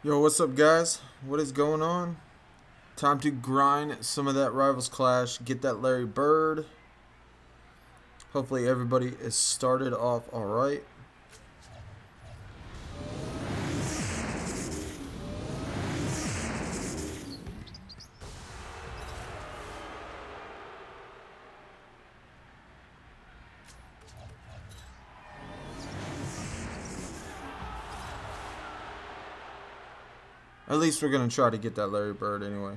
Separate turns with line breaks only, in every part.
Yo, what's up, guys? What is going on? Time to grind some of that Rivals Clash, get that Larry Bird. Hopefully everybody is started off alright. At least we're going to try to get that Larry Bird anyway.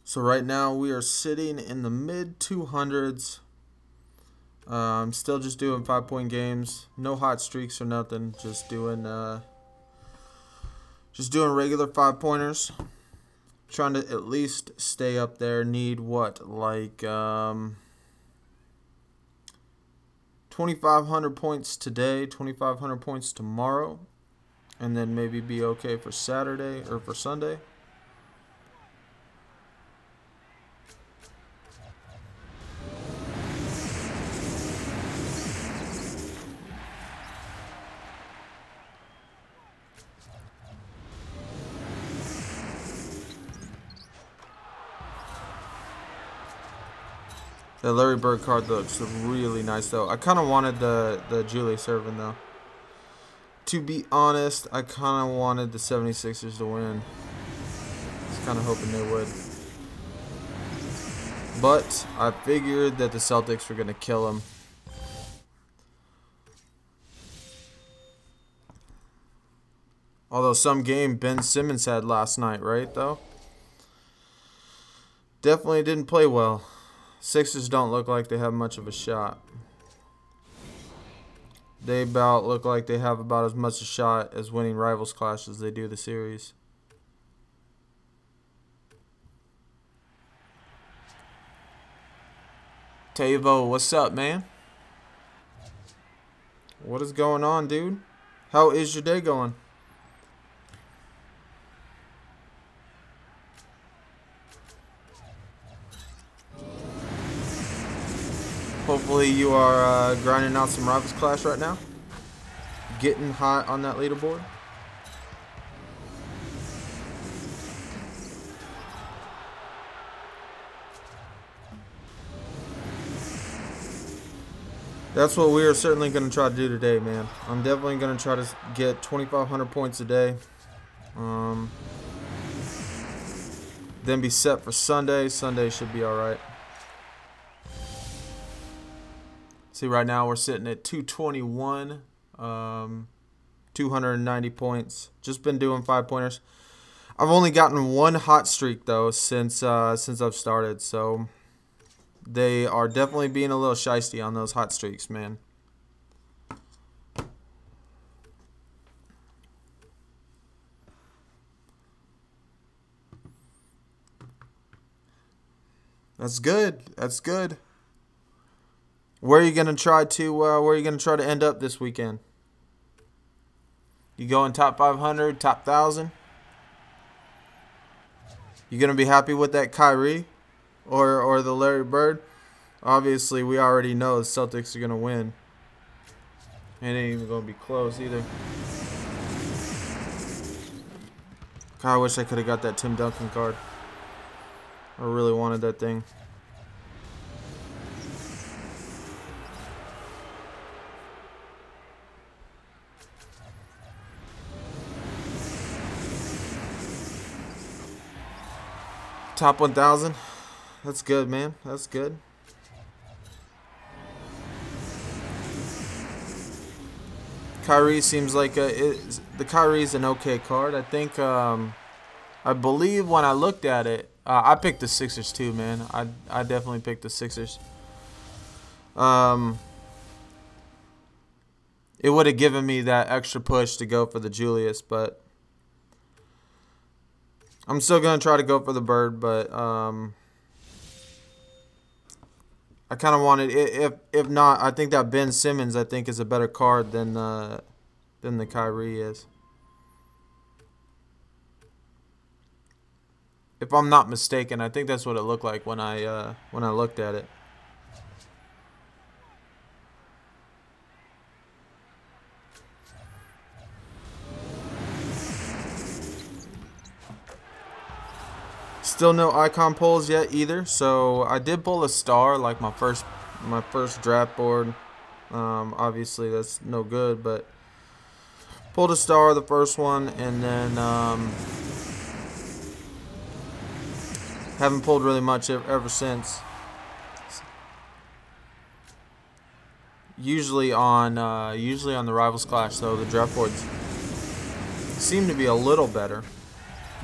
So right now we are sitting in the mid 200s. I'm still just doing 5-point games, no hot streaks or nothing. Just doing regular 5-pointers. Trying to at least stay up there. Need what, like 2,500 points today, 2,500 points tomorrow, and then maybe be okay for Saturday or for Sunday. The Larry Bird card looks really nice, though. I kind of wanted the Julius Erving, though. To be honest, I kind of wanted the 76ers to win. I was kind of hoping they would. But I figured that the Celtics were going to kill them. Although some game Ben Simmons had last night, right, though? Definitely didn't play well. Sixers don't look like they have much of a shot. They about look like they have about as much a shot as winning Rivals Clash as they do the series. Tavo, what's up, man? What is going on, dude? How is your day going? Hopefully you are grinding out some Rivals Clash right now. Getting hot on that leaderboard. That's what we are certainly going to try to do today, man. I'm definitely going to try to get 2,500 points a day. Then be set for Sunday. Sunday should be alright. See, right now we're sitting at 221, 290 points. Just been doing 5-pointers. I've only gotten one hot streak, though, since I've started. So they are definitely being a little shiesty on those hot streaks, man. That's good. That's good. Where are you gonna try to end up this weekend? You going top 500, top 1,000? You gonna be happy with that Kyrie or the Larry Bird? Obviously, we already know the Celtics are gonna win. It ain't even gonna be close either. God, I wish I could have got that Tim Duncan card. I really wanted that thing. Top 1,000. That's good, man. That's good. Kyrie seems like the Kyrie's an okay card. I think I believe when I looked at it, I picked the Sixers too, man. I definitely picked the Sixers. It would have given me that extra push to go for the Julius, but I'm still going to try to go for the Bird, but I kind of wanted, if not, I think that Ben Simmons, I think, is a better card than the Kyrie is. If I'm not mistaken, I think that's what it looked like when I looked at it. Still no icon pulls yet either. So I did pull a star, like my first draft board. Obviously that's no good, but pulled a star the first one, and then haven't pulled really much ever since. Usually on the Rivals Clash, though, the draft boards seem to be a little better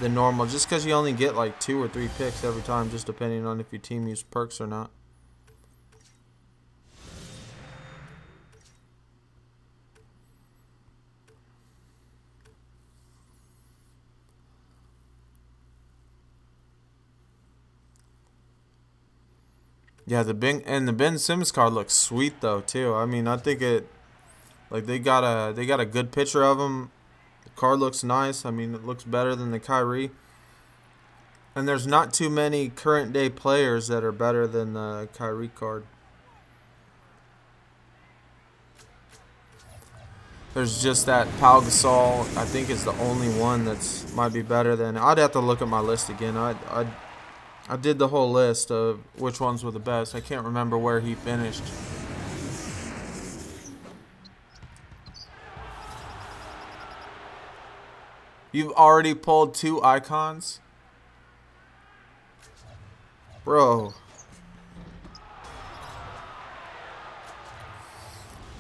than normal, just because you only get like 2 or 3 picks every time, just depending on if your team uses perks or not. Yeah, the Ben Simmons card looks sweet though too. I mean, I think they got a good picture of him. The card looks nice. I mean, it looks better than the Kyrie. And there's not too many current day players that are better than the Kyrie card. There's just that Pau Gasol, I think, is the only one that's might be better than. I'd have to look at my list again. I did the whole list of which ones were the best. I can't remember where he finished. You've already pulled 2 icons? Bro.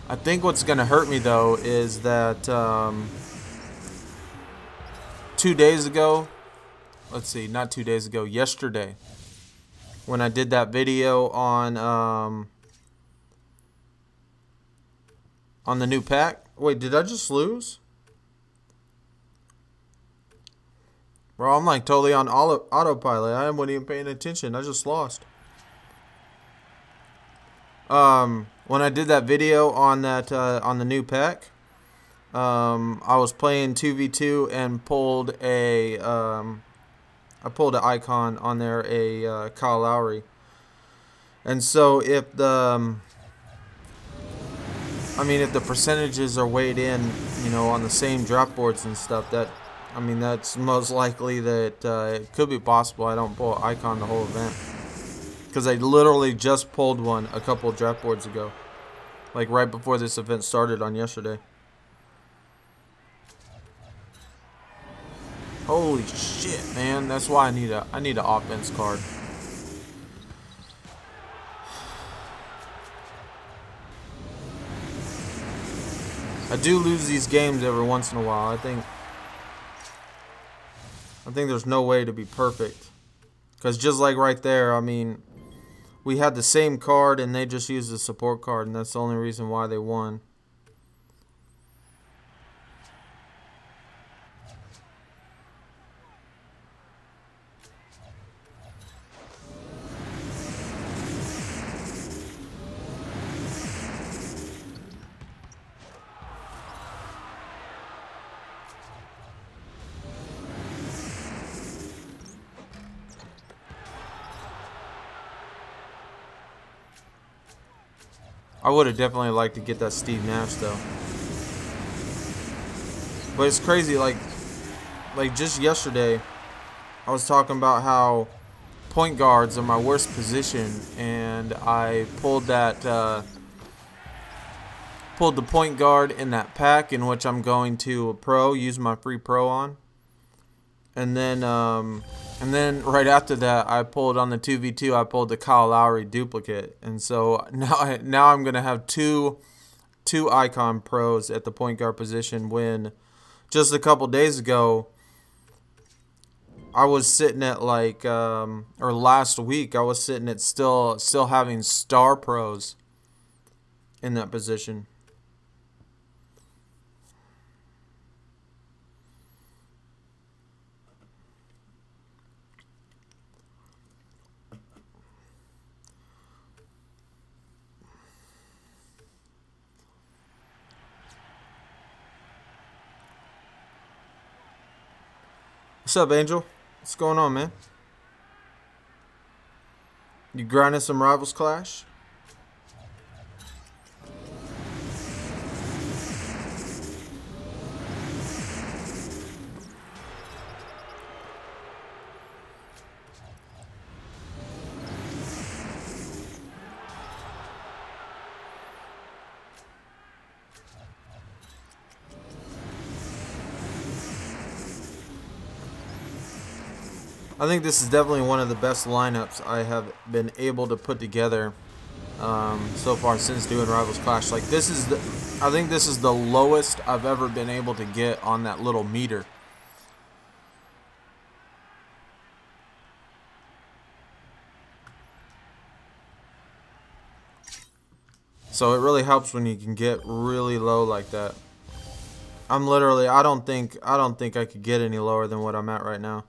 I think what's going to hurt me, though, is that 2 days ago, let's see, not 2 days ago, yesterday, when I did that video on the new pack. Wait, did I just lose? Bro, I'm like totally on autopilot. I wasn't even paying attention. I just lost. When I did that video on on the new pack, I was playing 2v2 and pulled I pulled an icon on there, a Kyle Lowry. And so if the if the percentages are weighed in, on the same drop boards and stuff, that's most likely that it could be possible I don't pull an icon the whole event. Because I literally just pulled one a couple of draft boards ago. Like right before this event started on yesterday. Holy shit, man. That's why I need an offense card. I do lose these games every once in a while. I think there's no way to be perfect. Because just like right there, we had the same card and they just used the support card, and that's the only reason why they won. I would have definitely liked to get that Steve Nash though. But it's crazy, like just yesterday I was talking about how point guards are my worst position, and I pulled the point guard in that pack in which I'm going to use my free pro on. And then right after that, I pulled on the 2v2. I pulled the Kyle Lowry duplicate, and so now I'm gonna have two icon pros at the point guard position. When just a couple days ago, I was sitting at or last week, I was sitting at still having star pros in that position. What's up, Angel? What's going on, man? You grinding some Rivals Clash? I think this is definitely one of the best lineups I have been able to put together so far since doing Rivals Clash. Like, this is I think this is the lowest I've ever been able to get on that little meter. So it really helps when you can get really low like that. I'm literally, I don't think I could get any lower than what I'm at right now.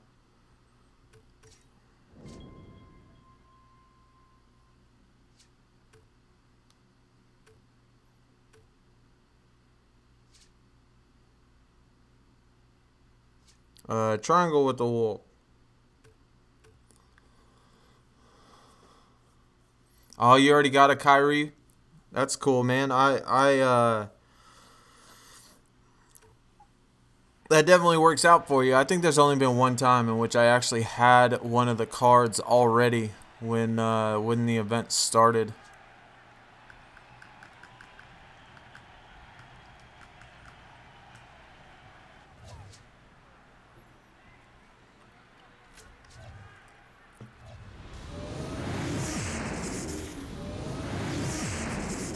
Triangle with the wall. Oh, you already got a Kyrie? That's cool, man. That definitely works out for you. I think there's only been one time in which I actually had one of the cards already when the event started.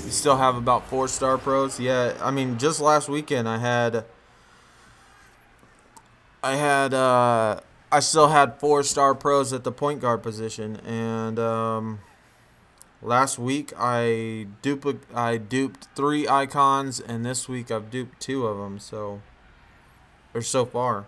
Still have about 4-star pros. Yeah, I mean, just last weekend I still had 4-star pros at the point guard position, and last week I duped 3 icons, and this week I've duped 2 of them. So far.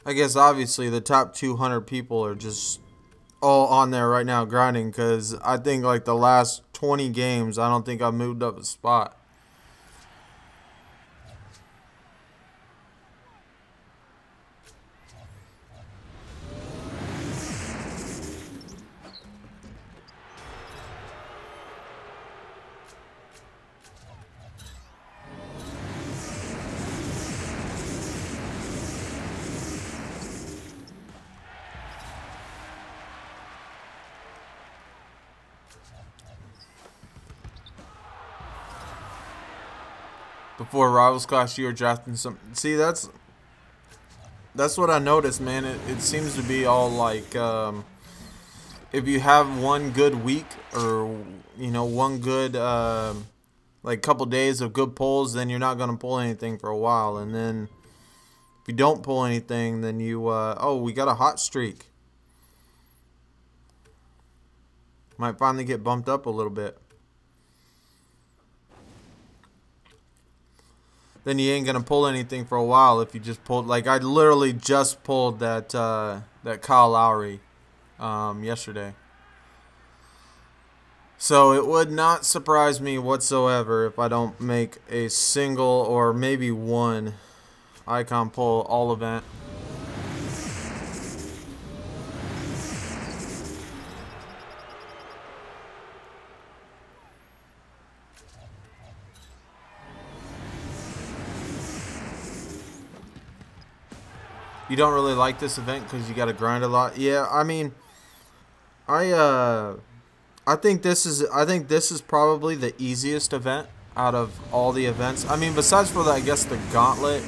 I guess obviously the top 200 people are just all on there right now grinding, because I think like the last 20 games I don't think I've moved up a spot. Before Rivals Clash, you were drafting some. See, that's what I noticed, man. It seems to be all like, if you have one good week, or one good like couple days of good pulls, then you're not gonna pull anything for a while, and then if you don't pull anything, then you oh, we got a hot streak. Might finally get bumped up a little bit. Then you ain't gonna pull anything for a while if you just pulled. Like, I literally just pulled that Kyle Lowry yesterday. So it would not surprise me whatsoever if I don't make a single or maybe one icon pull all event. You don't really like this event because you got to grind a lot. Yeah, I mean, I think this is probably the easiest event out of all the events. I mean, besides for I guess the gauntlet.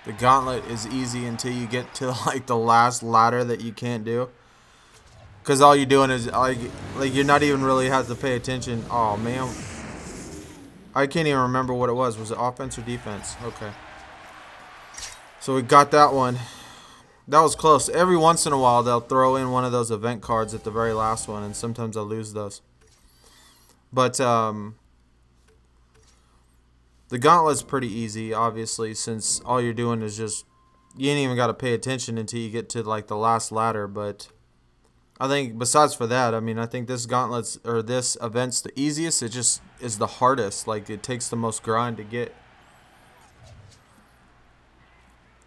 The gauntlet is easy until you get to like the last ladder that you can't do. Because all you're doing is like you're not even really have to pay attention. Oh man, I can't even remember what it was. Was it offense or defense? Okay. So we got that one. That was close. Every once in a while they'll throw in one of those event cards at the very last one, and sometimes I'll lose those. But the gauntlet's pretty easy, obviously, since all you're doing is just, you ain't even got to pay attention until you get to like the last ladder. But I think besides for that, I mean, I think this gauntlet's, or this event's the easiest. It just is the hardest. Like, it takes the most grind to get.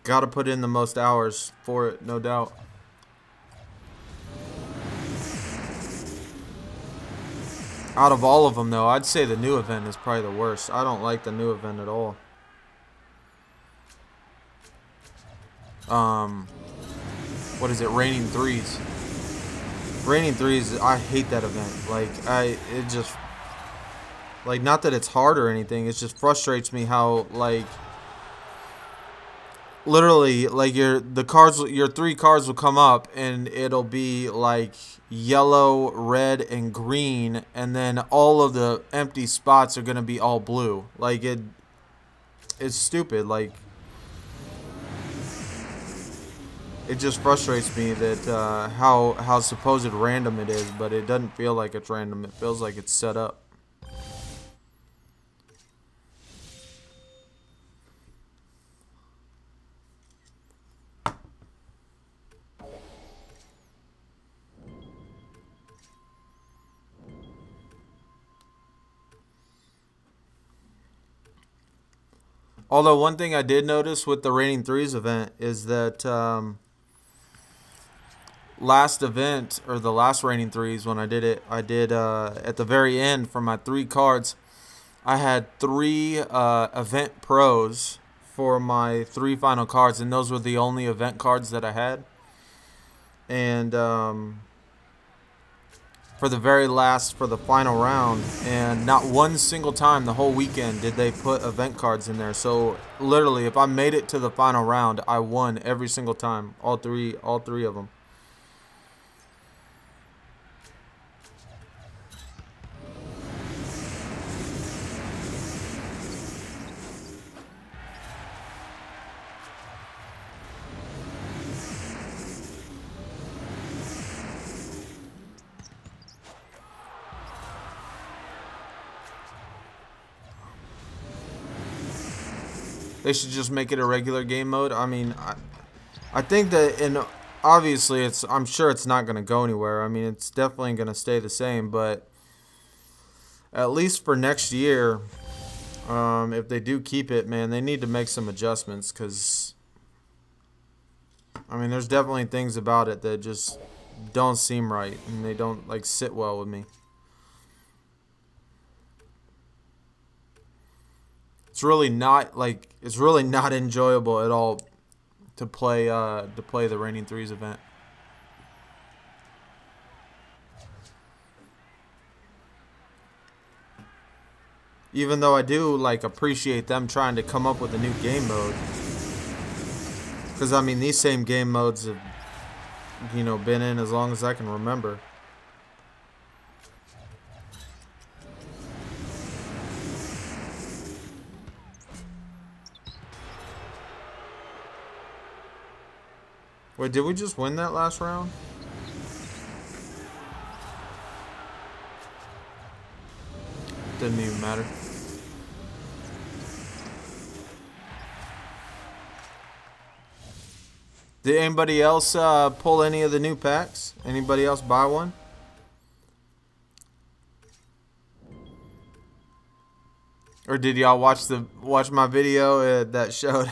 Got to put in the most hours for it, no doubt. Out of all of them, though, I'd say the new event is probably the worst. I don't like the new event at all. What is it? Raining Threes. Raining Threes, I hate that event. Like, it just, like, not that it's hard or anything. It just frustrates me how, like, literally, like, your 3 cards will come up and it'll be like yellow, red, and green, and then all of the empty spots are gonna be all blue. Like, it's stupid. Like, it just frustrates me that how supposed random it is, but it doesn't feel like it's random. It feels like it's set up. Although one thing I did notice with the Raining Threes event is that last event, or the last Raining Threes, when I did it, I did at the very end for my 3 cards, I had 3 event pros for my 3 final cards, and those were the only event cards that I had. And for the very last, for the final round, and not one single time the whole weekend did they put event cards in there. So literally, if I made it to the final round, I won every single time, all three of them. They should just make it a regular game mode. I mean, I think that, and obviously I'm sure it's not going to go anywhere. I mean, it's definitely going to stay the same, but at least for next year, if they do keep it, man, they need to make some adjustments, because I mean, there's definitely things about it that just don't seem right, and they don't like sit well with me. It's really not enjoyable at all to play the Raining Threes event. Even though I do like appreciate them trying to come up with a new game mode, because I mean, these same game modes have, you know, been in as long as I can remember. Wait, did we just win that last round? Didn't even matter. Did anybody else pull any of the new packs? Anybody else buy one? Or did y'all watch my video that showed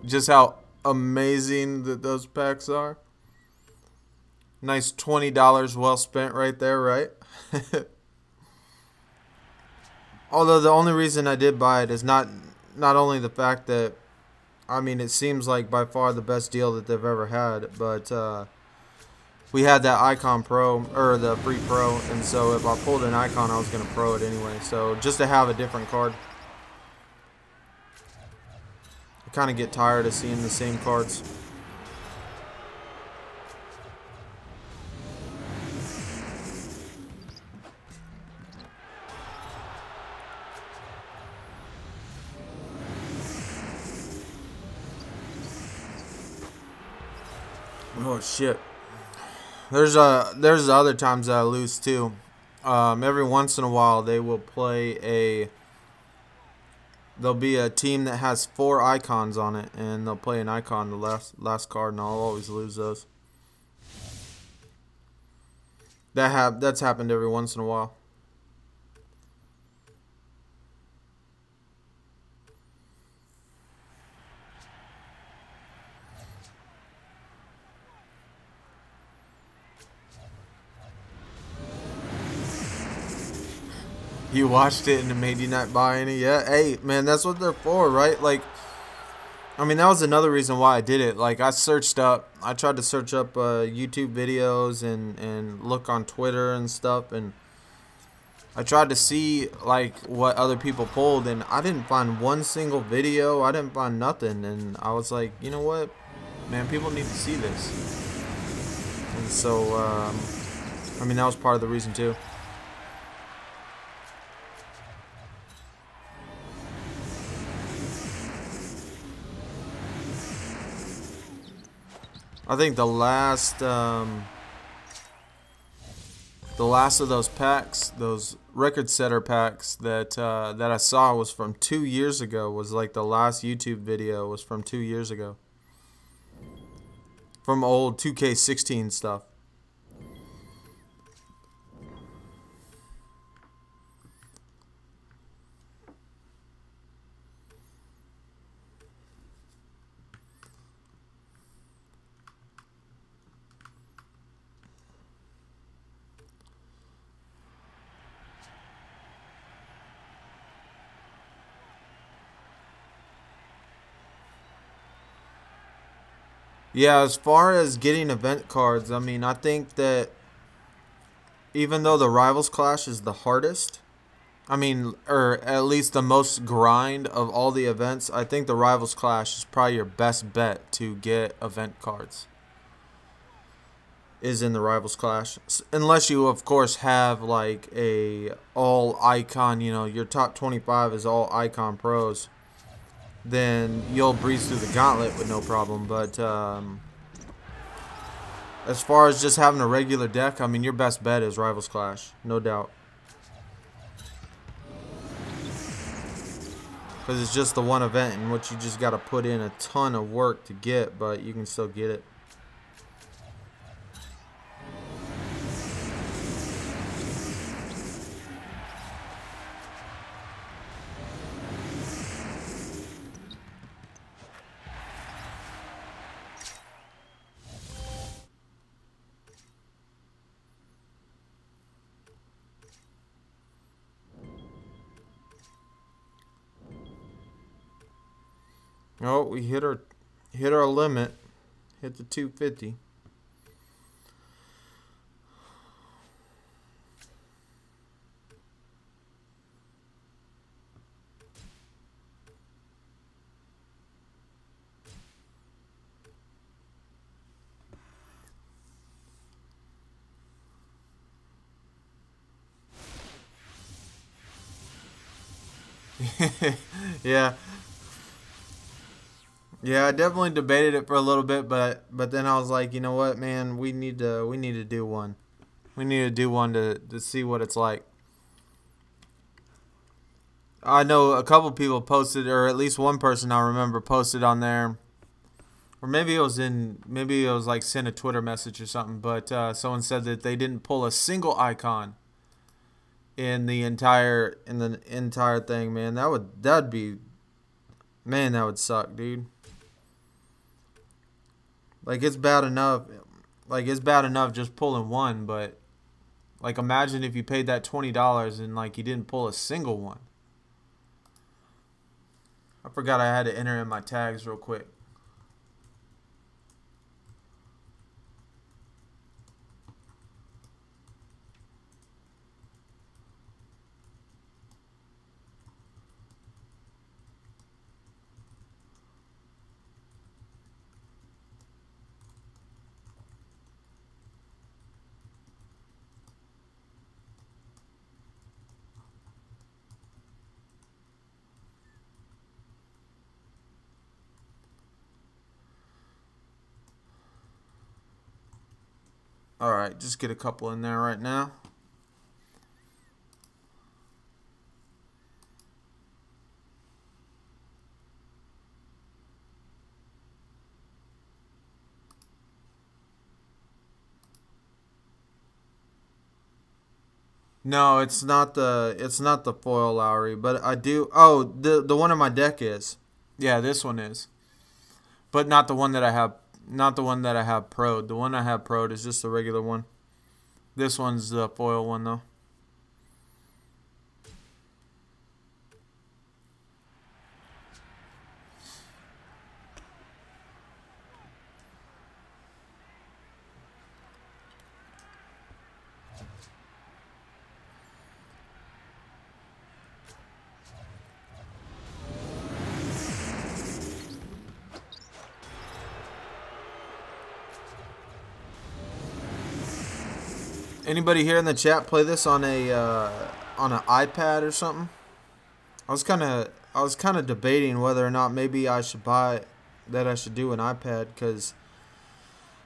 just how amazing that those packs are? Nice $20 well spent right there, right? Although the only reason I did buy it is not only the fact that, I mean, it seems like by far the best deal that they've ever had, but we had that Icon Pro, or the free Pro, and so if I pulled an Icon, I was going to Pro it anyway. So just to have a different card. I kind of get tired of seeing the same cards. Oh shit. There's other times that I lose too. Every once in a while they will play there'll be a team that has 4 icons on it, and they'll play an icon the last card, and I'll always lose those. That's happened every once in a while. You watched it and it made you not buy any? Yeah, hey, man, that's what they're for, right? Like, I mean, that was another reason why I did it. Like, I tried to search up YouTube videos and look on Twitter and stuff, and I tried to see, like, what other people pulled, and I didn't find one single video. I didn't find nothing, and I was like, you know what? Man, people need to see this. And so, I mean, that was part of the reason, too. I think the last of those packs, those record setter packs that I saw was from 2 years ago. Was like the last YouTube video was from 2 years ago, from old 2K16 stuff. Yeah, as far as getting event cards, I mean, I think that even though the Rivals Clash is the hardest, I mean, or at least the most grind of all the events, I think the Rivals Clash is probably your best bet to get event cards. Is in the Rivals Clash, unless you, of course, have like a all icon. You know, your top 25 is all icon pros. Then you'll breeze through the gauntlet with no problem. But as far as just having a regular deck, I mean, your best bet is Rivals Clash, no doubt. Because it's just the one event in which you just got to put in a ton of work to get, but you can still get it. Oh, we hit our limit. Hit the 250. Yeah. Yeah, I definitely debated it for a little bit, but then I was like, you know what, man, we need to do one. We need to do one to see what it's like. I know a couple people posted, or at least one person I remember posted on there, or maybe it was like sent a Twitter message or something, but someone said that they didn't pull a single icon in the entire thing, man. That'd be, man, that would suck, dude. Like, it's bad enough. Like, it's bad enough just pulling one, but like, imagine if you paid that $20 and like you didn't pull a single one. I forgot I had to enter in my tags real quick. Alright, just get a couple in there right now. No, it's not the foil Lowry, but I do. Oh, the one in my deck is. Yeah, this one is. But not the one that I have. Not the one that I have pro'd. The one I have pro'd is just the regular one. This one's the foil one though. Anybody here in the chat play this on an iPad or something? I was kind of debating whether or not maybe I should do an iPad, because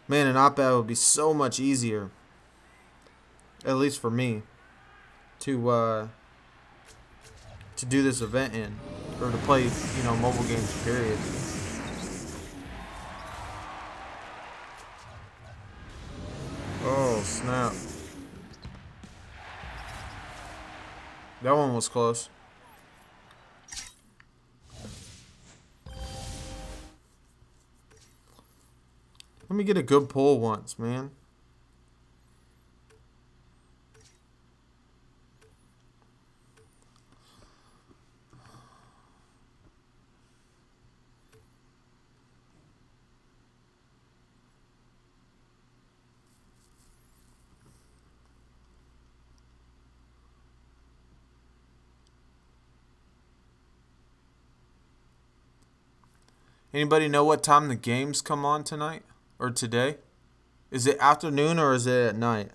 man, an iPad would be so much easier, at least for me, to do this event in, or to play, you know, mobile games, period. Oh snap. That one was close. Let me get a good pull once, man. Anybody know what time the games come on tonight or today? Is it afternoon or is it at night?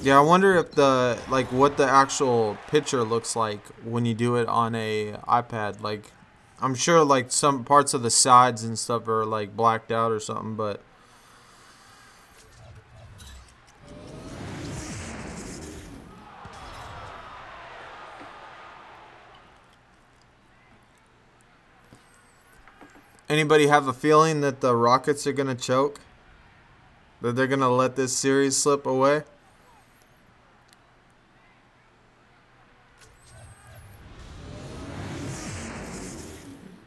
Yeah, I wonder if what the actual picture looks like when you do it on a iPad. Like, I'm sure like some parts of the sides and stuff are like blacked out or something, but anybody have a feeling that the Rockets are gonna choke? That they're gonna let this series slip away?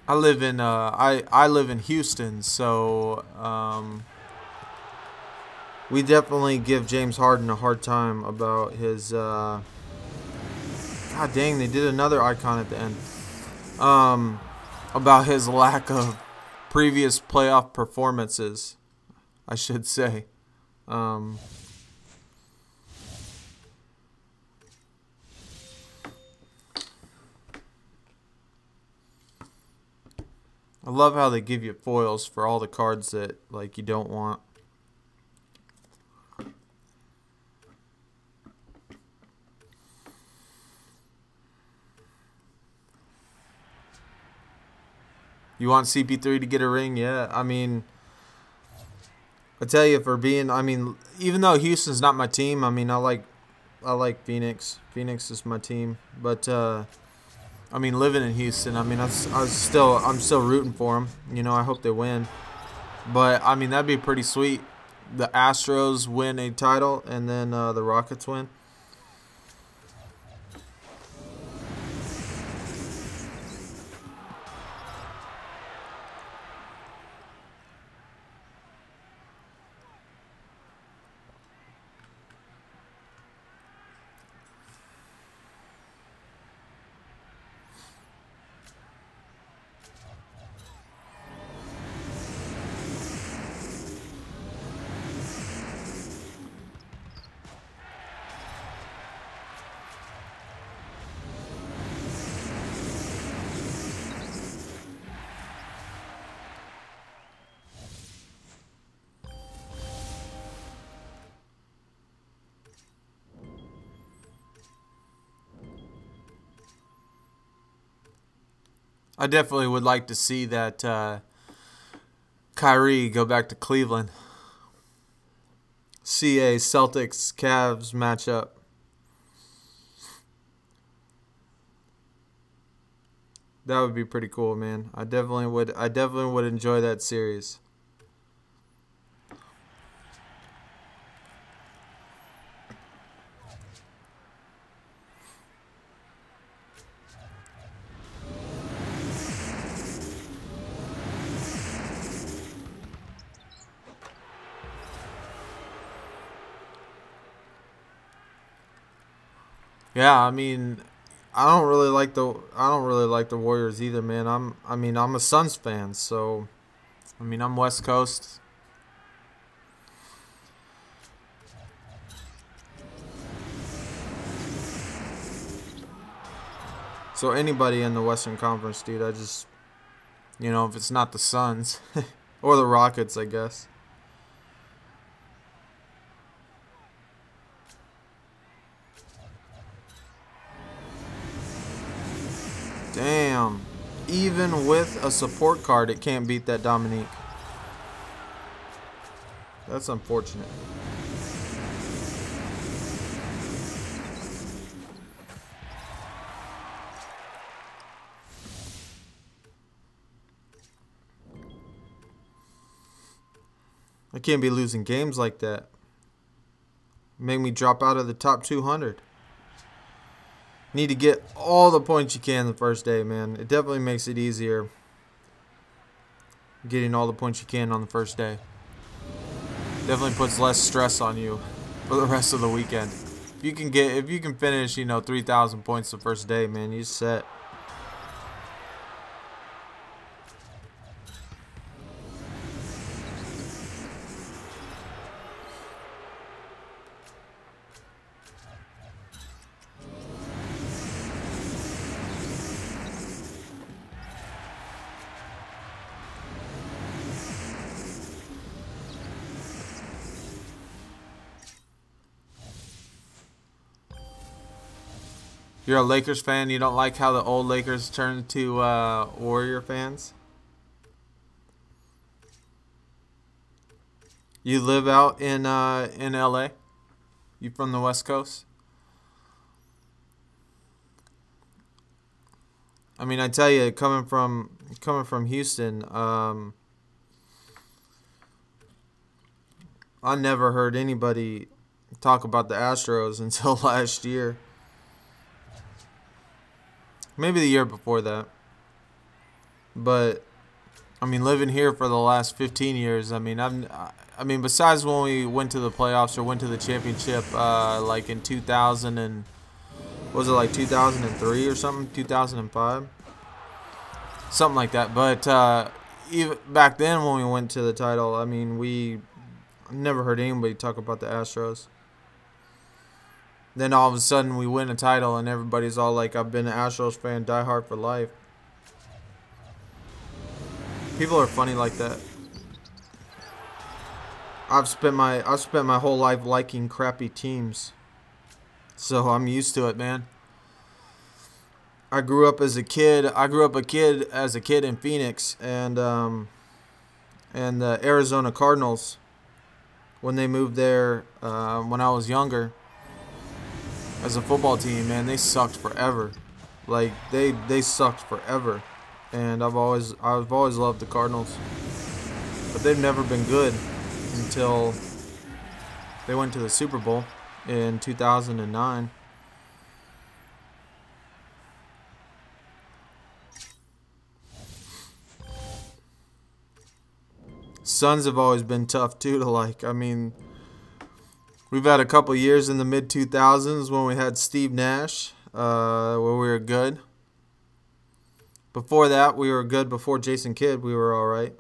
I live in I live in Houston, so we definitely give James Harden a hard time about his God dang, they did another icon at the end. About his lack of previous playoff performances, I should say. I love how they give you foils for all the cards that like you don't want. You want CP3 to get a ring? Yeah, I mean, I tell you, even though Houston's not my team, I mean, I like Phoenix. Phoenix is my team, but I mean, living in Houston, I mean, I'm still rooting for them. You know, I hope they win. But I mean, that'd be pretty sweet. The Astros win a title, and then the Rockets win. I definitely would like to see that Kyrie go back to Cleveland. See a Celtics Cavs matchup. That would be pretty cool, man. I definitely would enjoy that series. Yeah, I mean, I don't really like the Warriors either, man. I'm a Suns fan, so I mean, I'm West Coast. So anybody in the Western Conference, dude, I just, if it's not the Suns or the Rockets, I guess. Damn. Even with a support card, it can't beat that Dominique. That's unfortunate. I can't be losing games like that. Make me drop out of the top 200. Need to get all the points you can the first day, man. It definitely makes it easier getting all the points you can on the first day. Definitely puts less stress on you for the rest of the weekend. If you can finish, 3,000 points the first day, man, you're set. You're a Lakers fan. You don't like how the old Lakers turned to Warrior fans? You live out in LA? You from the West Coast? I mean, I tell you, coming from Houston, I never heard anybody talk about the Astros until last year. Maybe the year before that. But I mean, living here for the last 15 years, I mean, besides when we went to the playoffs or went to the championship, like in 2000 and was it like 2003 or something, 2005, something like that. But even back then when we went to the title, I mean, we never heard anybody talk about the Astros. Then all of a sudden we win a title and everybody's all like, I've been an Astros fan, diehard for life. People are funny like that. I've spent my whole life liking crappy teams, so I'm used to it, man. I grew up as a kid in Phoenix, and the Arizona Cardinals, when they moved there when I was younger, as a football team, man, they sucked forever. Like they sucked forever, and I've always loved the Cardinals, but they've never been good until they went to the Super Bowl in 2009. Suns have always been tough too to like. I mean, we've had a couple years in the mid-2000s when we had Steve Nash, where we were good. Before that, we were good. Before Jason Kidd, we were all right.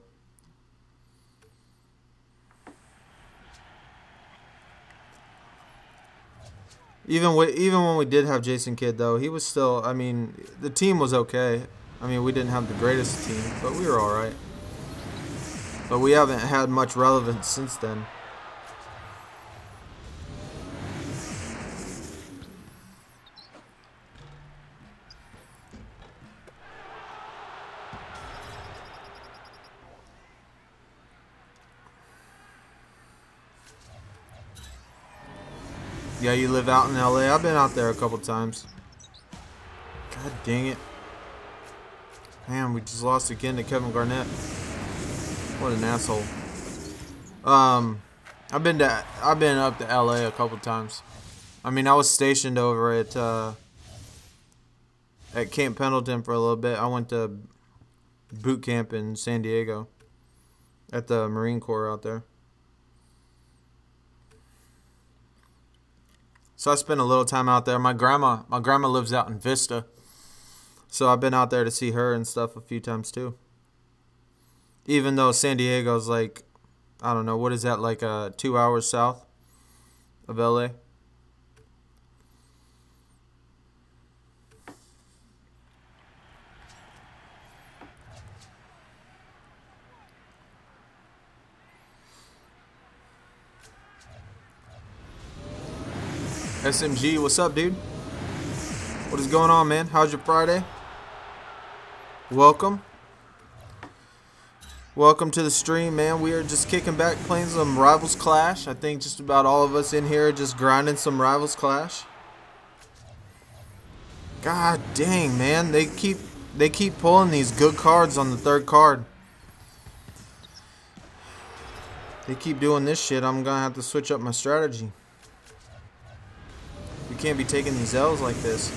Even when we did have Jason Kidd, though, he was still. I mean, the team was okay. I mean, we didn't have the greatest team, but we were all right. But we haven't had much relevance since then. Yeah, you live out in LA. I've been out there a couple times. God dang it. Man, we just lost again to Kevin Garnett. What an asshole. I've been up to LA a couple times. I mean, I was stationed over at Camp Pendleton for a little bit. I went to boot camp in San Diego at the Marine Corps out there. So I spent a little time out there. My grandma lives out in Vista. So I've been out there to see her and stuff a few times too. Even though San Diego's like, I don't know, what is that, like 2 hours south of LA? SMG, what's up, dude? What is going on, man? How's your Friday? Welcome. Welcome to the stream, man. We are just kicking back, playing some Rivals Clash. I think just about all of us in here are just grinding some Rivals Clash. God dang, man. They keep pulling these good cards on the third card. They keep doing this shit. I'm gonna have to switch up my strategy. We can't be taking these L's like this.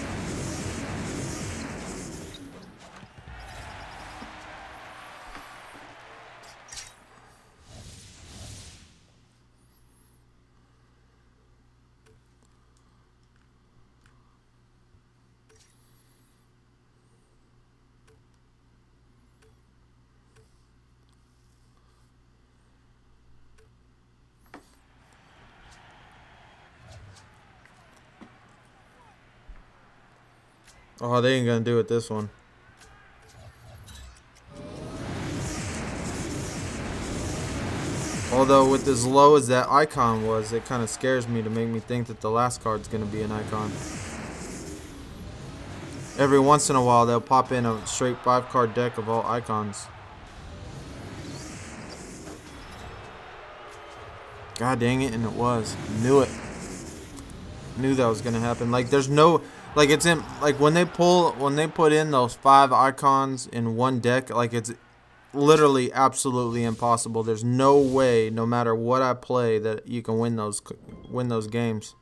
Oh, they ain't gonna do it this one. Although with as low as that icon was, it kind of scares me to make me think that the last card's gonna be an icon. Every once in a while, they'll pop in a straight 5-card deck of all icons. God dang it, and it was. Knew it. Knew that was gonna happen. Like, there's no... Like, it's in, like, when they put in those 5 icons in one deck, like, it's literally absolutely impossible. There's no way, no matter what I play, that you can win those games.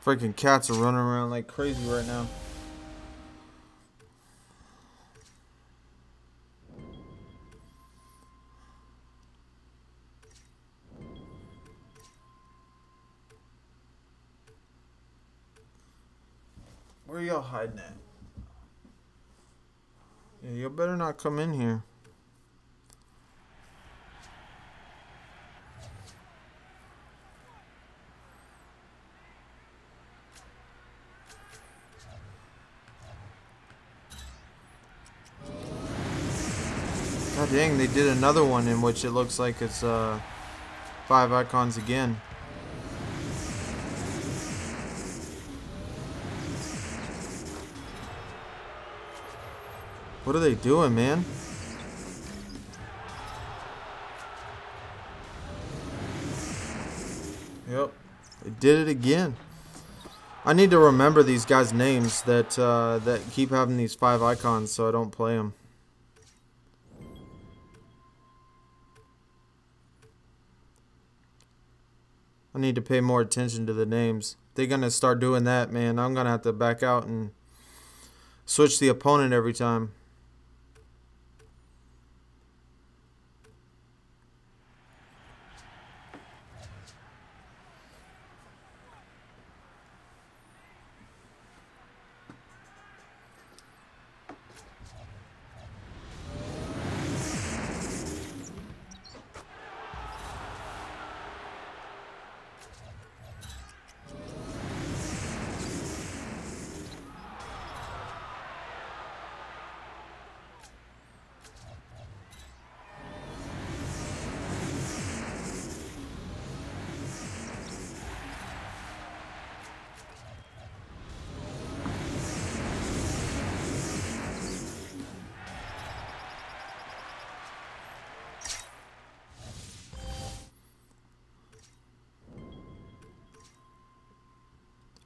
Freaking cats are running around like crazy right now. Where y'all hiding at? Yeah, you better not come in here. God dang, they did another one in which it looks like it's 5 icons again. What are they doing, man? Yep, they did it again. I need to remember these guys' names that that keep having these 5 icons so I don't play them. I need to pay more attention to the names. If they're gonna start doing that, man, I'm gonna have to back out and switch the opponent every time.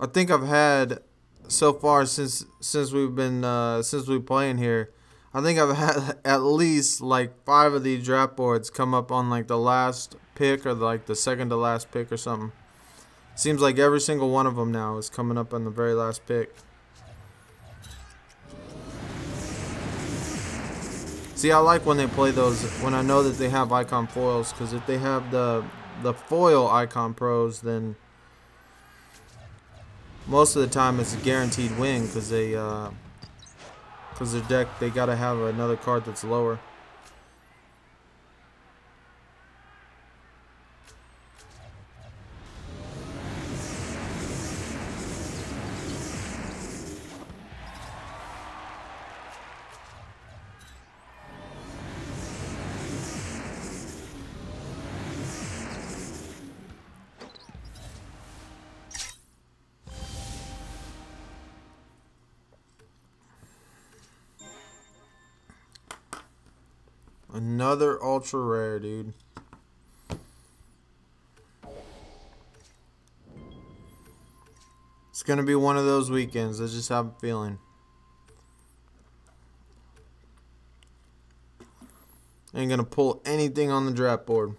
I think I've had so far since we've playing here. I think I've had at least like 5 of these draft boards come up on like the last pick or like the second to last pick or something. Seems like every single one of them now is coming up on the very last pick. See, I like when they play those, when I know that they have icon foils, because if they have the foil icon pros, then most of the time it's a guaranteed win, because their deck, they gotta have another card that's lower. Another ultra rare, dude. It's gonna be one of those weekends. I just have a feeling. Ain't gonna pull anything on the draft board.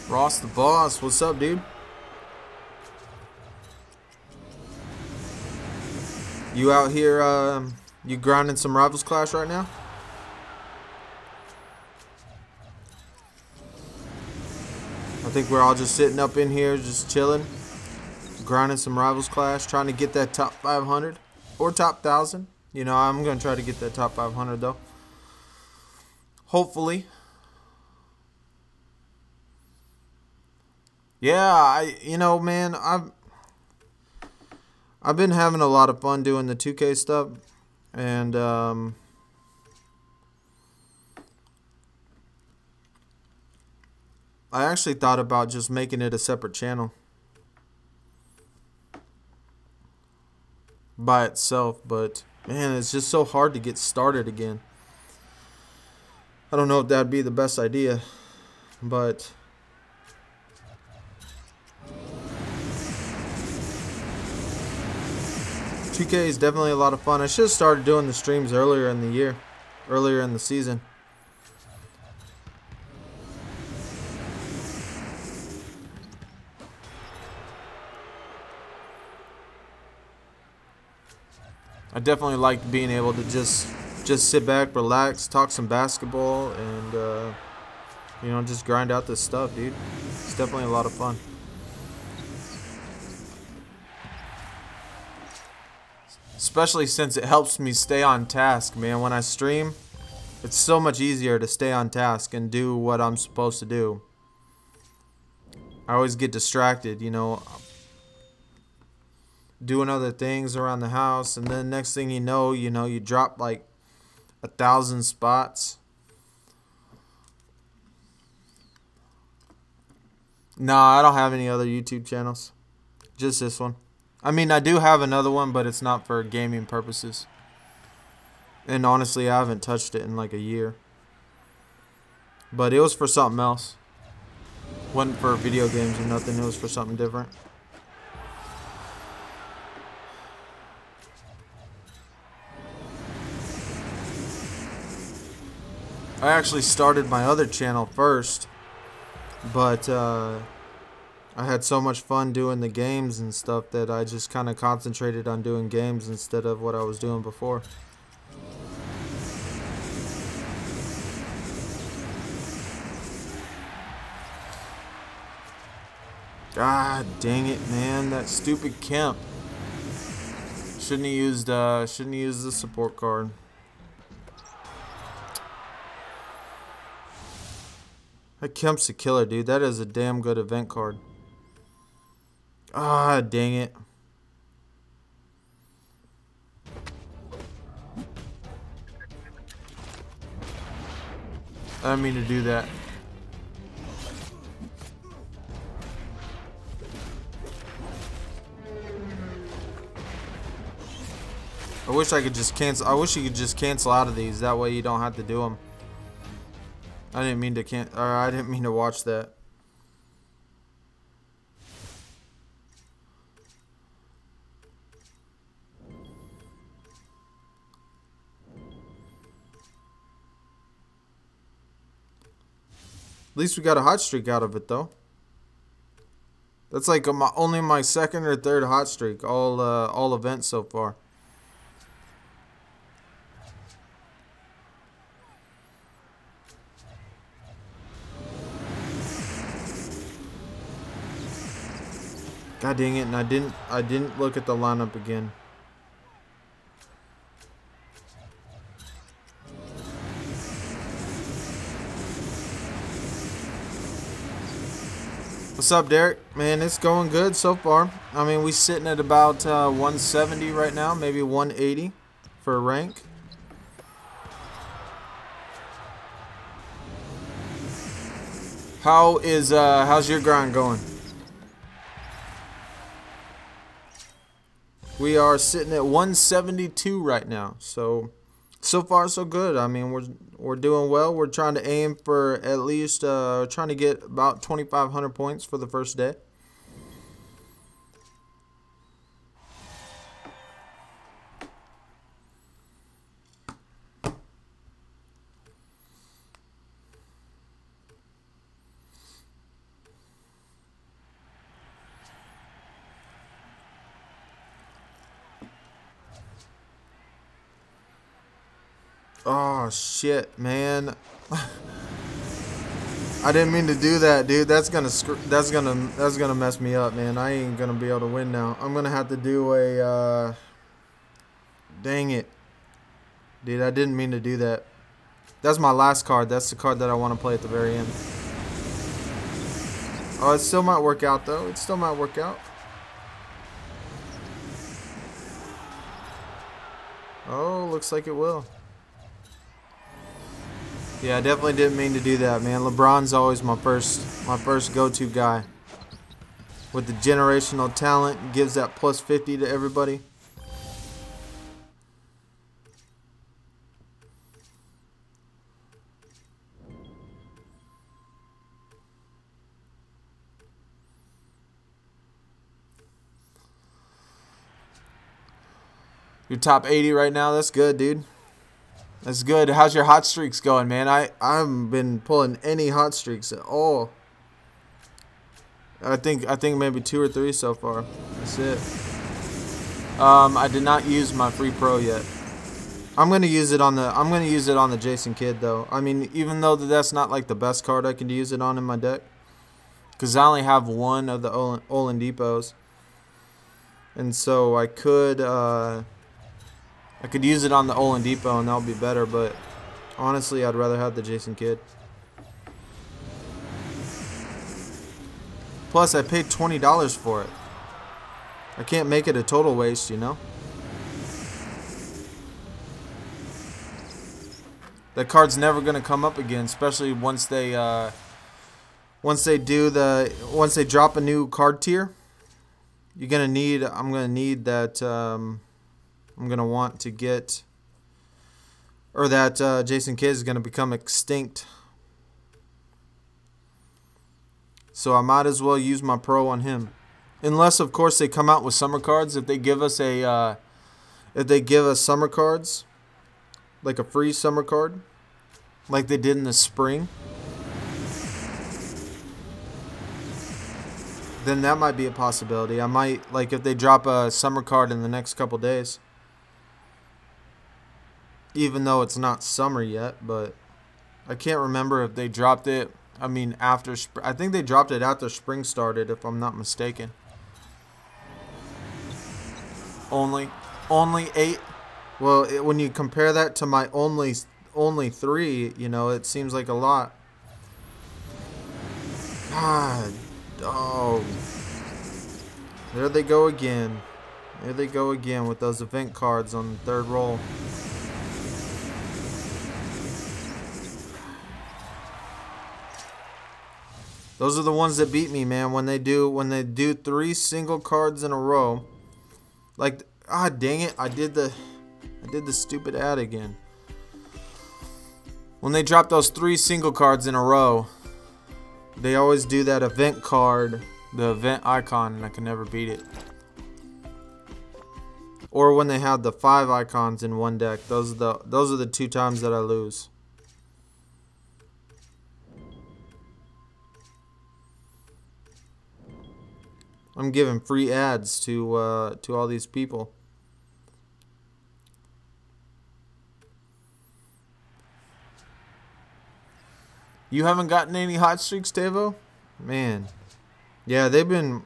Ross the Boss, what's up, dude? You out here, you grinding some Rivals Clash right now? I think we're all just sitting up in here, just chilling, grinding some Rivals Clash, trying to get that top 500 or top 1,000. You know, I'm going to try to get that top 500, though. Hopefully. Yeah, you know, man, I've been having a lot of fun doing the 2K stuff, and I actually thought about just making it a separate channel by itself, but man, it's just so hard to get started again. I don't know if that'd be the best idea, but 2K is definitely a lot of fun. I should have started doing the streams earlier in the year, earlier in the season. I definitely liked being able to just sit back, relax, talk some basketball, and you know, just grind out this stuff, dude. It's definitely a lot of fun. Especially since it helps me stay on task, man. When I stream, it's so much easier to stay on task and do what I'm supposed to do. I always get distracted, you know, doing other things around the house, and then next thing you know, you drop like 1,000 spots. Nah, I don't have any other YouTube channels. Just this one. I mean, I do have another one, but it's not for gaming purposes. And honestly, I haven't touched it in like a year. But it was for something else. Wasn't for video games or nothing. It was for something different. I actually started my other channel first, but I had so much fun doing the games and stuff that I just kind of concentrated on doing games instead of what I was doing before. God dang it, man! That stupid Kemp. Shouldn't have used the support card. That Kemp's a killer, dude. That is a damn good event card. Ah, dang it. I didn't mean to do that. I wish I could just cancel. I wish you could just cancel out of these. That way you don't have to do them. I didn't mean to I didn't mean to watch that. At least we got a hot streak out of it, though. That's like only my second or third hot streak, all events so far. God dang it! And I didn't look at the lineup again. What's up, Derek? Man, it's going good so far. I mean, we sitting at about 170 right now, maybe 180 for a rank. How's your grind going? We are sitting at 172 right now, so far so good. I mean, we're doing well. We're trying to aim for at least trying to get about 2,500 points for the first day. Oh shit, man! I didn't mean to do that, dude. That's gonna mess me up, man. I ain't gonna be able to win now. I'm gonna have to do a. Dang it, dude! I didn't mean to do that. That's my last card. That's the card that I want to play at the very end. Oh, it still might work out though. It still might work out. Oh, looks like it will. Yeah, I definitely didn't mean to do that, man. LeBron's always my first go-to guy. With the generational talent, gives that plus 50 to everybody. You're top 80 right now. That's good, dude. That's good. How's your hot streaks going, man? I haven't been pulling any hot streaks at all. I think maybe 2 or 3 so far. That's it. I did not use my free pro yet. I'm gonna use it on the Jason Kidd though. I mean, even though that's not like the best card I can use it on in my deck, because I only have one of the Oladipo's, and so I could use it on the Oladipo and that would be better, but honestly, I'd rather have the Jason Kidd. Plus, I paid $20 for it. I can't make it a total waste, you know? That card's never going to come up again, especially once they drop a new card tier. I'm gonna need that. I'm gonna want to get, or that Jason Kidd is gonna become extinct. So I might as well use my pro on him, unless of course they come out with summer cards. If they give us summer cards, like a free summer card, like they did in the spring, then that might be a possibility. I might, like, if they drop a summer card in the next couple days. Even though it's not summer yet, but I can't remember if they dropped it. I mean, after I think they dropped it after spring started, if I'm not mistaken. Only 8. Well, when you compare that to my only 3, you know, it seems like a lot. God, oh, there they go again. There they go again with those event cards on the third roll. Those are the ones that beat me, man. When they do 3 single cards in a row. Like, ah, dang it. I did the stupid ad again. When they drop those 3 single cards in a row, they always do that event card, the event icon, and I can never beat it. Or when they have the 5 icons in one deck. Those are the 2 times that I lose. I'm giving free ads to all these people. You haven't gotten any hot streaks, Devo? Man. Yeah, they've been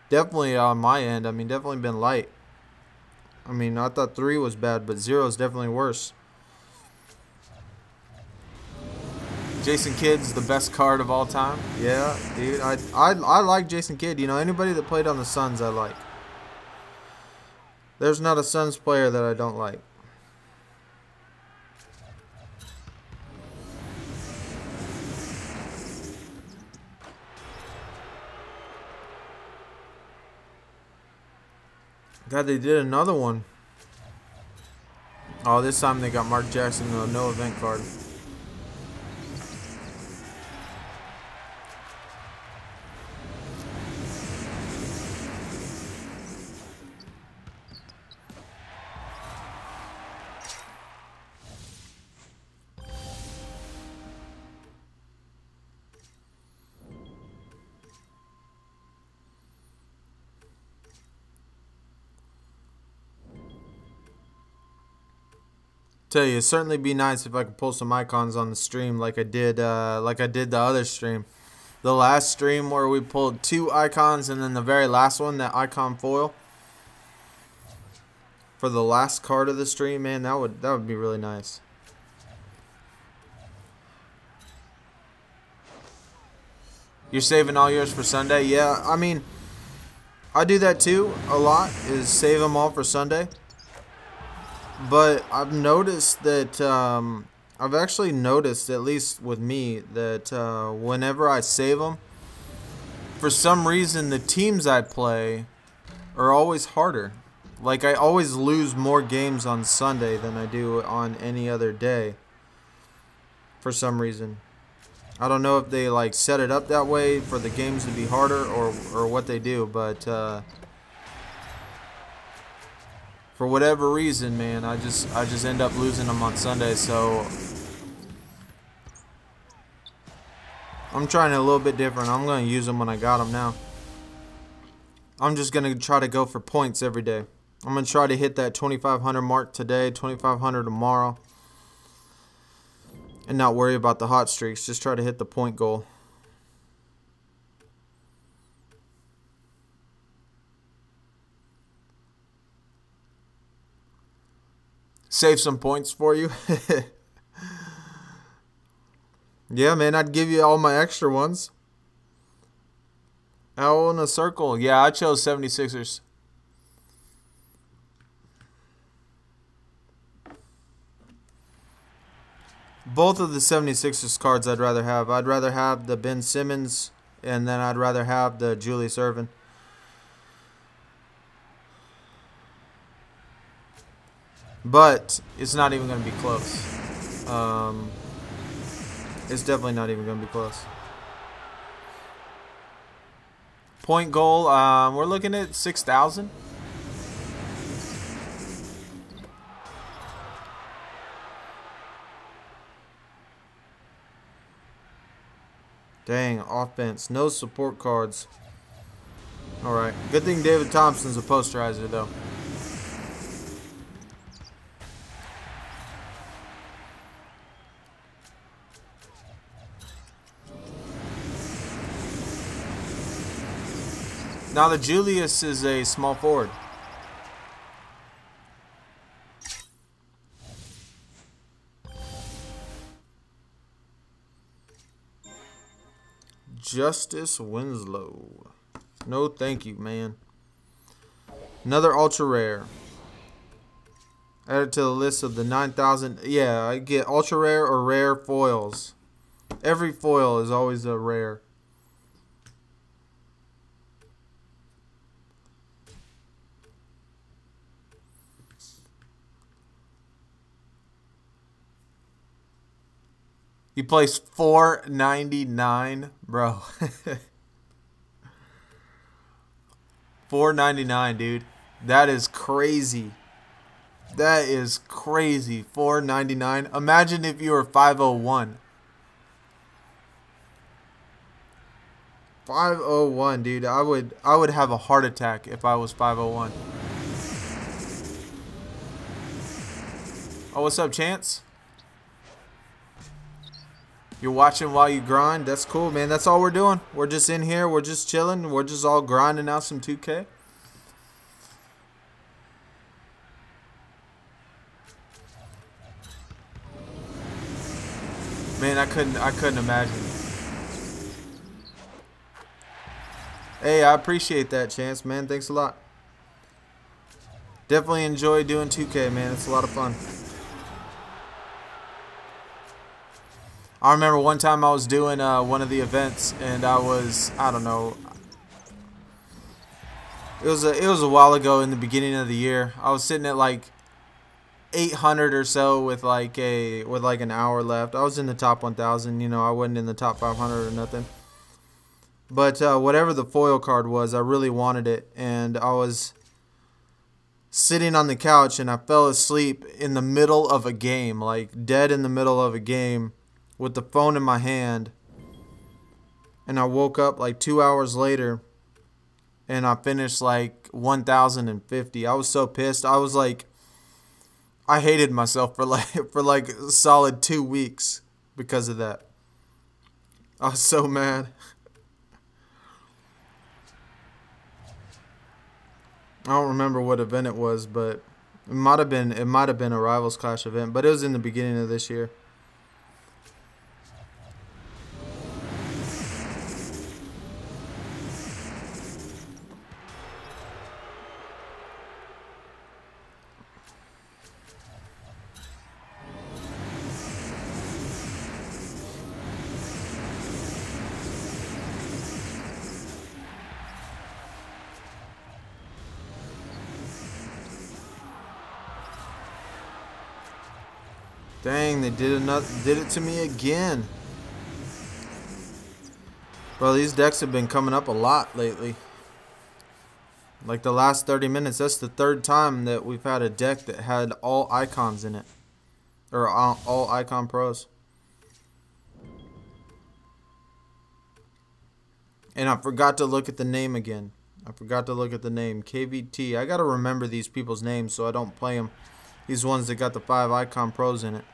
definitely on my end. I mean, definitely been light. I mean, I thought 3 was bad, but 0 is definitely worse. Jason Kidd's the best card of all time. Yeah, dude. I like Jason Kidd. You know, anybody that played on the Suns I like. There's not a Suns player that I don't like. God, they did another one. Oh, this time they got Mark Jackson, no event card. Tell you, it'd certainly be nice if I could pull some icons on the stream like I did the other stream. The last stream where we pulled 2 icons and then the very last one, that icon foil. For the last card of the stream, man, that would be really nice. You're saving all yours for Sunday? Yeah, I mean, I do that too a lot, is save them all for Sunday. But I've noticed that, I've actually noticed, at least with me, that whenever I save them, for some reason the teams I play are always harder. Like, I always lose more games on Sunday than I do on any other day. For some reason. I don't know if they, like, set it up that way for the games to be harder or what they do, but for whatever reason, man, I just end up losing them on Sunday, so I'm trying it a little bit different. I'm going to use them when I got them now. I'm just going to try to go for points every day. I'm going to try to hit that 2,500 mark today, 2,500 tomorrow, and not worry about the hot streaks. Just try to hit the point goal. Save some points for you. Yeah, man, I'd give you all my extra ones. Owl in a circle. Yeah, I chose 76ers. Both of the 76ers cards I'd rather have. I'd rather have the Ben Simmons, and then I'd rather have the Julius Erving. But it's not even going to be close. It's definitely not even going to be close. Point goal, we're looking at 6,000. Dang, offense. No support cards. Alright. Good thing David Thompson's a posterizer, though. Now the Julius is a small forward. Justice Winslow. No thank you, man. Another ultra rare. Add it to the list of the 9,000. Yeah, I get ultra rare or rare foils. Every foil is always a rare. You placed 499, bro. 499, dude. That is crazy. That is crazy. 499. Imagine if you were 501. 501, dude. I would have a heart attack if I was 501. Oh, what's up, Chance? You're watching while you grind? That's cool, man. That's all we're doing. We're just in here. We're just chilling. We're just all grinding out some 2K. Man, I couldn't imagine. Hey, I appreciate that, Chance, man. Thanks a lot. Definitely enjoy doing 2K, man. It's a lot of fun. I remember one time I was doing one of the events, and I don't know. It was a while ago in the beginning of the year. I was sitting at like 800 or so with like an hour left. I was in the top 1,000. You know, I wasn't in the top 500 or nothing. But whatever the foil card was, I really wanted it, and I was sitting on the couch, and I fell asleep in the middle of a game, like dead in the middle of a game, with the phone in my hand. And I woke up like 2 hours later, and I finished like 1,050. I was so pissed. I was like, I hated myself for like a solid 2 weeks because of that. I was so mad. I don't remember what event it was, but it might have been a Rivals Clash event, but it was in the beginning of this year. Dang, they did it to me again. Bro, these decks have been coming up a lot lately. Like the last 30 minutes, that's the third time that we've had a deck that had all icons in it. Or all icon pros. And I forgot to look at the name again. I forgot to look at the name. KVT. I gotta remember these people's names so I don't play them. These ones that got the 5 icon pros in it.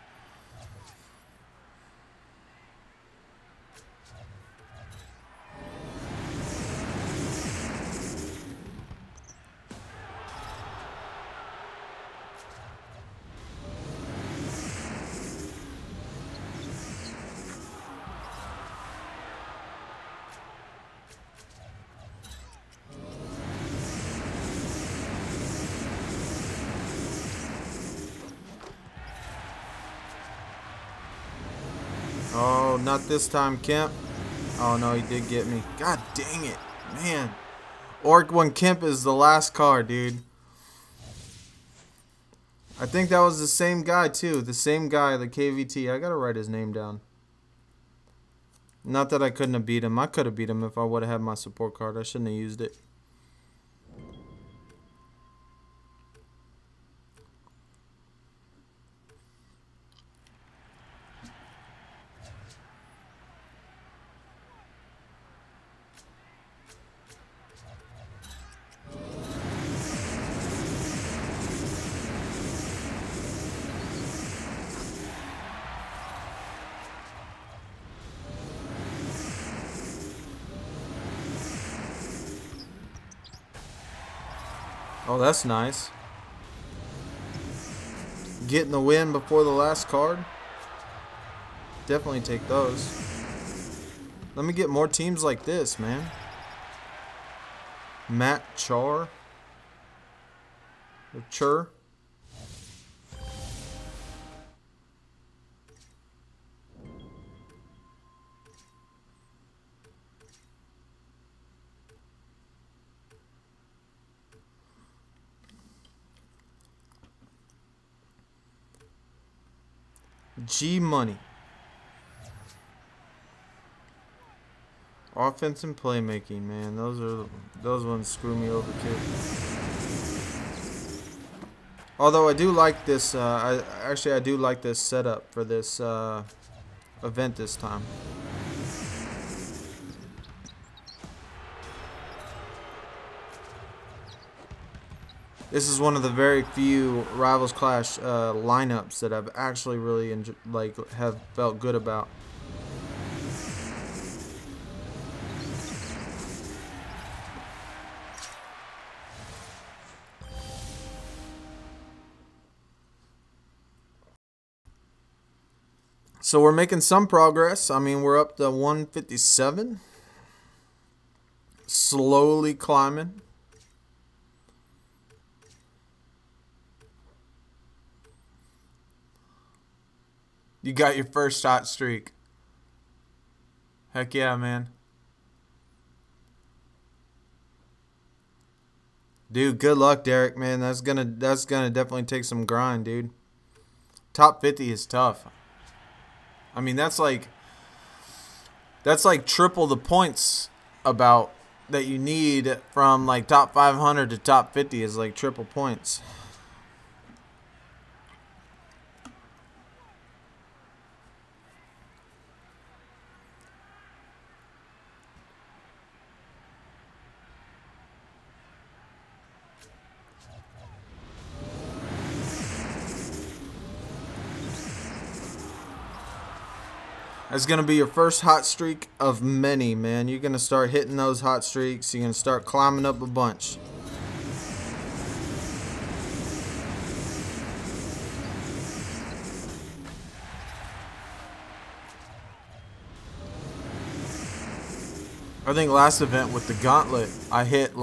Oh, not this time, Kemp. Oh, no, he did get me. God dang it, man. Orc 1 Kemp is the last card, dude. I think that was the same guy, too. The same guy, the KVT. I gotta write his name down. Not that I couldn't have beat him. I could have beat him if I would have had my support card. I shouldn't have used it. Oh, that's nice. Getting the win before the last card. Definitely take those. Let me get more teams like this, man. Matt Char. Or Chur. G Money. Offense and playmaking, man. Those ones screw me over too. Although I do like this. I do like this setup for this event this time. This is one of the very few Rivals Clash lineups that I've actually really have felt good about. So we're making some progress. I mean, we're up to 157. Slowly climbing. You got your first hot streak. Heck yeah, man. Dude, good luck, Derek, man. That's gonna definitely take some grind, dude. Top 50 is tough. I mean, that's like triple the points about that you need from like top 500 to top 50 is like triple points. That's going to be your first hot streak of many, man. You're going to start hitting those hot streaks. You're going to start climbing up a bunch. I think last event with the gauntlet, I had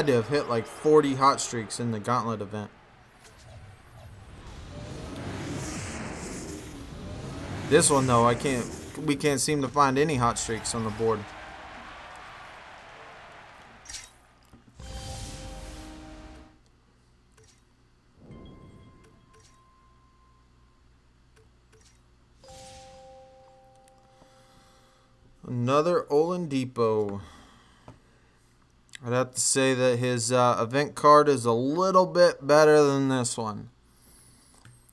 to have hit like 40 hot streaks in the gauntlet event. This one though, we can't seem to find any hot streaks on the board. Another Oladipo. I'd have to say that his event card is a little bit better than this one.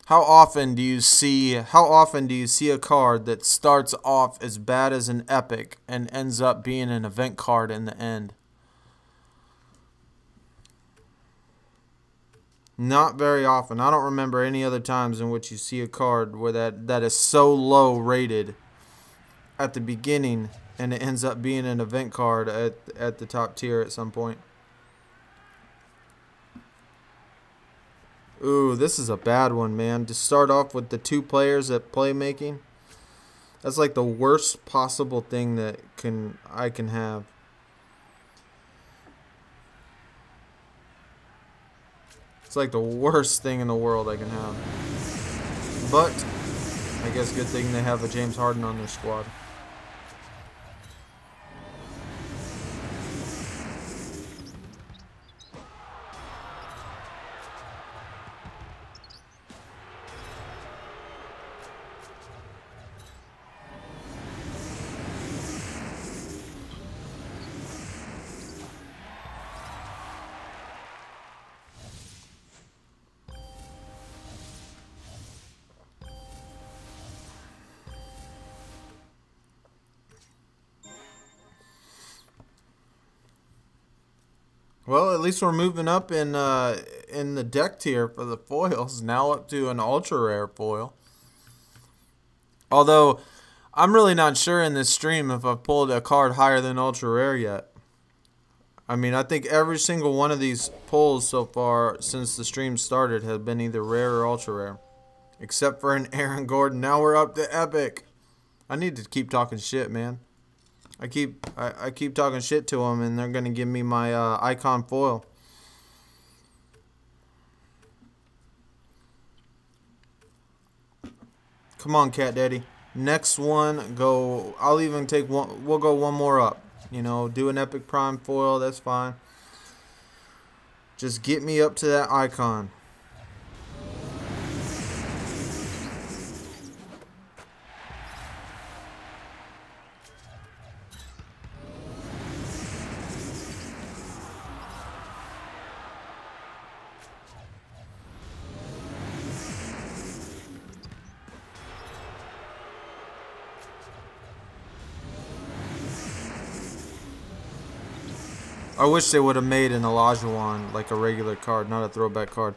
How often do you see a card that starts off as bad as an epic and ends up being an event card in the end? Not very often. I don't remember any other times in which you see a card where that is so low rated at the beginning and it ends up being an event card at the top tier at some point. Ooh, this is a bad one, man. To start off with the two players at playmaking, that's like the worst possible thing that I can have. It's like the worst thing in the world I can have. But I guess good thing they have a James Harden on their squad. Well, at least we're moving up in the deck tier for the foils. Now up to an ultra rare foil. Although I'm really not sure in this stream if I've pulled a card higher than ultra rare yet. I mean, I think every single one of these pulls so far since the stream started have been either rare or ultra rare, except for an Aaron Gordon. Now we're up to epic. I need to keep talking shit, man. I keep talking shit to them, and they're gonna give me my icon foil. Come on, Cat Daddy. Next one, go. I'll even take one. We'll go one more up. You know, do an epic prime foil. That's fine. Just get me up to that icon. I wish they would have made an Olajuwon like a regular card, not a throwback card.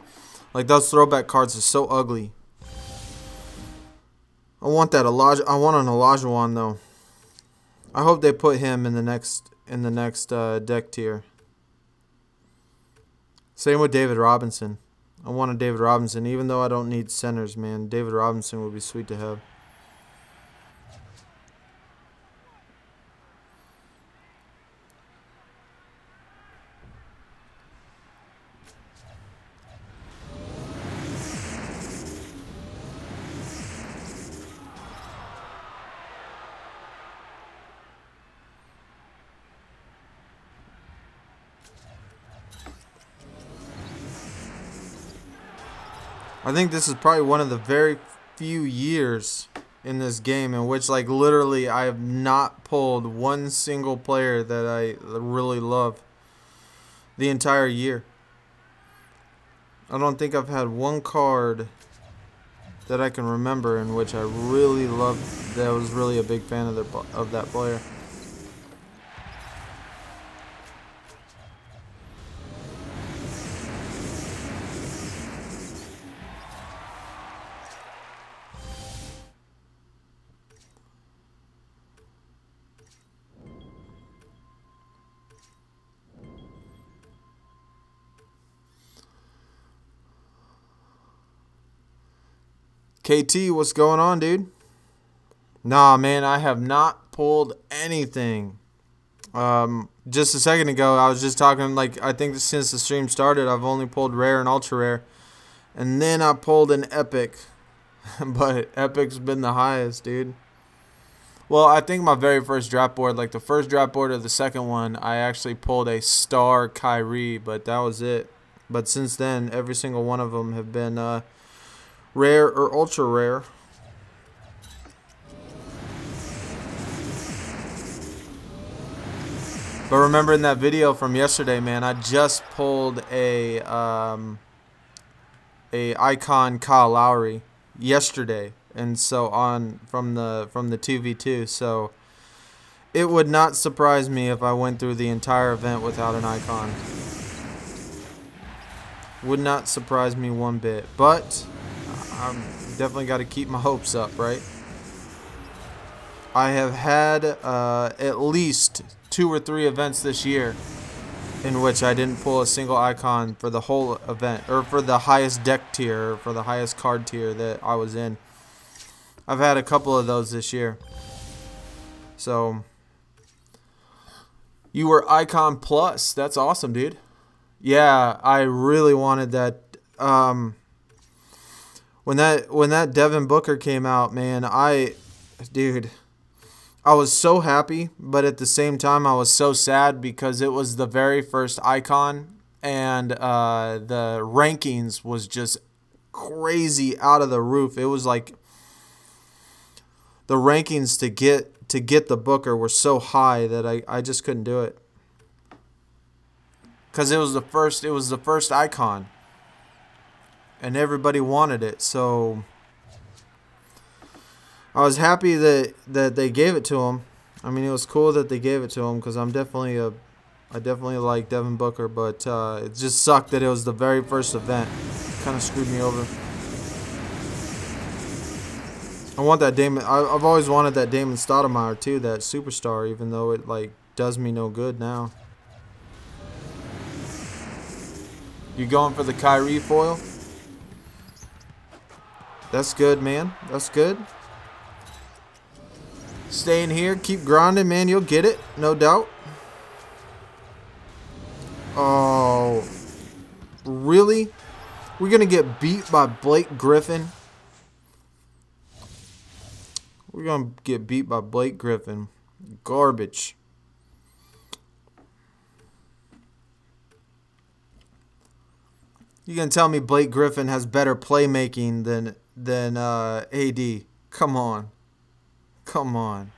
Like those throwback cards are so ugly. I want that I want an Olajuwon though. I hope they put him in the next deck tier. Same with David Robinson. I want a David Robinson, even though I don't need centers, man. David Robinson would be sweet to have. I think this is probably one of the very few years in this game in which, like, literally I have not pulled one single player that I really love the entire year. I don't think I've had one card that I can remember in which I really loved, that I was really a big fan of that player. KT, what's going on, dude? Nah, man, I have not pulled anything. Just a second ago, I was just talking, like, I think since the stream started, I've only pulled rare and ultra rare. And then I pulled an epic. But epic's been the highest, dude. Well, I think my very first draft board, like the first draft board or the second one, I actually pulled a star Kyrie, but that was it. But since then, every single one of them have been rare or ultra rare. But remember in that video from yesterday, man, I just pulled a icon Kyle Lowry yesterday, and so on from the 2v2. So it would not surprise me if I went through the entire event without an icon. Would not surprise me one bit, but I'm definitely got to keep my hopes up, right? I have had at least 2 or 3 events this year in which I didn't pull a single icon for the whole event, or for the highest deck tier, or for the highest card tier that I was in. I've had a couple of those this year. So you were icon plus. That's awesome, dude. Yeah, I really wanted that. When that Devin Booker came out, man, dude, I was so happy, but at the same time I was so sad because it was the very first icon, and the rankings was just crazy out of the roof. It was like the rankings to get the Booker were so high that I just couldn't do it. Cuz it was the first icon. And everybody wanted it, so I was happy that they gave it to him. I mean, it was cool that they gave it to him because I definitely like Devin Booker, but it just sucked that it was the very first event. Kind of screwed me over. I want that Damon. I've always wanted that Damon Stoudemire too, that superstar, even though it like does me no good now. You going for the Kyrie foil? That's good, man. That's good. Stay in here. Keep grinding, man. You'll get it. No doubt. Oh. Really? We're going to get beat by Blake Griffin? We're going to get beat by Blake Griffin. Garbage. You going to tell me Blake Griffin has better playmaking than AD? Come on. Come on.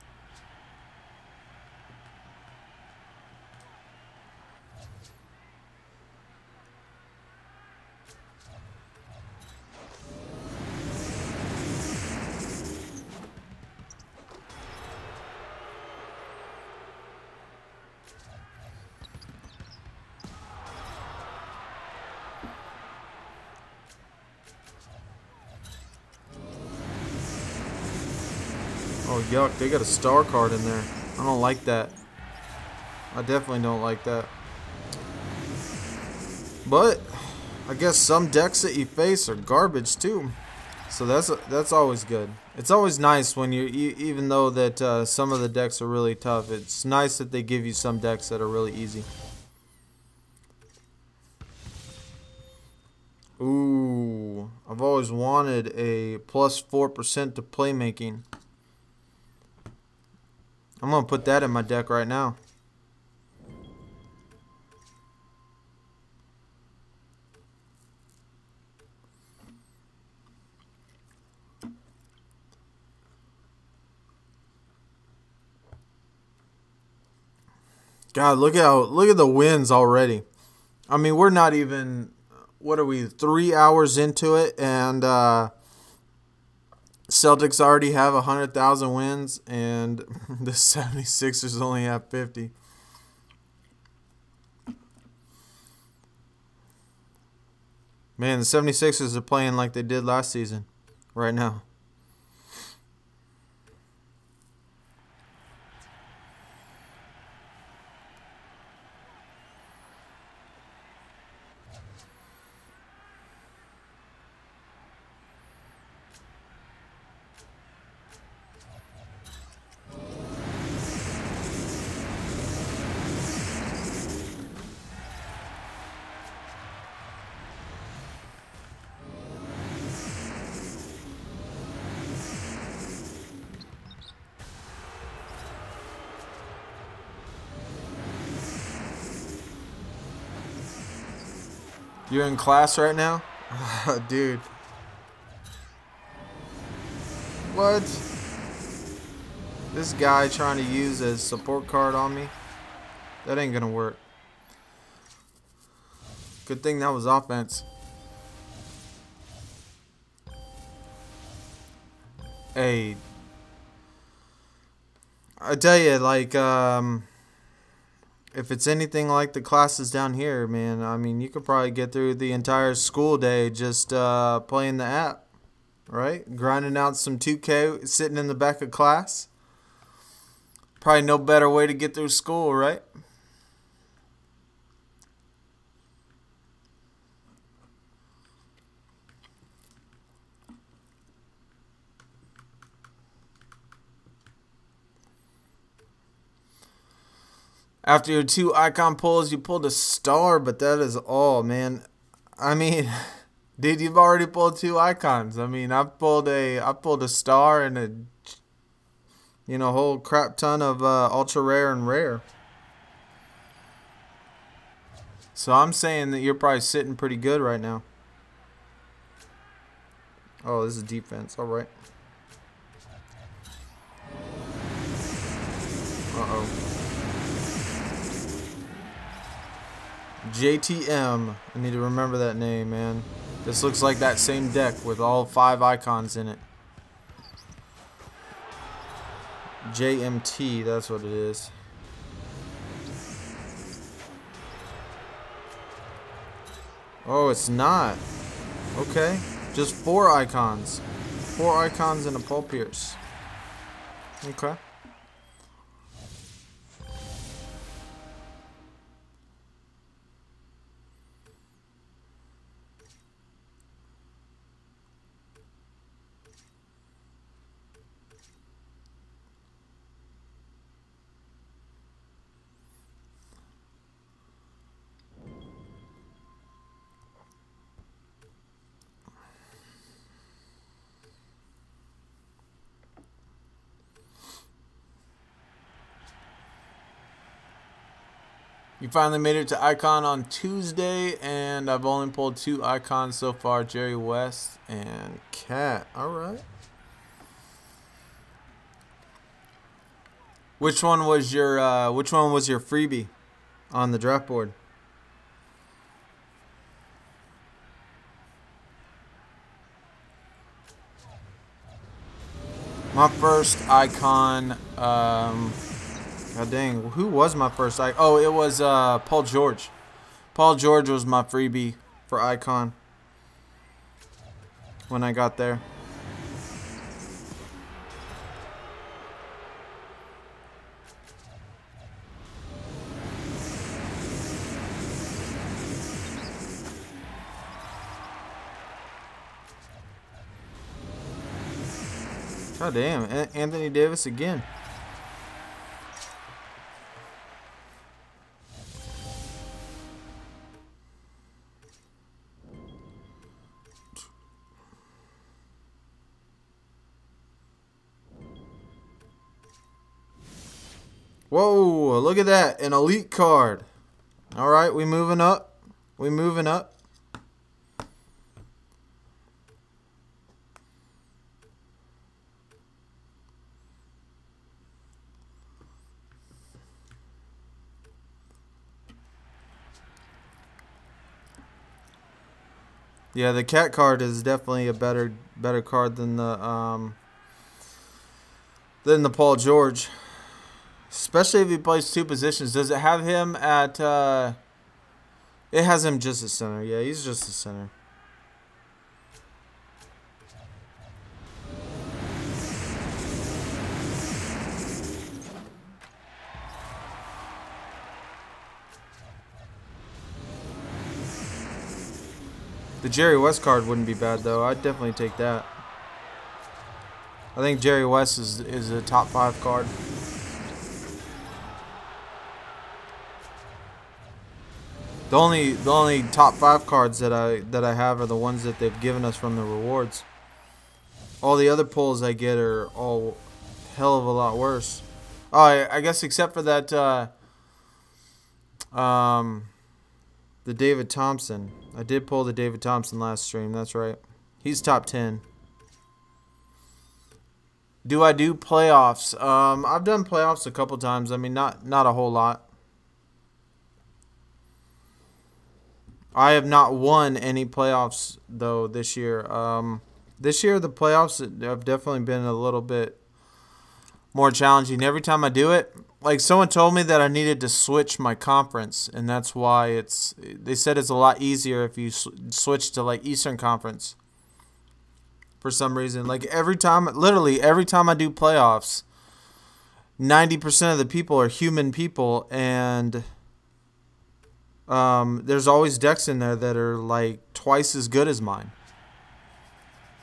Oh, yuck. They got a star card in there. I don't like that. I definitely don't like that. But I guess some decks that you face are garbage too. So that's always good. It's always nice when even though that some of the decks are really tough, it's nice that they give you some decks that are really easy. Ooh, I've always wanted a plus 4% to playmaking. I'm gonna put that in my deck right now. God, look at the wins already. I mean, we're not even, what are we, 3 hours into it, and Celtics already have 100,000 wins, and the 76ers only have 50. Man, the 76ers are playing like they did last season right now. You're in class right now? Dude. What? This guy trying to use a support card on me? That ain't gonna work. Good thing that was offense. Hey. I tell you, like, if it's anything like the classes down here, man, I mean, you could probably get through the entire school day just playing the app, right? Grinding out some 2K, sitting in the back of class. Probably no better way to get through school, right? After your 2 icon pulls, you pulled a star, but that is all, man. I mean, dude, you've already pulled 2 icons. I mean, I've pulled a star and a whole crap ton of ultra rare and rare. So I'm saying that you're probably sitting pretty good right now. Oh, this is defense. All right. Uh-oh. JTM. I need to remember that name, man. This looks like that same deck with all 5 icons in it. JMT, that's what it is. Oh, it's not. Okay. Just 4 icons. 4 icons and a Paul Pierce. Okay. You finally made it to Icon on Tuesday, and I've only pulled 2 icons so far, Jerry West and Cat. Alright. Which one was your freebie on the draft board? My first icon, God dang, who was my first icon? Oh, it was Paul George. Paul George was my freebie for icon when I got there. God damn, Anthony Davis again. Whoa, look at that. An elite card. All right, we moving up. We moving up. Yeah, the cat card is definitely a better card than the Paul George. Especially if he plays two positions. Does it have him at it has him just at center. Yeah, he's just a center. The Jerry West card wouldn't be bad though. I'd definitely take that. I think Jerry West is a top 5 card. The only top 5 cards that I have are the ones that they've given us from the rewards. All the other pulls I get are all hell of a lot worse. Oh, I guess except for that the David Thompson. I did pull the David Thompson last stream. That's right. He's top 10. Do I do playoffs? I've done playoffs a couple times. I mean, not a whole lot. I have not won any playoffs though this year. This year the playoffs have definitely been a little bit more challenging. Every time I do it, like someone told me that I needed to switch my conference, and that's why they said it's a lot easier if you switch to like Eastern Conference. For some reason, like literally every time I do playoffs, 90% of the people are human people, and there's always decks in there that are like twice as good as mine.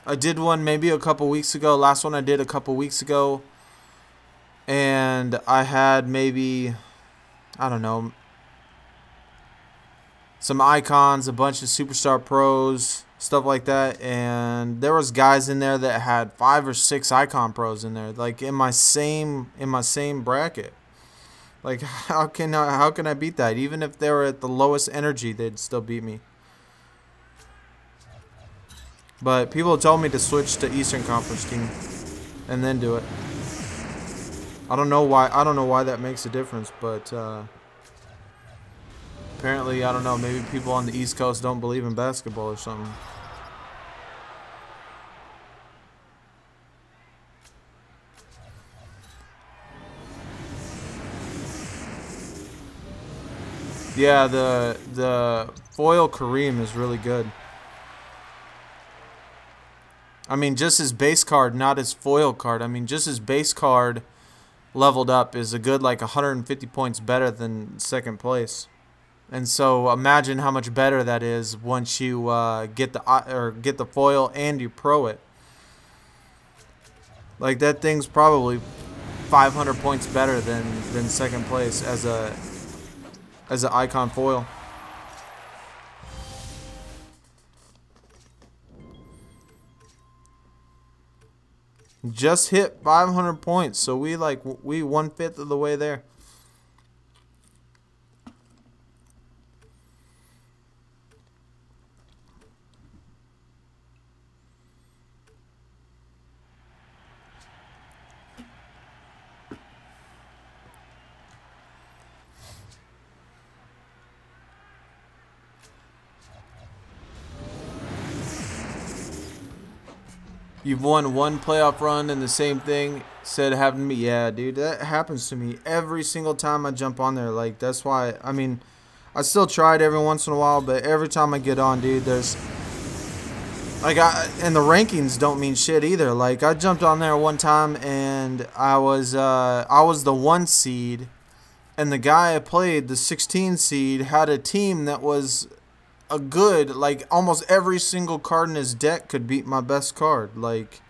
I did one maybe a couple weeks ago. Last one I did a couple weeks ago, and I had maybe, I don't know, some icons, a bunch of superstar pros, stuff like that, and there was guys in there that had 5 or 6 icon pros in there, like in my same bracket. Like how can I beat that? Even if they were at the lowest energy, they'd still beat me. But people told me to switch to Eastern Conference team and then do it. I don't know why that makes a difference, but apparently, I don't know, maybe people on the East Coast don't believe in basketball or something. Yeah, the foil Kareem is really good. I mean, just his base card, not his foil card. I mean, just his base card leveled up is a good like 150 points better than second place. And so imagine how much better that is once you get the foil and you pro it. Like that thing's probably 500 points better than second place as an icon foil. Just hit 500 points, so we 1/5 of the way there. You've won one playoff run and the same thing said it happened to me. Yeah, dude, that happens to me every single time I jump on there. Like, that's why, I mean, I still try it every once in a while, but every time I get on, dude, there's, like, and the rankings don't mean shit either. Like, I jumped on there one time and I was the 1 seed, and the guy I played, the 16 seed, had a team that was a good, like, almost every single card in his deck could beat my best card. Like,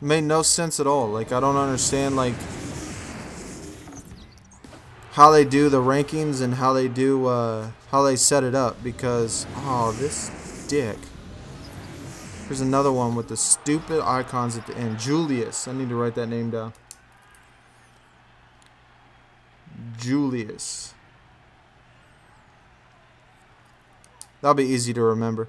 It made no sense at all. Like, I don't understand, like, how they do the rankings and how they do, how they set it up. Because, oh, this dick. Here's another one with the stupid icons at the end. Julius. I need to write that name down. Julius. That'll be easy to remember.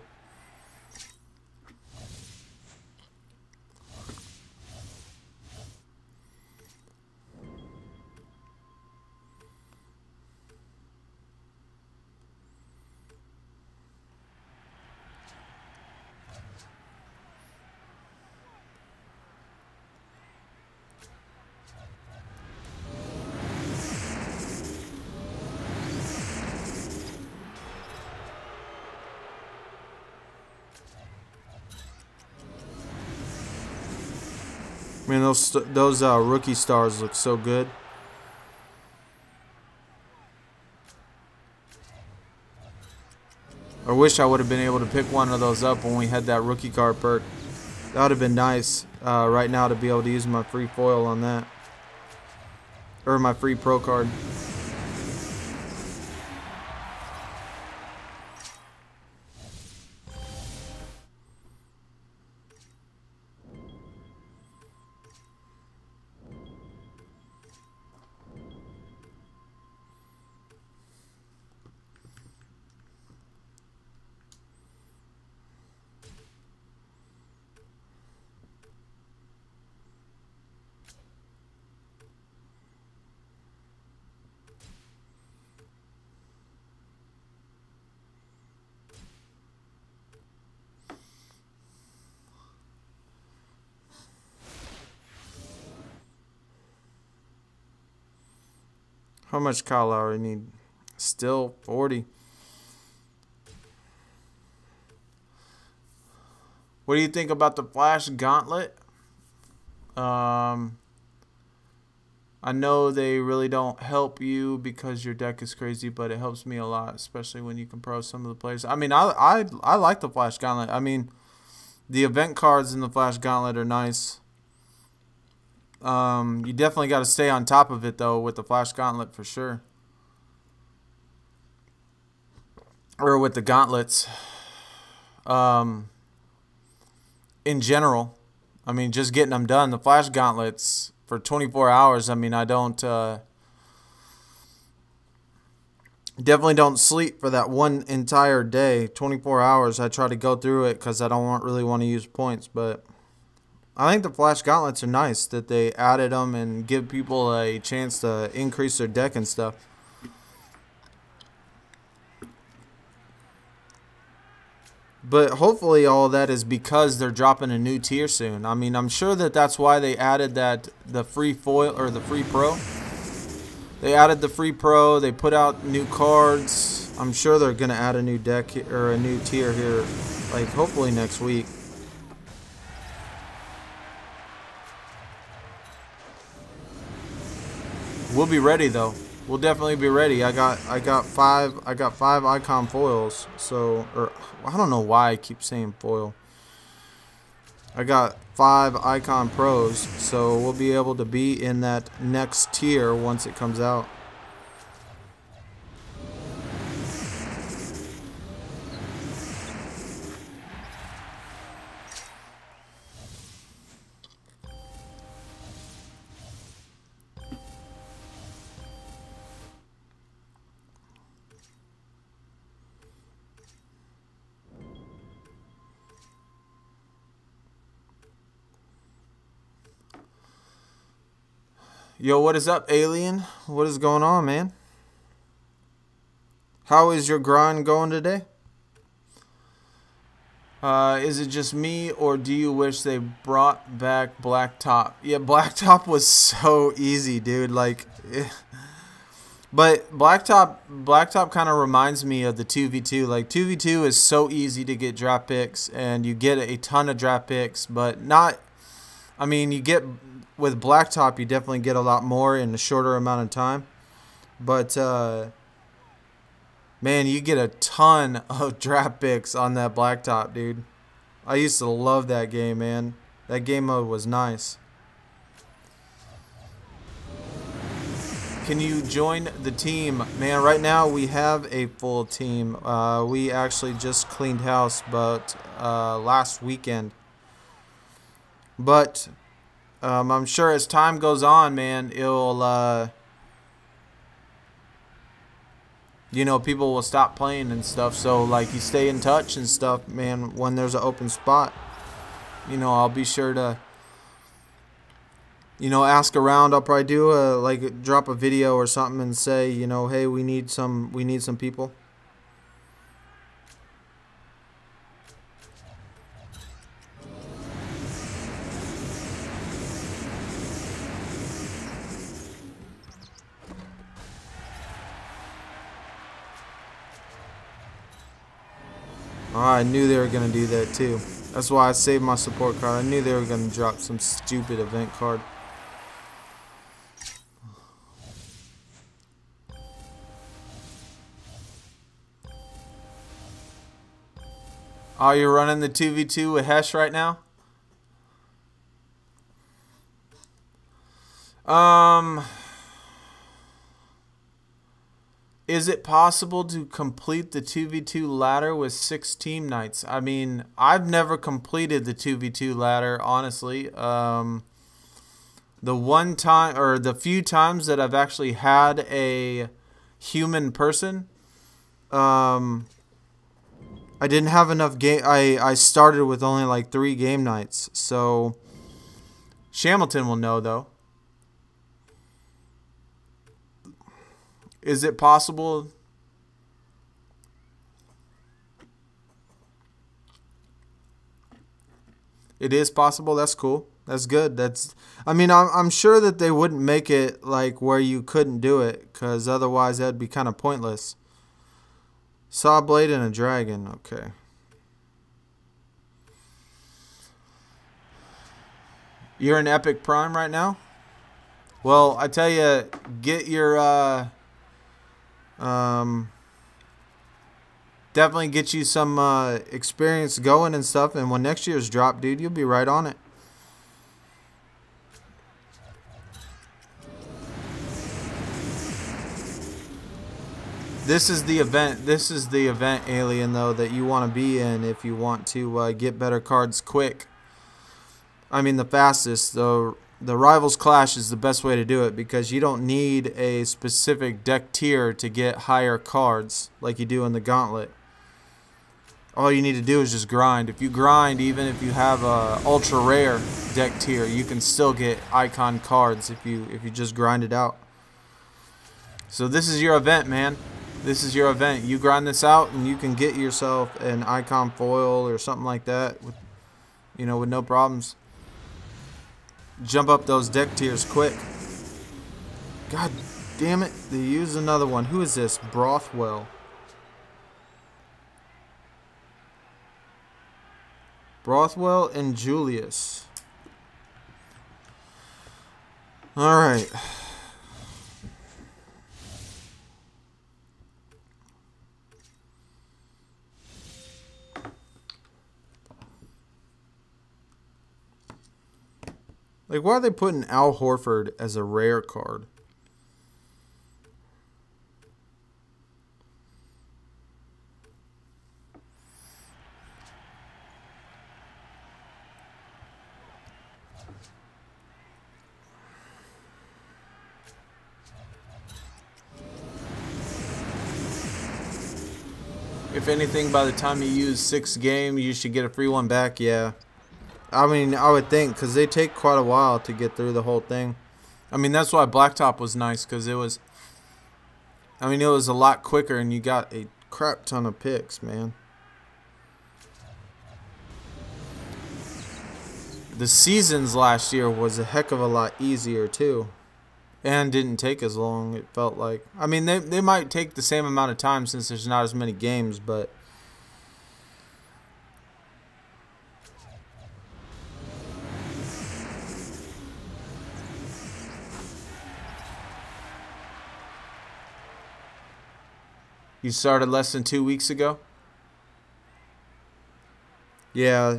Man, those rookie stars look so good. I wish I would have been able to pick one of those up when we had that rookie card perk. That would have been nice right now to be able to use my free foil on that. Or my free pro card. How much Kyle Lowry need? Still 40. What do you think about the Flash Gauntlet? I know they really don't help you because your deck is crazy, but it helps me a lot, especially when you can pro some of the players. I mean, I like the Flash Gauntlet. I mean, the event cards in the Flash Gauntlet are nice. You definitely got to stay on top of it, though, with the Flash Gauntlet for sure. Or with the gauntlets. In general. I mean, just getting them done. The Flash Gauntlets for 24 hours, I mean, I don't... definitely don't sleep for that one entire day. 24 hours, I try to go through it because I don't really want to use points, but... I think the Flash Gauntlets are nice that they added them and give people a chance to increase their deck and stuff. But hopefully all of that is because they're dropping a new tier soon. I mean, I'm sure that that's why they added the free foil or the free pro. They added the free pro. They put out new cards. I'm sure they're going to add a new deck or a new tier here, like hopefully next week. We'll be ready though. We'll definitely be ready. I got five icon foils. So, or I don't know why I keep saying foil. I got 5 icon pros, so we'll be able to be in that next tier once it comes out. Yo, what is up, Alien? What is going on, man? How is your grind going today? Is it just me, or do you wish they brought back Blacktop? Yeah, Blacktop was so easy, dude. Like, but Blacktop kind of reminds me of the 2v2. Like, 2v2 is so easy to get draft picks, and you get a ton of draft picks, but not... I mean, you get... With Blacktop, you definitely get a lot more in a shorter amount of time. But, man, you get a ton of draft picks on that Blacktop, dude. I used to love that game, man. That game mode was nice. Can you join the team? Man, right now we have a full team. We actually just cleaned house, but last weekend. But I'm sure as time goes on, man, it'll you know, people will stop playing and stuff. So like, you stay in touch and stuff, man. When there's an open spot, you know, I'll be sure to, you know, ask around. I'll probably do like drop a video or something and say, you know, hey, we need some people. Oh, I knew they were gonna do that too. That's why I saved my support card. I knew they were gonna drop some stupid event card. Oh, you're running the 2v2 with Hesh right now? Is it possible to complete the 2v2 ladder with 6 team nights? I mean, I've never completed the 2v2 ladder, honestly. The one time, or the few times that I've actually had a human person, I didn't have enough game. I started with only like 3 game nights. So Shamilton will know though. Is it possible? It is possible. That's cool. That's good. That's, I mean, I'm sure that they wouldn't make it like where you couldn't do it, because otherwise that'd be kind of pointless. Saw blade and a dragon. Okay. You're in Epic Prime right now? Well, I tell you, get your definitely get you some experience going and stuff, and when next year's drop, dude, you'll be right on it. This is the event. This is the event, Alien, though, that you want to be in if you want to get better cards quick. I mean, the fastest. The Rivals Clash is the best way to do it, because you don't need a specific deck tier to get higher cards like you do in the Gauntlet. All you need to do is just grind. If you grind, even if you have a ultra rare deck tier, you can still get icon cards if you just grind it out. So this is your event, man. This is your event. You grind this out and you can get yourself an icon foil or something like that with, you know, with no problems. Jump up those deck tiers quick. God damn it. They used another one. Who is this? Brothwell. Brothwell and Julius. Alright. Like, why are they putting Al Horford as a rare card? If anything, by the time you use 6 games, you should get a free one back, yeah. I mean, I would think, because they take quite a while to get through the whole thing. I mean, that's why Blacktop was nice, because it was, I mean, it was a lot quicker, and you got a crap ton of picks, man. The seasons last year was a heck of a lot easier, too. And didn't take as long, it felt like. I mean, they might take the same amount of time since there's not as many games, but... You started less than 2 weeks ago? Yeah.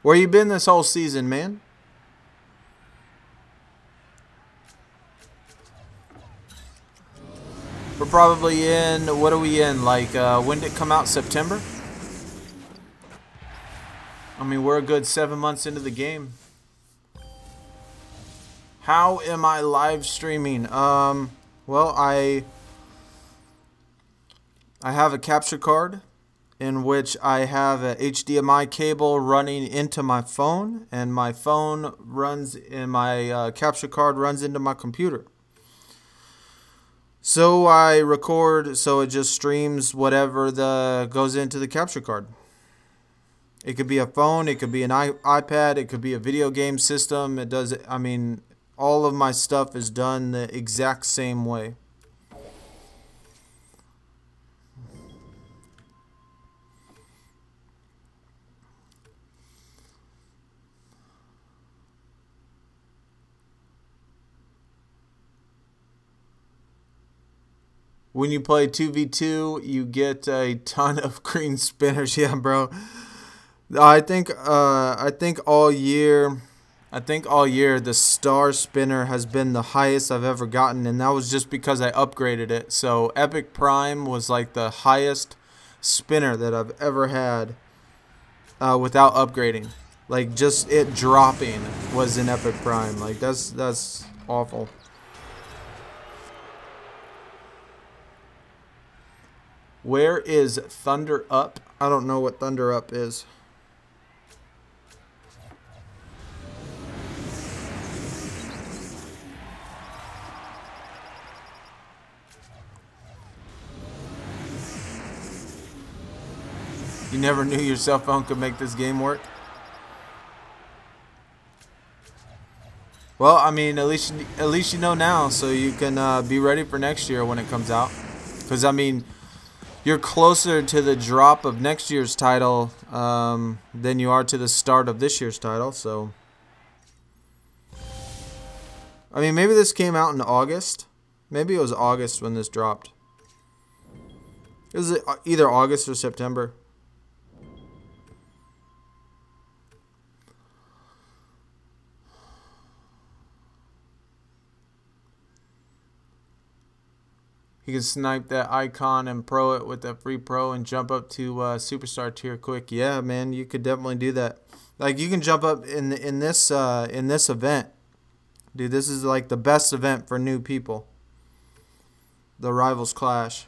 Where you been this whole season, man? We're probably in, what are we in? Like, when did it come out? September? I mean, we're a good 7 months into the game. How am I live streaming? Well, I have a capture card in which I have a HDMI cable running into my phone, and my phone runs in my capture card runs into my computer. So I record, so it just streams whatever goes into the capture card. It could be a phone, it could be an iPad, it could be a video game system. It does, I mean, all of my stuff is done the exact same way. When you play 2v2, you get a ton of green spinners. Yeah, bro. I think all year the star spinner has been the highest I've ever gotten, and that was just because I upgraded it. So Epic Prime was like the highest spinner that I've ever had without upgrading. Like, just it dropping was in Epic Prime. Like, that's awful. Where is Thunder Up? I don't know what Thunder Up is. You never knew your cell phone could make this game work? Well, I mean, at least you know now, so you can be ready for next year when it comes out. Because, I mean, you're closer to the drop of next year's title than you are to the start of this year's title. So, I mean, maybe this came out in August. Maybe it was August when this dropped. It was either August or September. You can snipe that icon and pro it with that free pro and jump up to superstar tier quick. Yeah, man, you could definitely do that. Like, you can jump up in this event, dude. This is like the best event for new people. The Rivals Clash.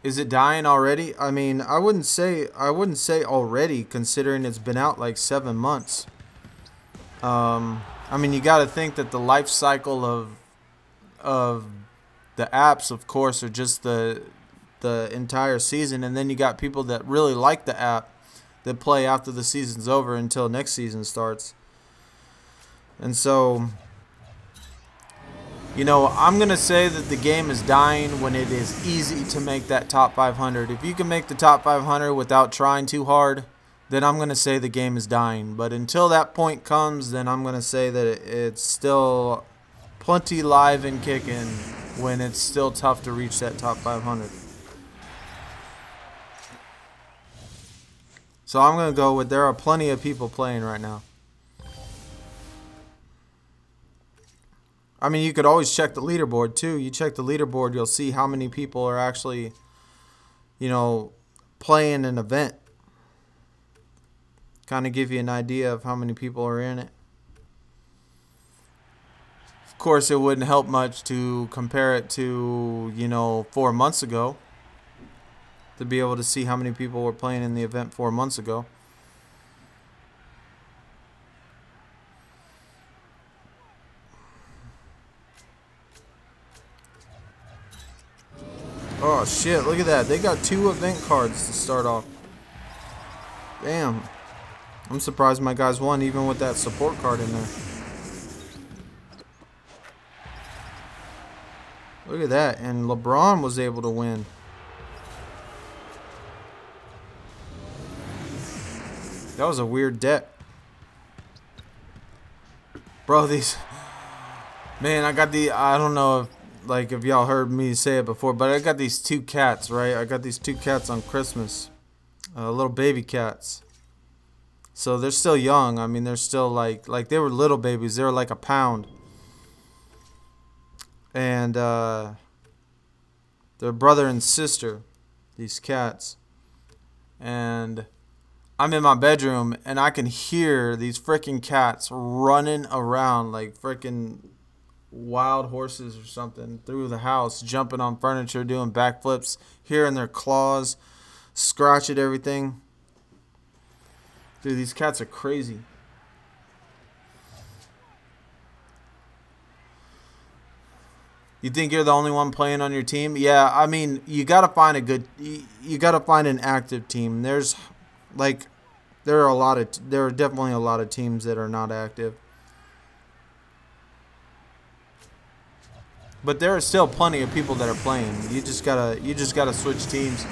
Is it dying already? I mean, I wouldn't say already, considering it's been out like 7 months. I mean, you got to think that the life cycle of the apps, of course, are just the entire season, and then you got people that really like the app that play after the season's over until next season starts. And so, you know, I'm going to say that the game is dying when it is easy to make that top 500. If you can make the top 500 without trying too hard, then I'm going to say the game is dying. But until that point comes, then I'm going to say that it's still plenty live and kicking when it's still tough to reach that top 500. So I'm going to go with there are plenty of people playing right now. I mean, you could always check the leaderboard, too. You check the leaderboard, you'll see how many people are actually, you know, playing an event. Kind of give you an idea of how many people are in it. Of course, it wouldn't help much to compare it to, you know, 4 months ago. To be able to see how many people were playing in the event 4 months ago. Oh shit, look at that. They got 2 event cards to start off. Damn. I'm surprised my guys won even with that support card in there. Look at that. And LeBron was able to win. That was a weird deck. Bro, these... Man, I got the... I don't know if y'all heard me say it before, but I got these 2 cats, right? I got these 2 cats on Christmas. Little baby cats. So they're still young. I mean, they're still like they were little babies. They were like a pound. And they're brother and sister, these cats. And I'm in my bedroom and I can hear these freaking cats running around like freaking wild horses or something through the house, jumping on furniture, doing backflips, hearing their claws scratch at everything. Dude, these cats are crazy. You think you're the only one playing on your team? Yeah, I mean, you gotta find a good. You gotta find an active team. There's, like, there are definitely a lot of teams that are not active. But there are still plenty of people that are playing. You just gotta switch teams.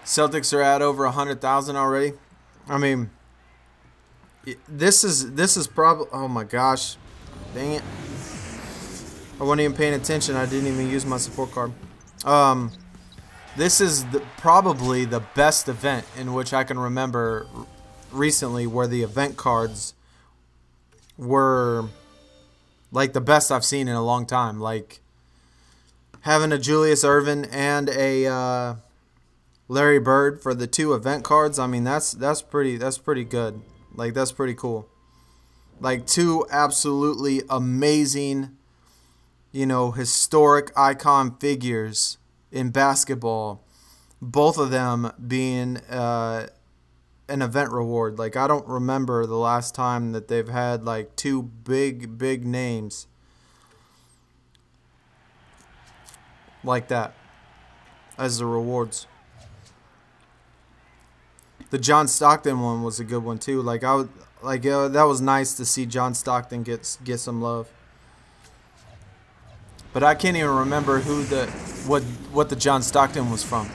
Celtics are at over 100,000 already. I mean, this is probably, oh my gosh, dang it! I wasn't even paying attention. I didn't even use my support card. This is probably the best event in which I can remember recently, where the event cards were like the best I've seen in a long time. Like having a Julius Erving and a Larry Bird for the 2 event cards. I mean, that's pretty good. Like, that's pretty cool. Like, 2 absolutely amazing, you know, historic icon figures in basketball. Both of them being an event reward. Like, I don't remember the last time that they've had like 2 big names like that as the rewards. The John Stockton one was a good one too. Like that was nice to see John Stockton get some love. But I can't even remember what the John Stockton was from.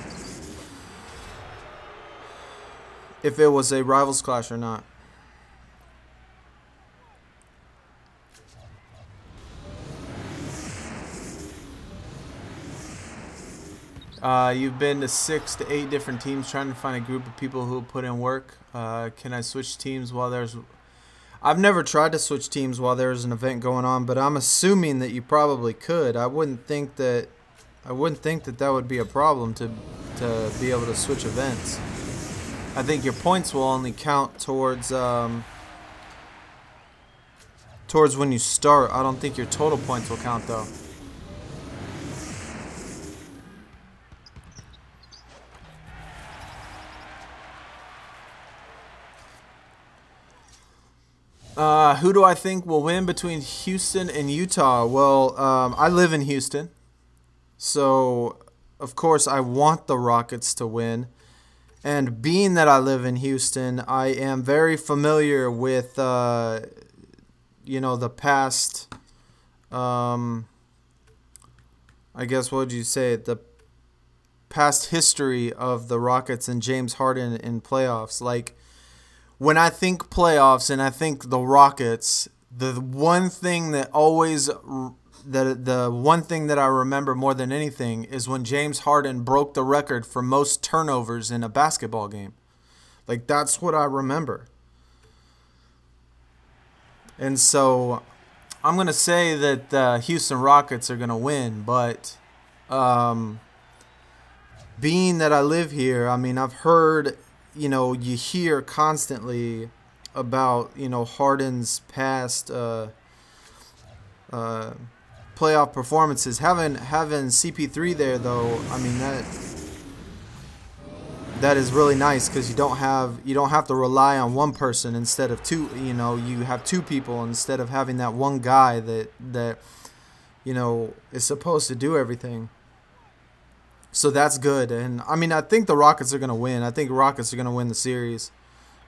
If it was a Rivals Clash or not. You've been to 6 to 8 different teams trying to find a group of people who put in work. Can I switch teams while there's... I've never tried to switch teams while there's an event going on, but I'm assuming that you probably could. I wouldn't think that that would be a problem to be able to switch events. I think your points will only count towards when you start. I don't think your total points will count though. Who do I think will win between Houston and Utah? Well, I live in Houston, so of course I want the Rockets to win. And being that I live in Houston, I am very familiar with, you know, the past, I guess, what would you say, the past history of the Rockets and James Harden in playoffs. Like, when I think playoffs and I think the Rockets, the one thing that I remember more than anything is when James Harden broke the record for most turnovers in a basketball game. Like, that's what I remember. And so I'm going to say that the Houston Rockets are going to win, but being that I live here, I mean, I've heard, you know, you hear constantly about, you know, Harden's past playoff performances. Having CP3 there, though, I mean, that is really nice, because you don't have to rely on one person instead of two. You know, you have two people instead of having that one guy that you know is supposed to do everything. So that's good. And I mean, I think the Rockets are going to win. I think Rockets are going to win the series.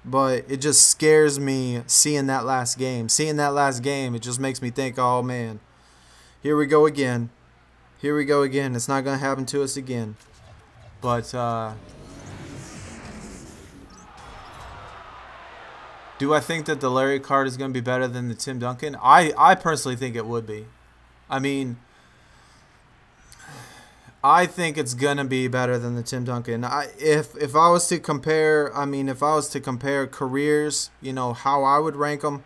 But it just scares me seeing that last game. Seeing that last game, it just makes me think, oh man, here we go again. Here we go again. It's not going to happen to us again. But do I think that the Larry card is going to be better than the Tim Duncan? I personally think it would be. I mean, I think it's gonna be better than the Tim Duncan. If I was to compare, I mean, if I was to compare careers, you know, how I would rank them,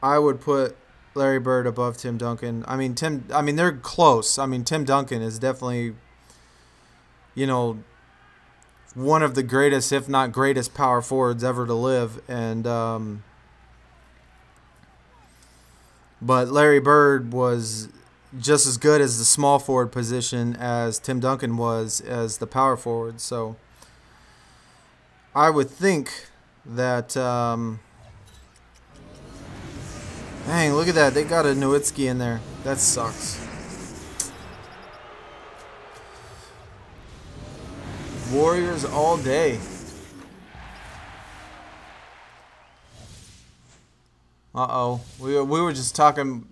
I would put Larry Bird above Tim Duncan. I mean, they're close. I mean, Tim Duncan is definitely, you know, one of the greatest, if not greatest, power forwards ever to live, and but Larry Bird was just as good as the small forward position as Tim Duncan was as the power forward. So I would think that dang, look at that. They got a Nowitzki in there. That sucks. Warriors all day. Uh-oh. We were just talking...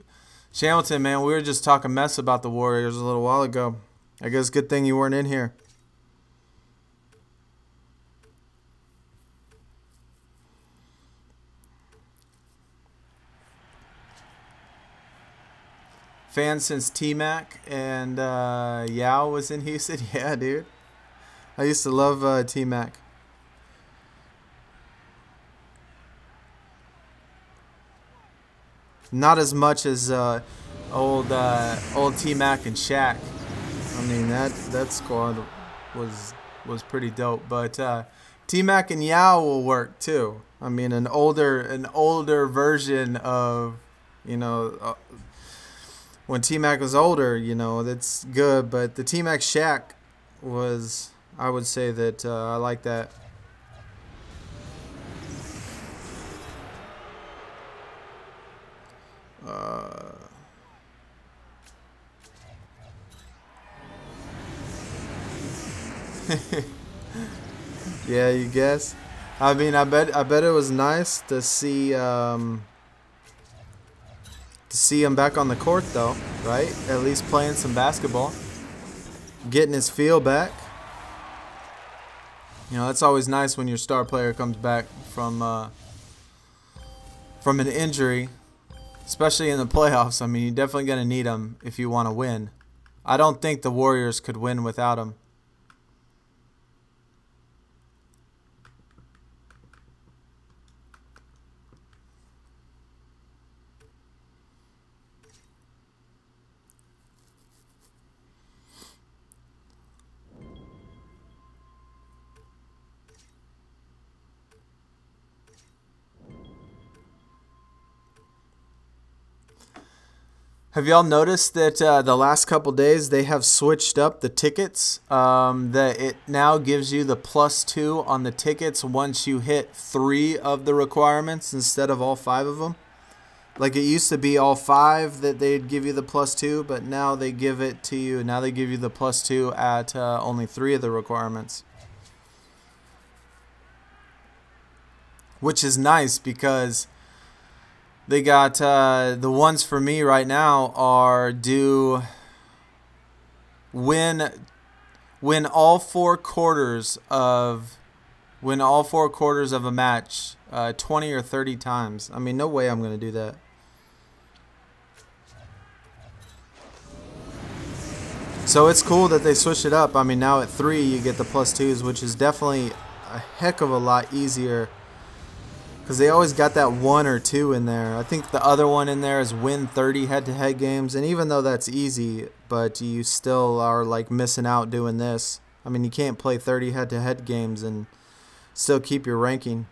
Hamilton, man, we were just talking mess about the Warriors a little while ago. I guess good thing you weren't in here. Fan since T-Mac and Yao was in Houston. Yeah, dude. I used to love T-Mac. Not as much as old T-Mac and Shaq. I mean, that squad was pretty dope. But T-Mac and Yao will work too. I mean, an older version of, you know, when T-Mac was older, you know, that's good. But the T-Mac Shaq was, I would say that I like that. Yeah, you guess. I mean, I bet it was nice to see him back on the court, though, right? At least playing some basketball, getting his feel back. You know, that's always nice when your star player comes back from an injury, especially in the playoffs. I mean, you're definitely gonna need him if you want to win. I don't think the Warriors could win without him. Have y'all noticed that the last couple days they have switched up the tickets? That it now gives you the +2 on the tickets once you hit 3 of the requirements instead of all 5 of them. Like it used to be all 5 that they'd give you the +2, but now they give it to you. Now they give you the +2 at only 3 of the requirements, which is nice because they got the ones for me right now are do win all 4 quarters of a match 20 or 30 times. I mean, no way I'm going to do that. So it's cool that they switched it up. I mean, now at 3 you get the +2s, which is definitely a heck of a lot easier. Because they always got that 1 or 2 in there. I think the other one in there is win 30 head-to-head games. And even though that's easy, but you still are like missing out doing this. I mean, you can't play 30 head-to-head games and still keep your ranking.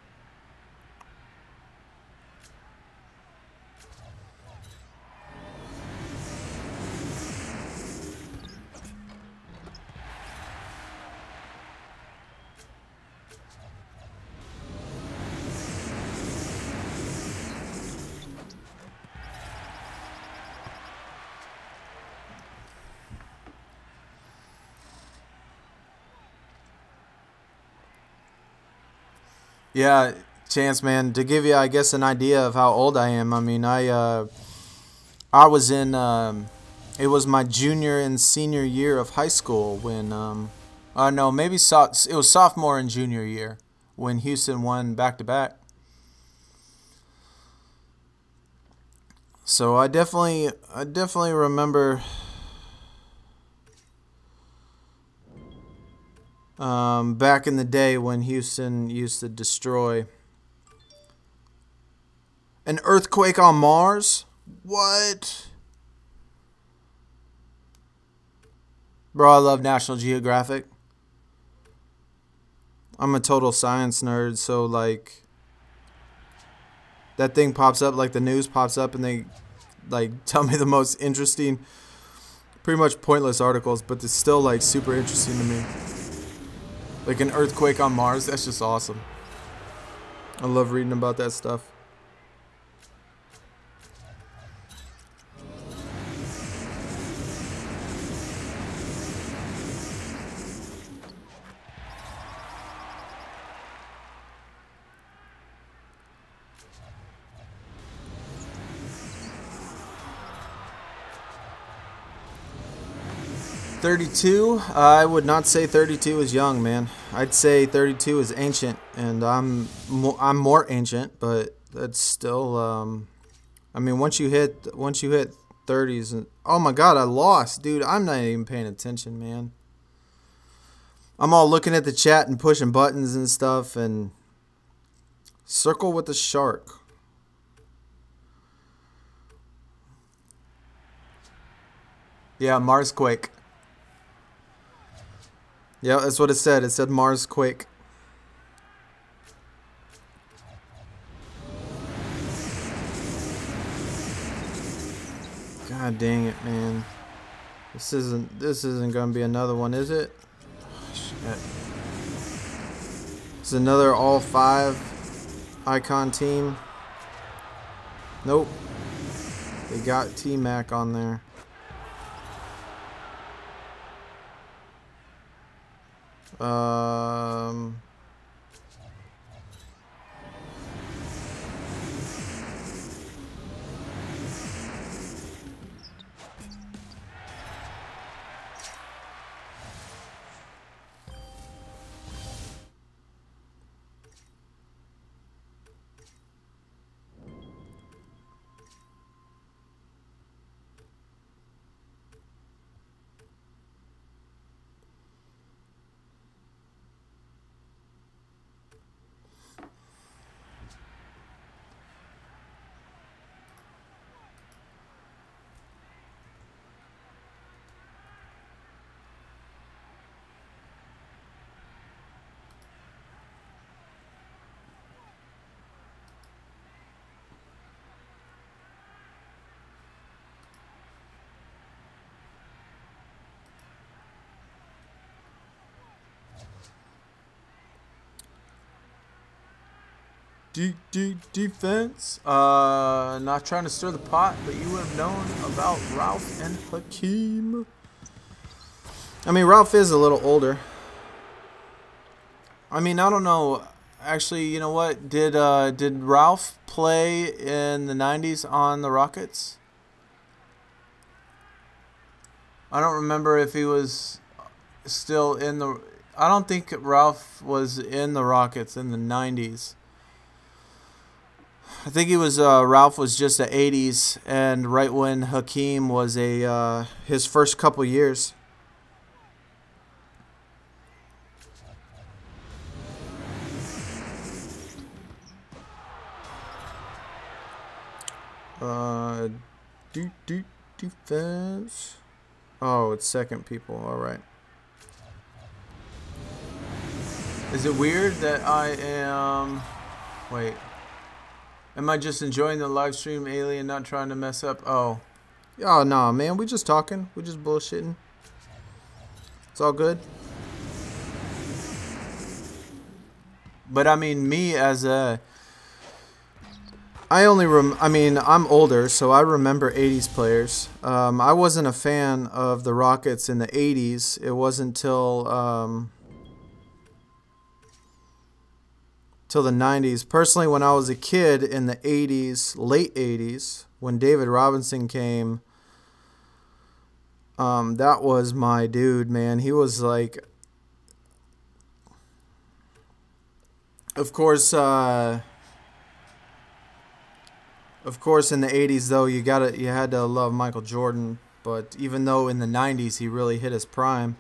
Yeah, Chance, man, to give you, I guess, an idea of how old I am. I mean, I was in, it was my junior and senior year of high school when, no, maybe it was sophomore and junior year when Houston won back-to-back. So I definitely remember back in the day when Houston used to destroy. An earthquake on Mars? What? Bro, I love National Geographic. I'm a total science nerd, so like that thing pops up, like the news pops up and they like tell me the most interesting, pretty much pointless articles, but it's still like super interesting to me. Like an earthquake on Mars, that's just awesome. I love reading about that stuff. .32, I would not say 32 is young, man. I'd say 32 is ancient, and I'm more ancient, but that's still. I mean, once you hit 30s, and oh my God, I lost, dude. I'm not even paying attention, man. I'm all looking at the chat and pushing buttons and stuff, and circle with the shark. Yeah, Marsquake. Yeah, that's what it said. It said Mars quake. God dang it, man. This isn't gonna be another one, is it? Oh, shit. It's another all 5 icon team. Nope. They got T-Mac on there. Defense. Not trying to stir the pot, but you would have known about Ralph and Hakeem. I mean, Ralph is a little older. I mean, I don't know. Actually, you know what? Did Ralph play in the 90s on the Rockets? I don't remember if he was still in the... I don't think Ralph was in the Rockets in the 90s. I think he was Ralph was just the 80s, and right when Hakeem was his first couple years. Defense. Oh, it's second people. All right. Is it weird that I am... Wait. Am I just enjoying the live stream, Alien, not trying to mess up? Oh. Oh, nah, man. We just talking. We just bullshitting. It's all good. But, I mean, me as a... I mean, I'm older, so I remember 80s players. I wasn't a fan of the Rockets in the 80s. It wasn't till the 90s. Personally, when I was a kid in the 80s, late 80s, when David Robinson came, that was my dude, man. He was like, of course, in the 80s though, you had to love Michael Jordan, but even though in the 90s he really hit his prime.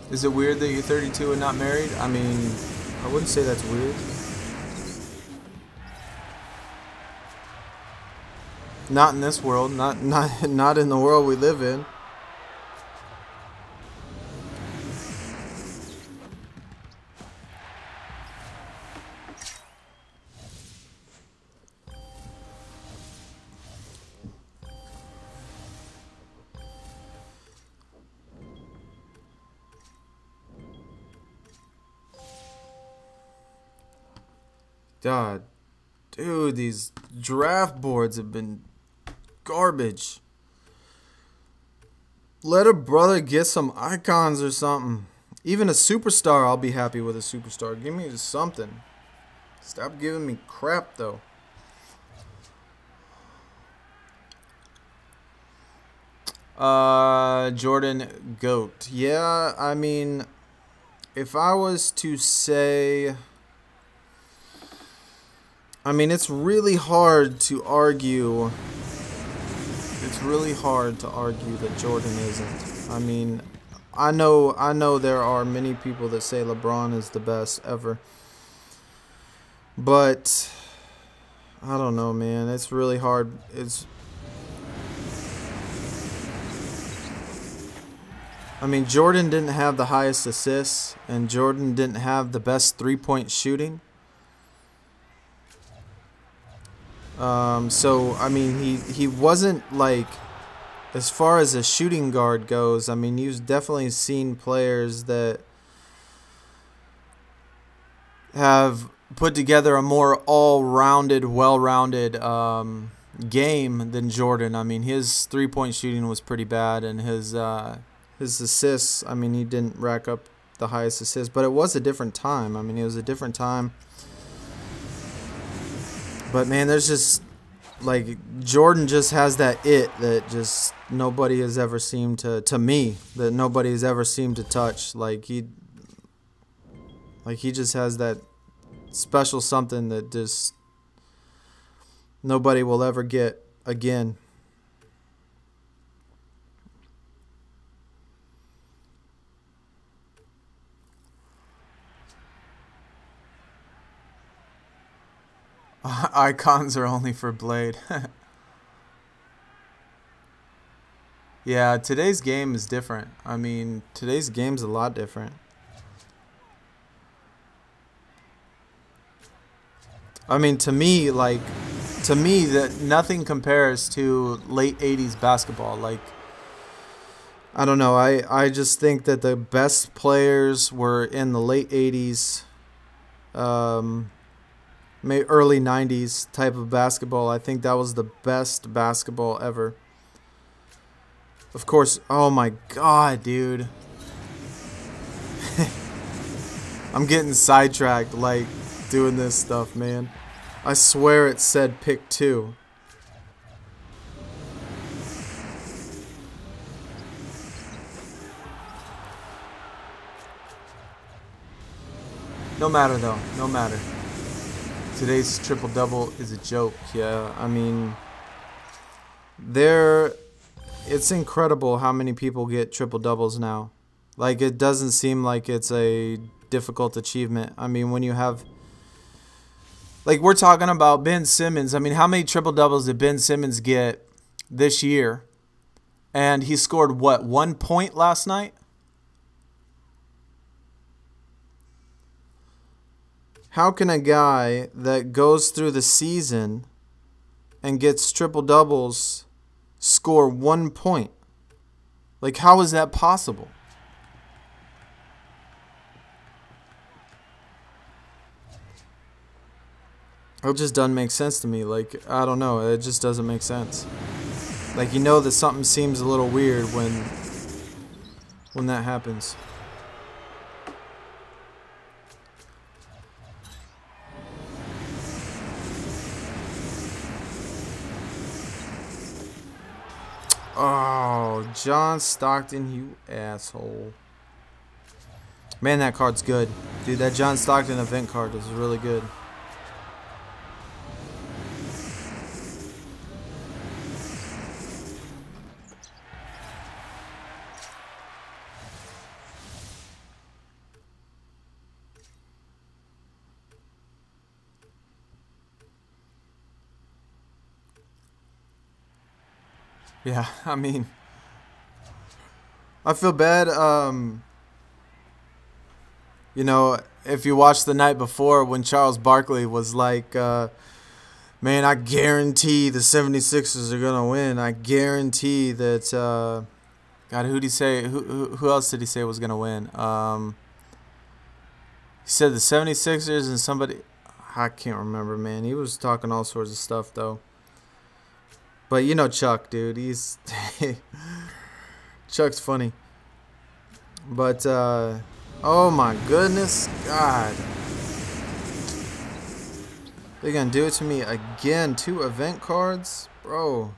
Is it weird that you're 32 and not married? I mean, I wouldn't say that's weird. Not in this world, not in the world we live in. God, dude, these draft boards have been garbage. Let a brother get some icons or something. Even a superstar, I'll be happy with a superstar. Give me something. Stop giving me crap, though. Jordan GOAT. Yeah, I mean, if I was to say... I mean, it's really hard to argue. It's really hard to argue that Jordan isn't. I mean, I know there are many people that say LeBron is the best ever. But I don't know, man. It's really hard. I mean, Jordan didn't have the highest assists, and Jordan didn't have the best three-point shooting. So, I mean, he wasn't, like, as far as a shooting guard goes, I mean, you've definitely seen players that have put together a more all-rounded, well-rounded game than Jordan. I mean, his three-point shooting was pretty bad, and his assists, I mean, he didn't rack up the highest assists, but it was a different time. I mean, it was a different time. But, man, there's just, like, Jordan just has that it that just nobody has ever seemed to me, that nobody has ever seemed to touch. Like, he just has that special something that just nobody will ever get again. Icons are only for Blade. Yeah, today's game is different. I mean, today's game's a lot different. I mean, to me, that nothing compares to late 80s basketball. Like, I don't know. I just think that the best players were in the late 80s. Early 90s type of basketball. I think that was the best basketball ever. Of course, oh my god, dude. I'm getting sidetracked, like, doing this stuff, man. I swear it said pick 2. No matter, though. No matter. Today's triple-double is a joke, yeah. I mean, it's incredible how many people get triple-doubles now. Like, it doesn't seem like it's a difficult achievement. I mean, when you have, like, we're talking about Ben Simmons. I mean, how many triple doubles did Ben Simmons get this year? And he scored what, 1 point last night? How can a guy that goes through the season and gets triple doubles score 1 point? Like, how is that possible? It just doesn't make sense to me. Like, I don't know. It just doesn't make sense. Like, you know that something seems a little weird when that happens. Oh, John Stockton, you asshole. Man, that card's good. Dude, that John Stockton event card is really good. Yeah, I mean, I feel bad. You know, if you watched the night before when Charles Barkley was like, man, I guarantee the 76ers are going to win. I guarantee that, God, who'd he say? Who else did he say was going to win? He said the 76ers and somebody, I can't remember, man. He was talking all sorts of stuff, though. But you know Chuck, dude. He's Chuck's funny. But oh my goodness, God. They're gonna do it to me again. 2 event cards, bro.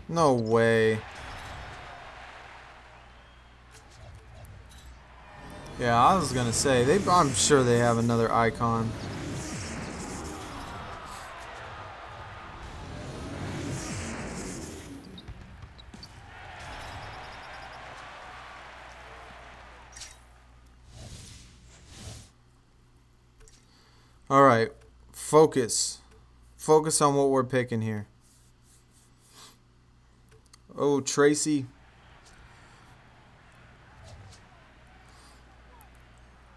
No way. Yeah, I was gonna say I'm sure they have another icon. All right, focus. Focus on what we're picking here. Oh, Tracy.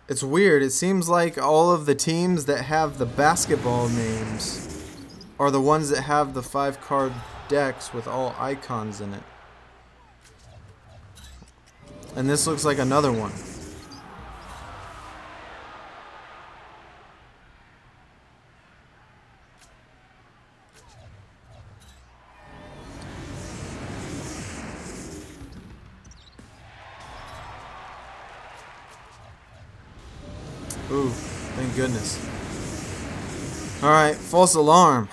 It's weird. It seems like all of the teams that have the basketball names are the ones that have the 5-card decks with all icons in it. And this looks like another one. Ooh, thank goodness. Alright, false alarm.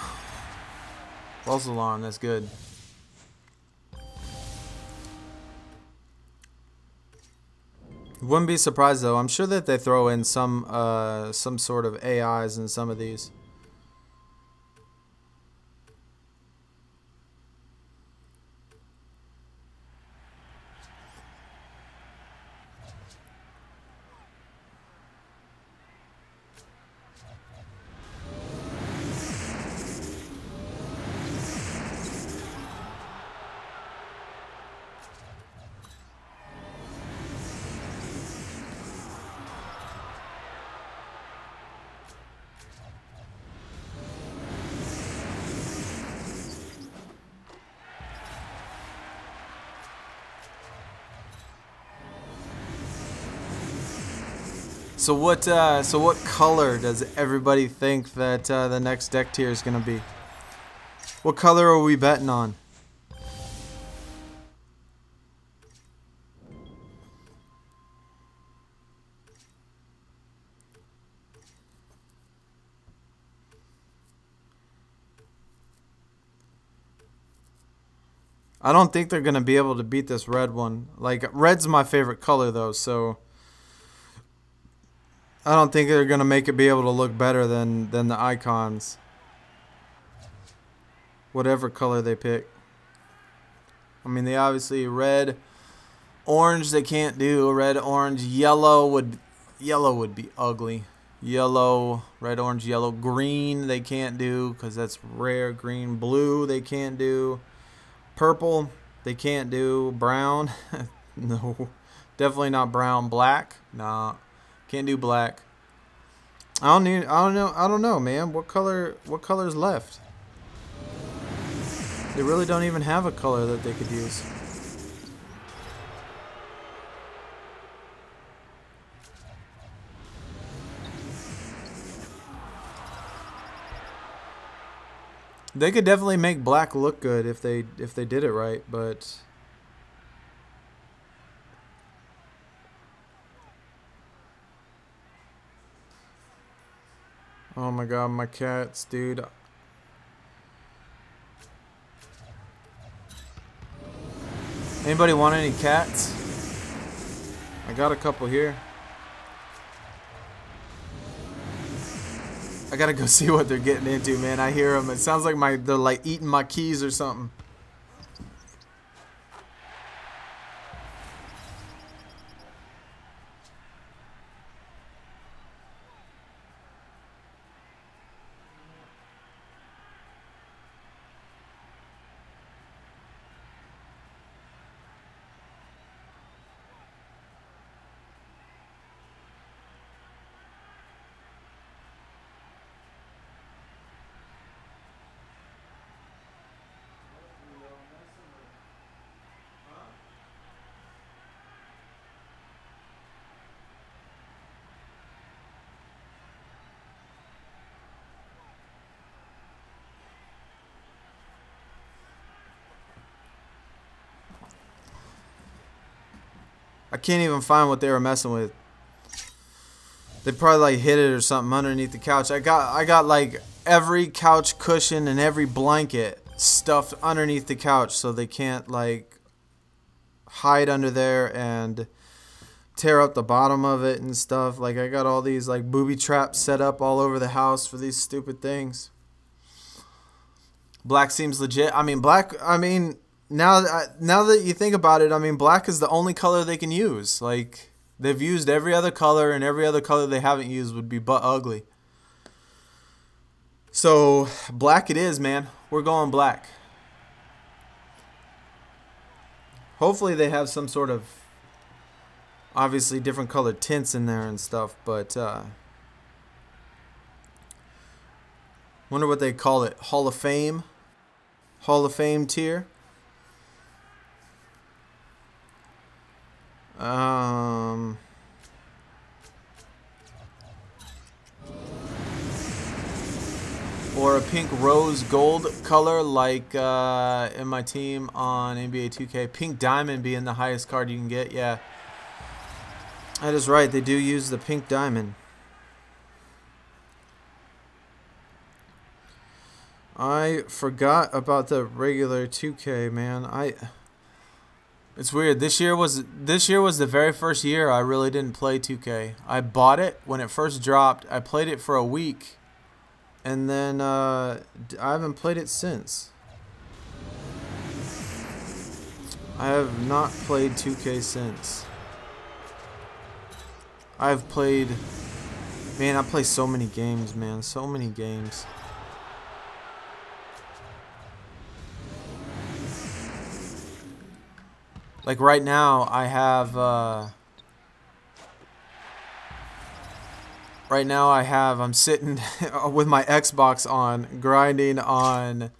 False alarm, that's good. Wouldn't be surprised though. I'm sure that they throw in some sort of AIs in some of these. So what color does everybody think that the next deck tier is gonna be? What color are we betting on? I don't think they're gonna be able to beat this red one. Like, red's my favorite color though, so I don't think they're gonna make it be able to look better than the icons. Whatever color they pick. I mean, they obviously red Orange they can't do. Red, orange, yellow would be ugly. Yellow, red, orange, yellow, green they can't do because that's rare. Green, blue they can't do. Purple they can't do. Brown, no, definitely not brown. Black, nah, can't do black. I don't know, man. What color's left? They really don't even have a color that they could use. They could definitely make black look good if they did it right, but oh my god, my cats, dude. Anybody want any cats? I got a couple here. I gotta go see what they're getting into, man. I hear them. It sounds like they're like eating my keys or something. I can't even find what they were messing with. They probably like hid it or something underneath the couch. I got like every couch cushion and every blanket stuffed underneath the couch so they can't like hide under there and tear up the bottom of it and stuff. Like I got all these like booby traps set up all over the house for these stupid things. Black seems legit. I mean, now that you think about it, I mean, black is the only color they can use. Like, they've used every other color, and every other color they haven't used would be butt ugly. So, black it is, man. We're going black. Hopefully they have some sort of, obviously, different colored tints in there and stuff, but, wonder what they call it. Hall of Fame? Hall of Fame tier? Or a pink rose gold color like in my team on NBA 2K. Pink diamond being the highest card you can get. Yeah, that is right. They do use the pink diamond. I forgot about the regular 2K, man. It's weird. This year was the very first year I really didn't play 2K. I bought it when it first dropped. I played it for a week, and then I haven't played it since. I have not played 2K since. I've played, man, I play so many games, man, so many games. Like right now, I have, I'm sitting with my Xbox on, grinding on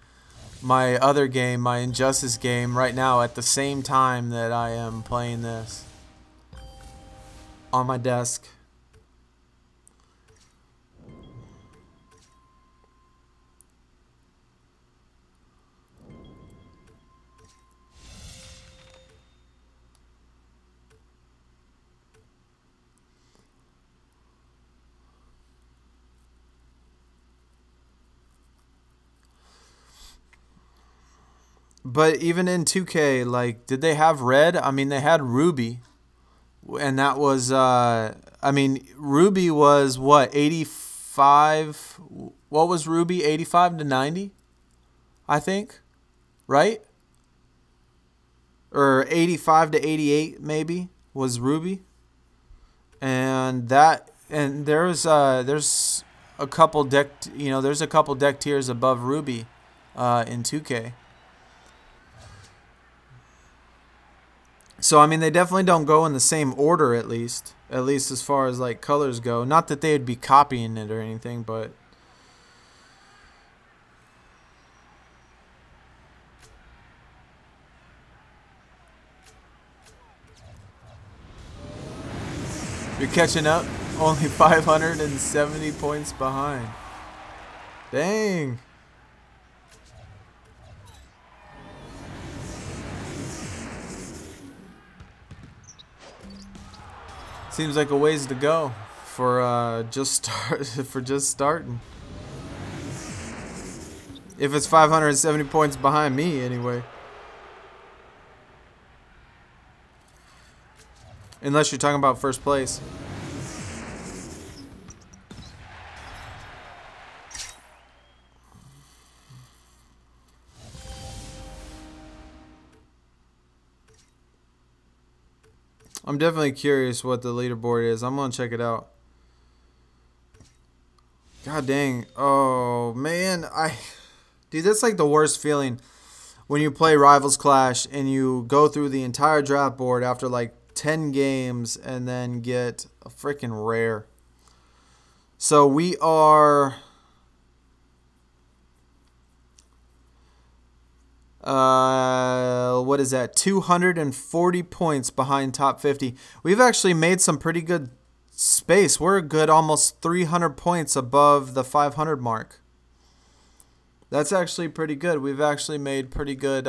my other game, my Injustice game, right now at the same time that I am playing this on my desk. But even in 2K, like, did they have red? I mean, they had Ruby. And that was, I mean, Ruby was, what, 85? What was Ruby? 85 to 90? I think. Right? or 85 to 88 maybe was ruby, and there's a couple deck, there's a couple deck tiers above ruby in 2K. So I mean, they definitely don't go in the same order, at least as far as like colors go. Not that they would be copying it or anything, but you're catching up. Only 570 points behind. Dang. Seems like a ways to go for just starting. If it's 570 points behind me, anyway. Unless you're talking about first place. I'm definitely curious what the leaderboard is. I'm going to check it out. God dang. Oh, man. Dude, that's like the worst feeling when you play Rivals Clash and you go through the entire draft board after like 10 games and then get a freaking rare. So we are... what is that? 240 points behind top 50. We've actually made some pretty good space. We're a good almost 300 points above the 500 mark. That's actually pretty good. We've actually made pretty good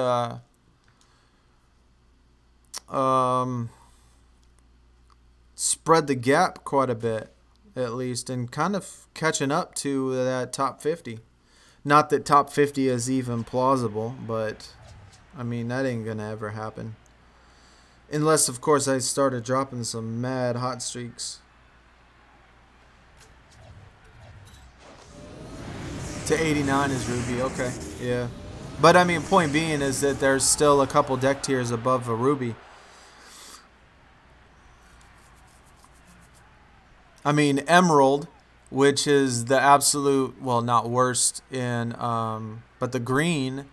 spread the gap quite a bit, at least, and kind of catching up to that top 50. Not that top 50 is even plausible, but I mean, that ain't gonna ever happen. Unless, of course, I started dropping some mad hot streaks. To 89 is Ruby, okay, yeah. But I mean, point being is that there's still a couple deck tiers above a Ruby. I mean, Emerald, which is the absolute, well, not worst in, but the green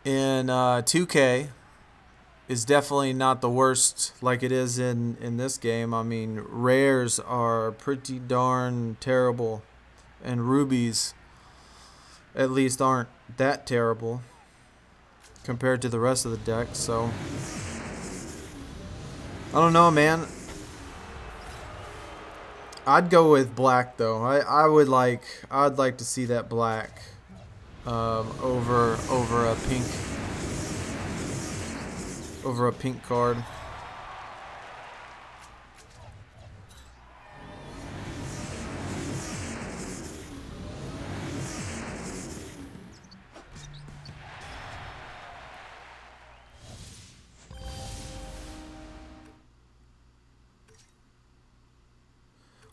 in 2K is definitely not the worst like it is in this game. I mean, rares are pretty darn terrible, and rubies at least aren't that terrible compared to the rest of the deck. So I don't know, man. I'd go with black though. I'd like to see that black over a pink card.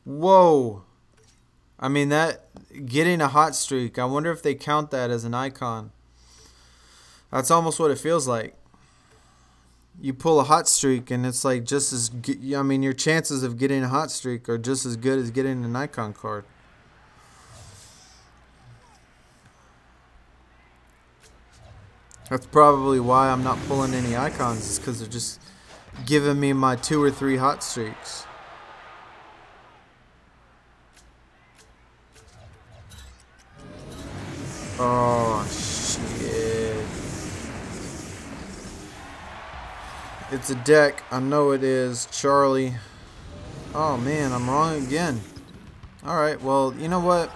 Whoa. I mean, that getting a hot streak, I wonder if they count that as an icon. That's almost what it feels like. You pull a hot streak and it's like just as good. I mean, your chances of getting a hot streak are just as good as getting an icon card. That's probably why I'm not pulling any icons, is because they're just giving me my 2 or 3 hot streaks. Oh, shit. It's a deck. I know it is. Charlie. Oh, man. I'm wrong again. Alright, well, you know what?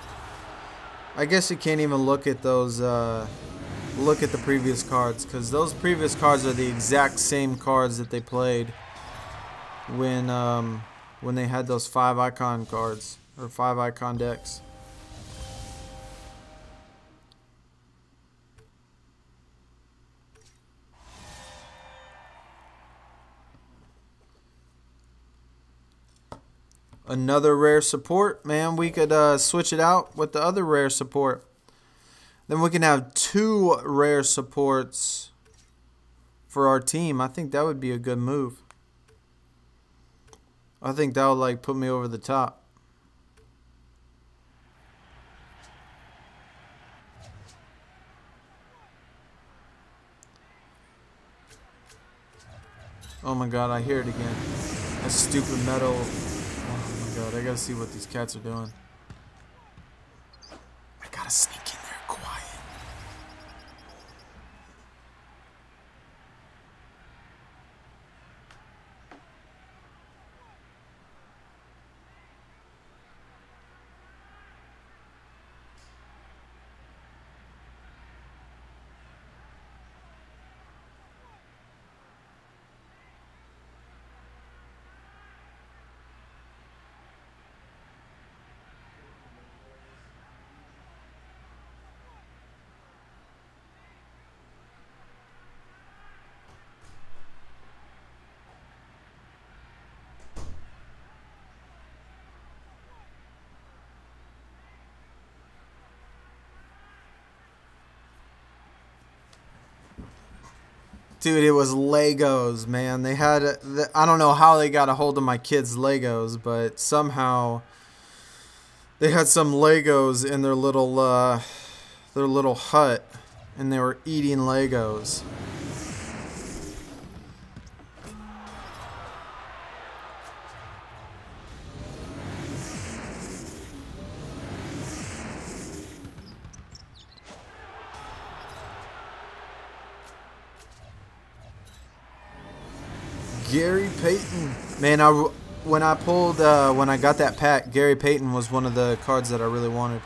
I guess you can't even look at those, look at the previous cards, because those previous cards are the exact same cards that they played when they had those 5 icon cards, or 5 icon decks. Another rare support, man. We could switch it out with the other rare support. Then we can have 2 rare supports for our team, I think that would be a good move. I think that would like put me over the top. Oh my god, I hear it again. That stupid metal. Oh my god, I gotta see what these cats are doing. I gotta sneak in there quiet. Dude, it was Legos, man. They had, I don't know how they got a hold of my kids' Legos, but somehow they had some Legos in their little hut, and they were eating Legos. Gary Payton, man. When I got that pack, Gary Payton was one of the cards that I really wanted.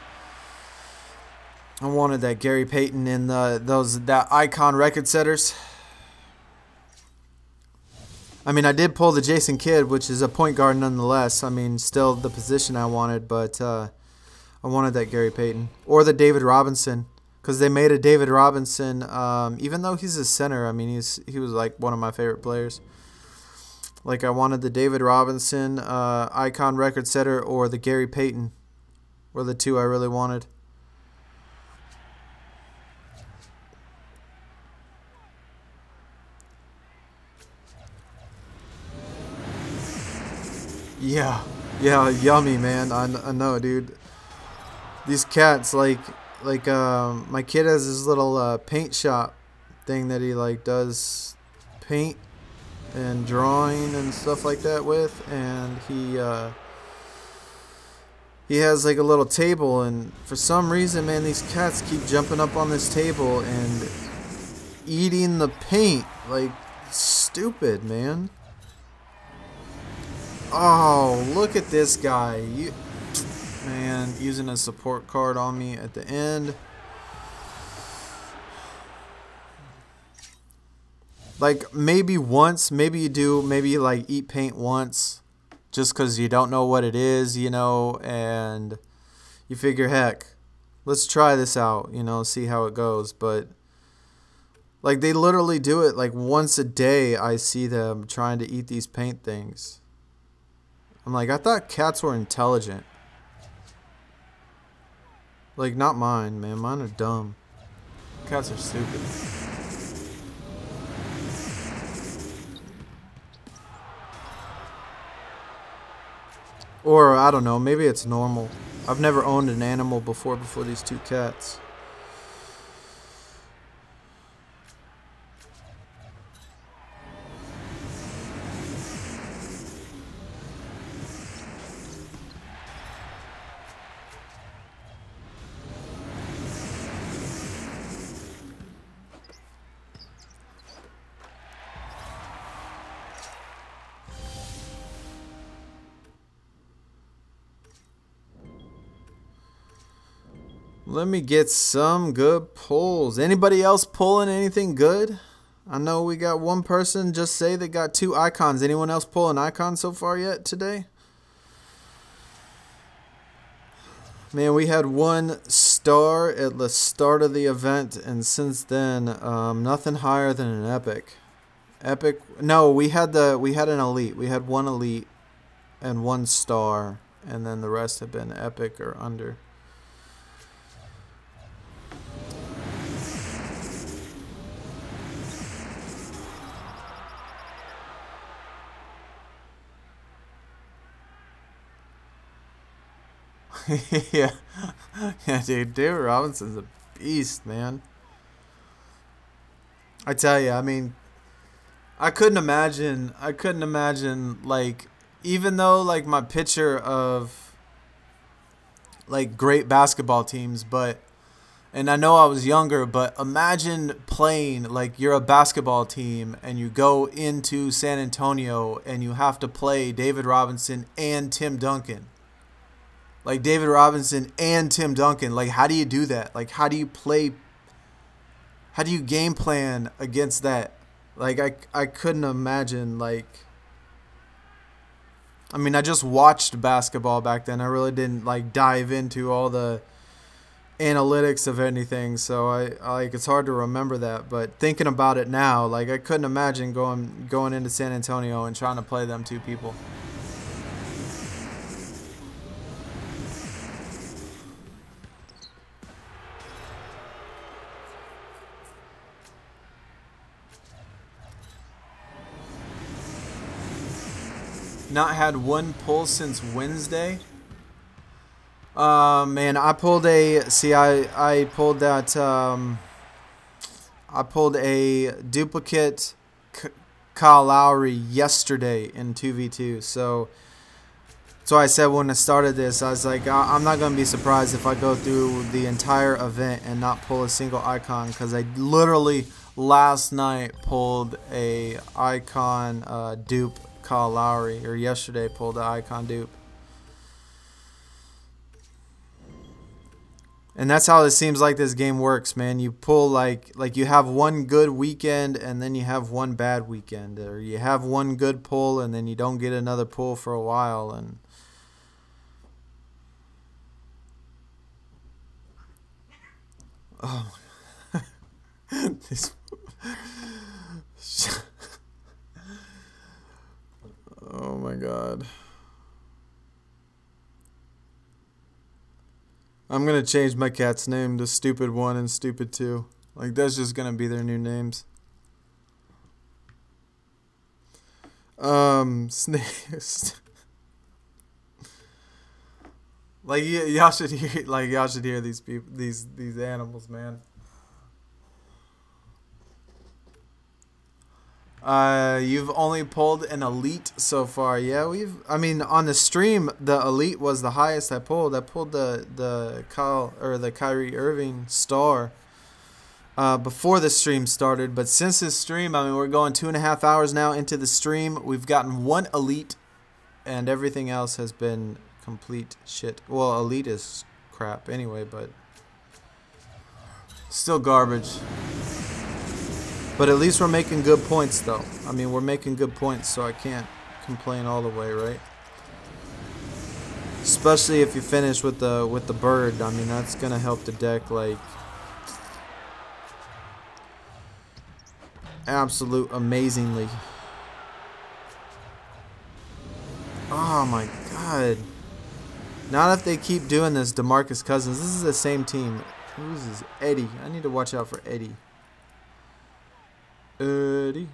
I wanted that Gary Payton in that icon record setters. I mean, I did pull the Jason Kidd, which is a point guard nonetheless. I mean, still the position I wanted, but I wanted that Gary Payton or the David Robinson, because they made a David Robinson. Even though he's a center, I mean, he was like one of my favorite players. Like, I wanted the David Robinson icon record setter or the Gary Payton were the two I really wanted. Yeah, yummy, man. I know, dude. These cats, like my kid has this little paint shop thing that he like does paint and drawing and stuff like that with, and he has like a little table, and for some reason, man, these cats keep jumping up on this table and eating the paint like stupid, man. Oh, look at this guy. Man, using a support card on me at the end. Like, maybe once, maybe you do, maybe you like eat paint once just because you don't know what it is, you know, and you figure, heck, let's try this out, you know, see how it goes. But like, they literally do it like once a day. I see them trying to eat these paint things. I'm like, I thought cats were intelligent. Like, not mine, man. Mine are dumb. Cats are stupid. Or, I don't know, maybe it's normal. I've never owned an animal before these two cats. Let me get some good pulls. Anybody else pulling anything good? I know we got one person just say they got 2 icons. Anyone else pull an icon so far yet today? Man, we had 1 star at the start of the event, and since then, nothing higher than an epic. Epic. No, we had an elite. We had 1 elite and 1 star, and then the rest have been epic or under. Yeah. Yeah, dude. David Robinson's a beast, man. I tell you, I mean, I couldn't imagine, like, even though, like, my picture of, like, great basketball teams, but, and I know I was younger, but imagine playing, like, you're a basketball team and you go into San Antonio and you have to play David Robinson and Tim Duncan. Like, David Robinson and Tim Duncan. Like, how do you do that? Like, how do you play, how do you game plan against that? Like, I couldn't imagine, like, I mean, I just watched basketball back then. I really didn't, like, dive into all the analytics of anything, so I like, it's hard to remember that. But thinking about it now, like, I couldn't imagine going into San Antonio and trying to play them two people. Not had one pull since Wednesday. Man, I pulled a. See, I pulled that. I pulled a duplicate Kyle Lowry yesterday in 2v2. So I said when I started this, I was like, I'm not gonna be surprised if I go through the entire event and not pull a single icon, because I literally last night pulled a icon dupe Kyle Lowry, or yesterday pulled the icon dupe. And that's how it seems like this game works, man. You pull like you have one good weekend and then you have one bad weekend, or you have one good pull and then you don't get another pull for a while. And oh, this. Oh my god. I'm gonna change my cat's name to Stupid 1 and Stupid 2. Like, that's just gonna be their new names. Snakes. Like, y'all should hear these people, these animals, man. You've only pulled an elite so far. Yeah, I mean, on the stream, the elite was the highest I pulled. I pulled the Kyrie Irving star before the stream started. But since this stream, I mean, we're going 2.5 hours now into the stream. We've gotten one elite, and everything else has been complete shit. Well, elite is crap anyway, but still garbage. But at least we're making good points, though. I mean, we're making good points, so I can't complain all the way, right? Especially if you finish with the bird. I mean, that's gonna help the deck, like, absolute amazingly. Oh my god! Not if they keep doing this, DeMarcus Cousins. This is the same team. Who's this? Eddie. I need to watch out for Eddie. Eddie.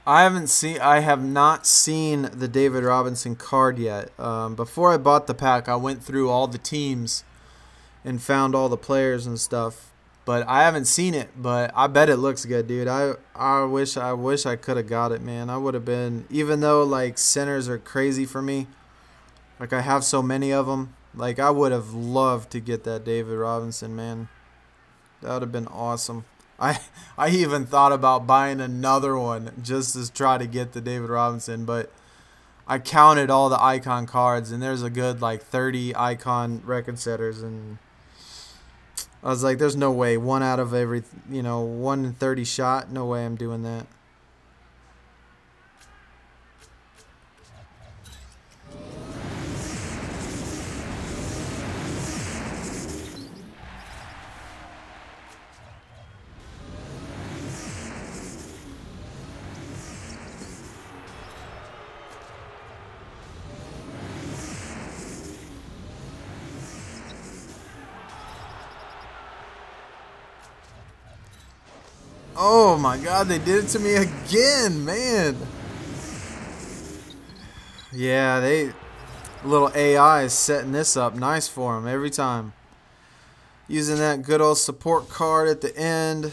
I have not seen the David Robinson card yet. Before I bought the pack, I went through all the teams and found all the players and stuff. But I haven't seen it, but I bet it looks good, dude. I wish I could have got it, man. I would have been, even though, like, centers are crazy for me, like, I have so many of them, like, I would have loved to get that David Robinson, man. That would have been awesome. I even thought about buying another one just to try to get the David Robinson, but I counted all the icon cards, and there's a good, like, 30 icon record setters, and I was like, there's no way. 1 out of every, 1 in 30 shot. No way I'm doing that. Oh my god, they did it to me again, man. Yeah, little AI is setting this up nice for them every time. Using that good old support card at the end.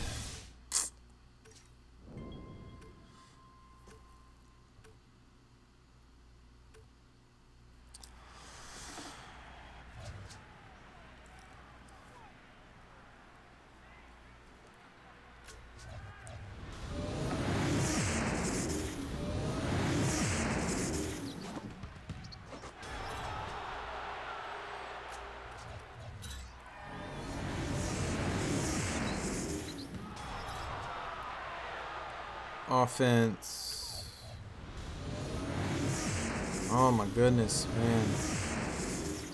Offense. Oh my goodness, man.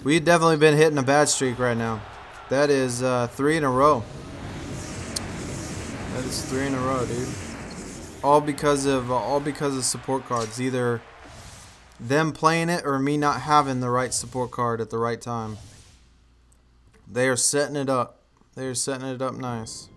We've definitely been hitting a bad streak right now. That is 3 in a row. That is 3 in a row, dude. All because of support cards. Either them playing it or me not having the right support card at the right time. They are setting it up. They are setting it up nice.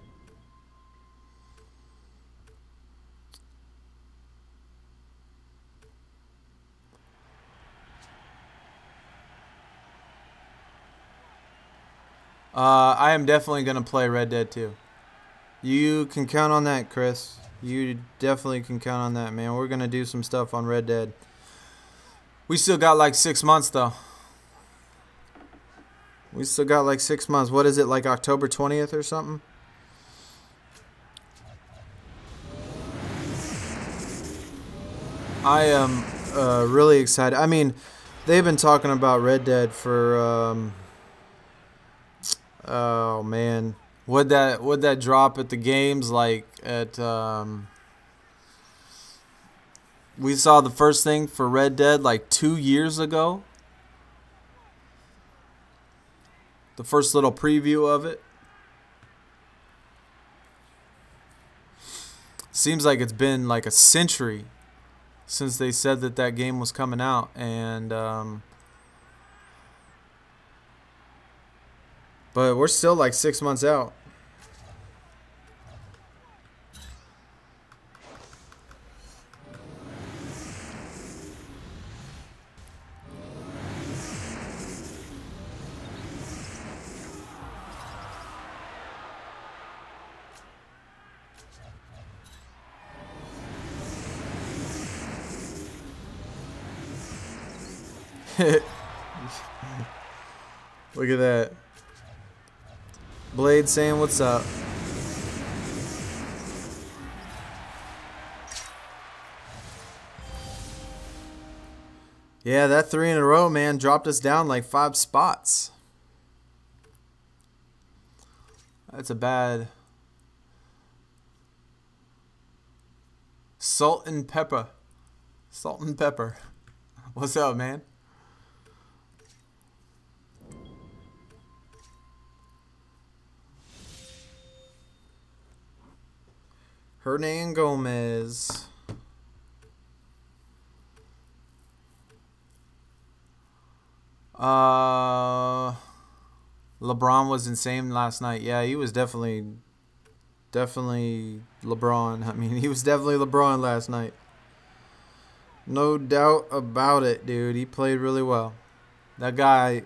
I am definitely going to play Red Dead 2. You can count on that, Chris. You definitely can count on that, man. We're going to do some stuff on Red Dead. We still got like 6 months, though. We still got like 6 months. What is it, like October 20th or something? I am really excited. I mean, they've been talking about Red Dead for... oh man, would that drop at the games like at we saw the first thing for Red Dead like 2 years ago. The first little preview of it. Seems like it's been like a century since they said that game was coming out, and but we're still like 6 months out. Look at that. Blade saying what's up. Yeah, that 3 in a row, man, dropped us down like 5 spots. That's a bad. Salt and pepper. Salt and pepper. What's up, man? Hernan Gomez. LeBron was insane last night. Yeah, he was definitely LeBron. I mean, he was definitely LeBron last night. No doubt about it, dude. He played really well. That guy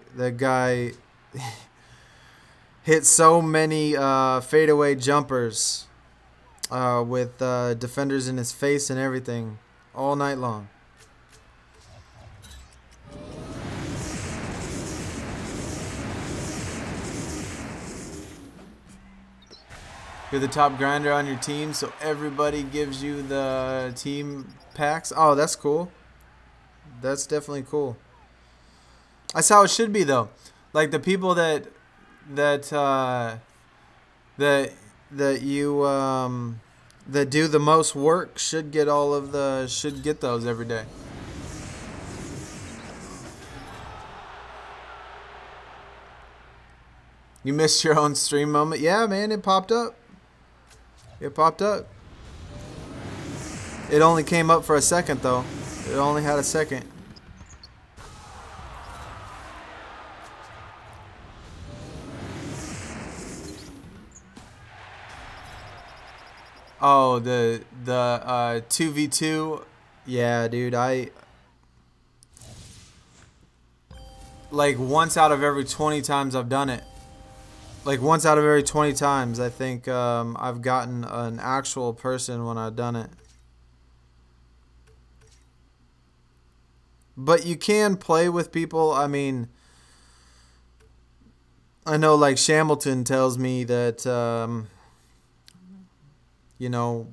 hit so many fadeaway jumpers with defenders in his face and everything all night long. You're the top grinder on your team, so everybody gives you the team packs. Oh, that's cool. That's definitely cool. That's how it should be, though. Like the people that do the most work should get those every day. You missed your own stream moment? Yeah, man, it popped up. It popped up. It only came up for a second, though. It only had a second. Oh, the 2v2. Yeah, dude, like once out of every 20 times I've done it. Like once out of every 20 times, I think I've gotten an actual person when I've done it. But you can play with people. I mean, I know like Shambleton tells me that, you know,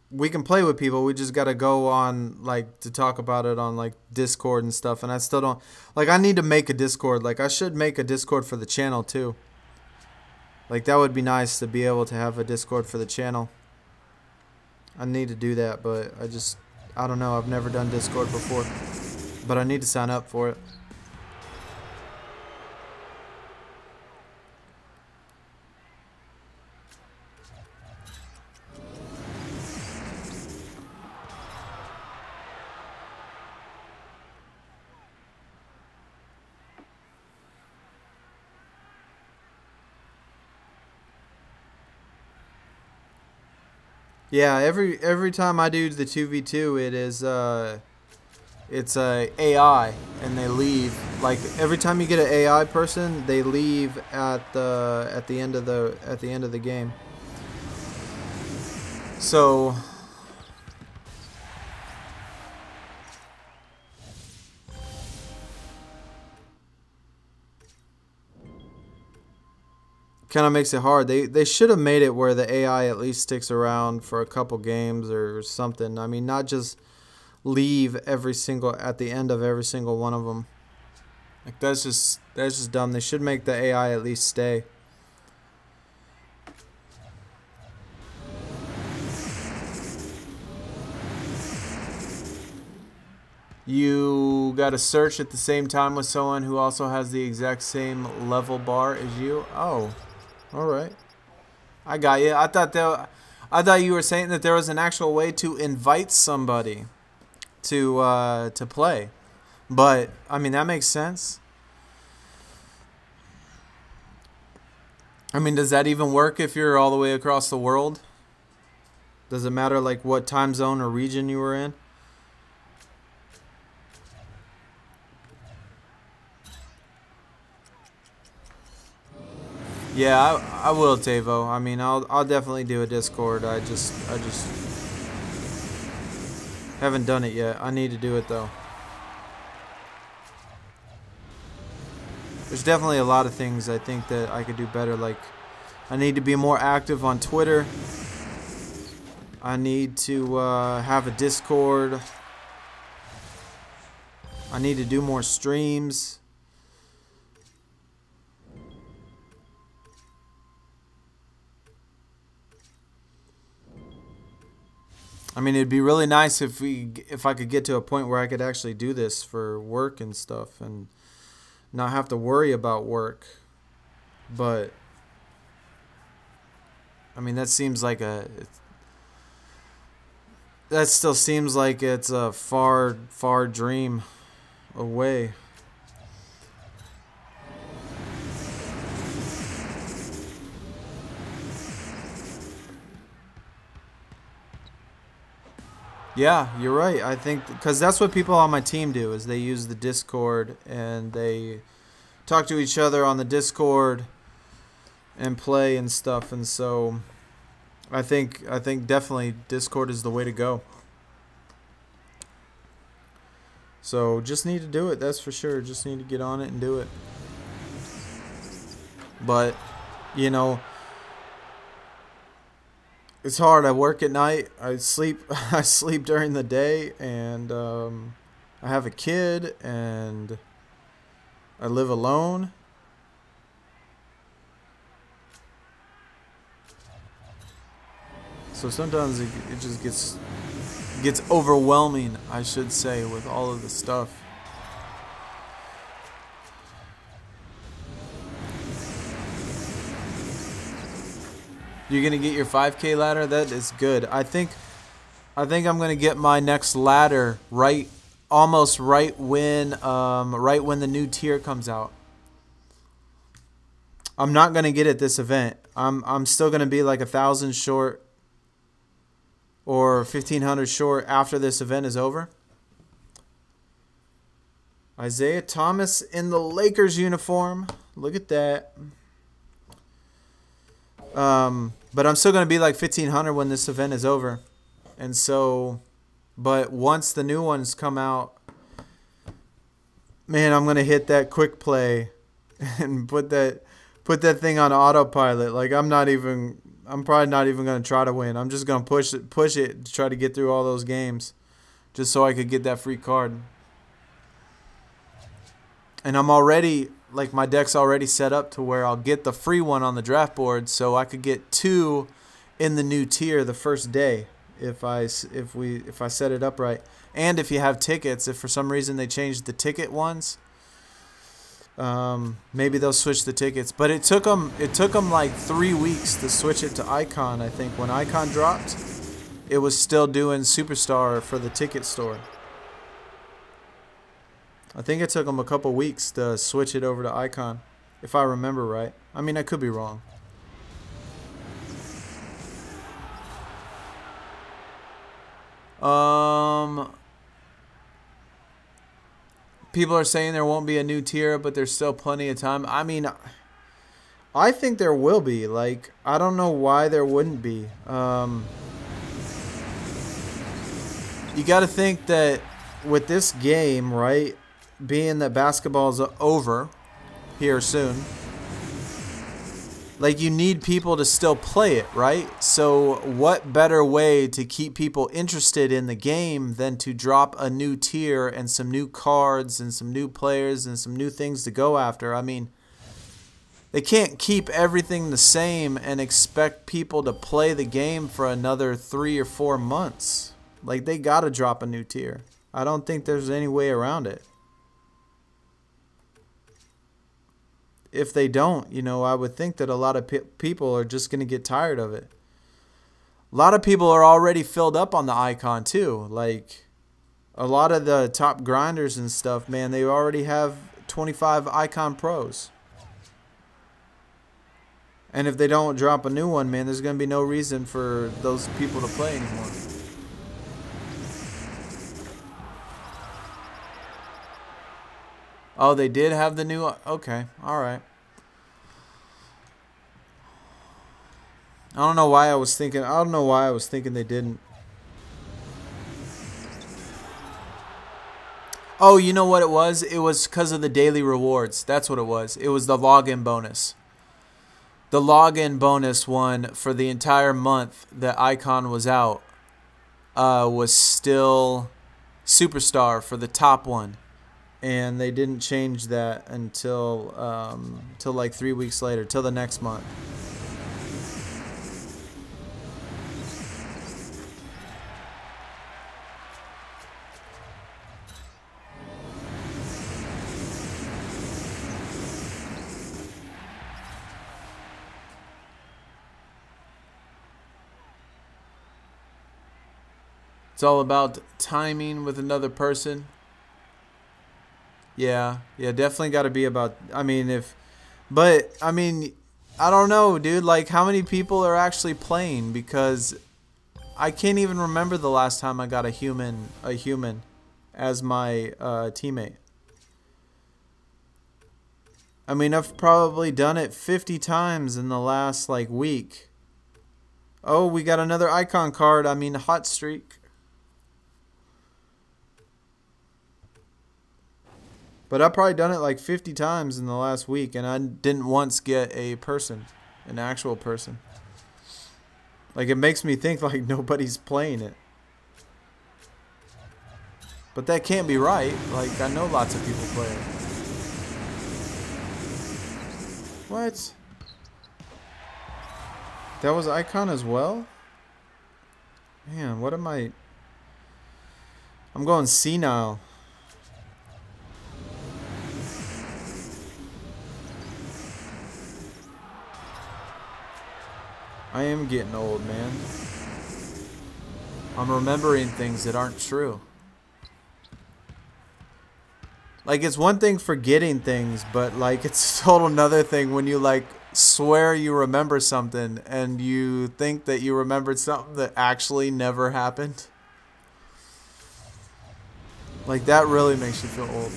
we can play with people. We just got to go on, like, to talk about it on, like, Discord and stuff. And I still don't, like, I need to make a Discord. Like, I should make a Discord for the channel, too. Like, that would be nice to be able to have a Discord for the channel. I need to do that, but I don't know. I've never done Discord before. But I need to sign up for it. Yeah, every time I do the 2v2, it is it's a AI, and they leave. Like every time you get an AI person, they leave at the end of the game. So kind of makes it hard. They should have made it where the AI at least sticks around for a couple games or something. I mean, not just leave at the end of every single one of them. Like that's just dumb. They should make the AI at least stay. You got to search at the same time with someone who also has the exact same level bar as you. Oh. All right, I got you. I thought you were saying that there was an actual way to invite somebody to play, but I mean that makes sense. I mean, does that even work if you're all the way across the world? Does it matter like what time zone or region you were in? Yeah, I will, Tavo. I mean, I'll definitely do a Discord. I just haven't done it yet. I need to do it though. There's definitely a lot of things I think that I could do better. Like, I need to be more active on Twitter. I need to have a Discord. I need to do more streams. I mean, it'd be really nice if I could get to a point where I could actually do this for work and stuff and not have to worry about work. But I mean, that still seems like it's a far dream away. Yeah, you're right. I think because that's what people on my team do is they use the Discord and they talk to each other on the Discord and play and stuff. And so I think definitely Discord is the way to go. So just need to do it. That's for sure. Just need to get on it and do it. But you know, it's hard. I work at night. I sleep. I sleep during the day, and I have a kid, and I live alone. So sometimes it just gets overwhelming, I should say, with all of the stuff. You're gonna get your 5K ladder. That is good. I think I'm gonna get my next ladder almost right when the new tier comes out. I'm not gonna get it this event. I'm still gonna be like 1,000 short or 1,500 short after this event is over. Isaiah Thomas in the Lakers uniform. Look at that. But I'm still going to be like 1,500 when this event is over. And so, but once the new ones come out, man, I'm going to hit that quick play and put that thing on autopilot. Like I'm probably not even going to try to win. I'm just going to push it to try to get through all those games just so I could get that free card. And I'm already, like, my deck's already set up to where I'll get the free one on the draft board, so I could get 2 in the new tier the first day if I set it up right. And if you have tickets, if for some reason they changed the ticket ones, maybe they'll switch the tickets. But it took them like 3 weeks to switch it to Icon. I think when Icon dropped, it was still doing Superstar for the ticket store. I think it took them a couple weeks to switch it over to Icon, if I remember right. I mean, I could be wrong. People are saying there won't be a new tier, but there's still plenty of time. I mean, I think there will be. Like, I don't know why there wouldn't be. You got to think that with this game, right, being that basketball's over here soon, like, you need people to still play it, right? So what better way to keep people interested in the game than to drop a new tier and some new cards and some new players and some new things to go after? I mean, they can't keep everything the same and expect people to play the game for another 3 or 4 months. Like, they got to drop a new tier. I don't think there's any way around it. If they don't, you know, I would think that a lot of people are just going to get tired of it. A lot of people are already filled up on the Icon too. Like, a lot of the top grinders and stuff, man, they already have 25 Icon Pros. And if they don't drop a new one, man, there's going to be no reason for those people to play anymore. Oh, they did have the new... Okay, all right. I don't know why I was thinking they didn't. Oh, you know what it was? It was because of the daily rewards. That's what it was. It was the login bonus. The login bonus one for the entire month that Icon was out was still Superstar for the top one. And they didn't change that until like 3 weeks later, till the next month. It's all about timing with another person. Yeah, definitely got to be about, I mean, I don't know, dude, like, how many people are actually playing, because I can't even remember the last time I got a human as my teammate. I mean, I've probably done it 50 times in the last, like, week. Oh, we got another Icon card, I mean, hot streak. But I've probably done it like 50 times in the last week, and I didn't once get a person, an actual person. Like, it makes me think like nobody's playing it. But that can't be right. Like, I know lots of people play it. What? That was Icon as well? Man, what am I... I'm going senile. I am getting old, man. I'm remembering things that aren't true. Like, it's one thing forgetting things, but like, it's a total another thing when you like swear you remember something and you think that you remembered something that actually never happened. Like, that really makes you feel old.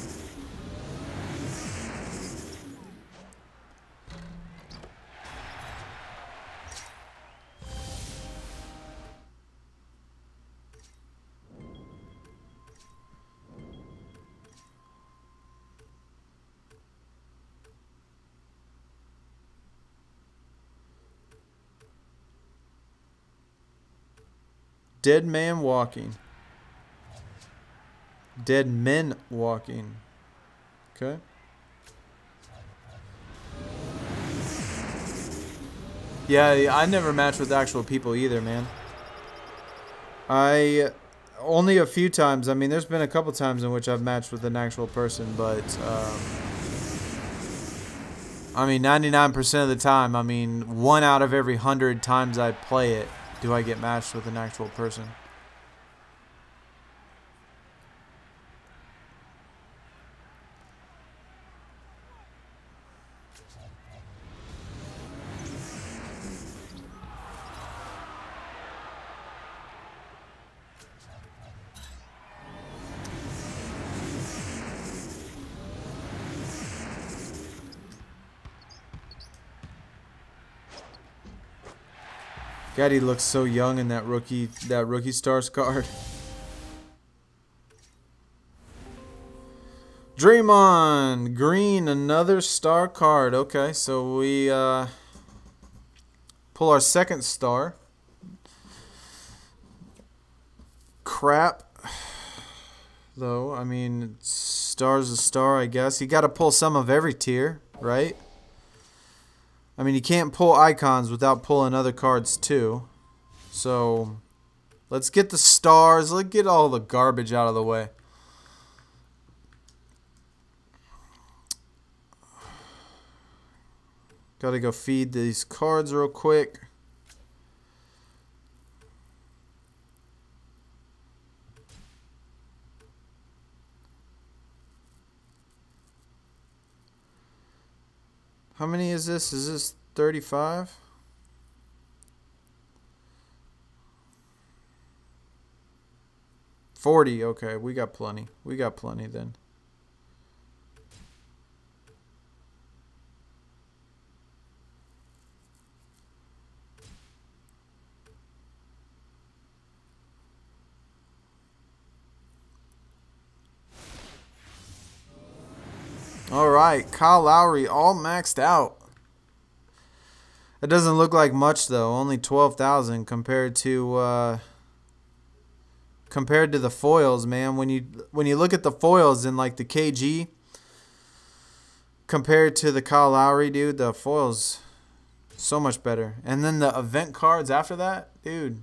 Dead man walking. Dead men walking. Okay. Yeah, I never match with actual people either, man. Only a few times. I mean, there's been a couple times in which I've matched with an actual person, but I mean, 99% of the time, I mean, 1 out of every 100 times I play it, do I get matched with an actual person. God, he looks so young in that rookie stars card. Draymond Green, another star card. Okay, so we pull our second star. Crap. Though, I mean, star's a star, I guess. You got to pull some of every tier, right? I mean, you can't pull icons without pulling other cards too. So, let's get the stars. Let's get all the garbage out of the way. Gotta go feed these cards real quick. How many is this? Is this 35? $40. Okay, we got plenty. We got plenty then. All right, Kyle Lowry all maxed out. It doesn't look like much though. Only 12,000 compared to the foils, man. When you look at the foils in like the KG compared to the Kyle Lowry, dude, the foils so much better. And then the event cards after that, dude.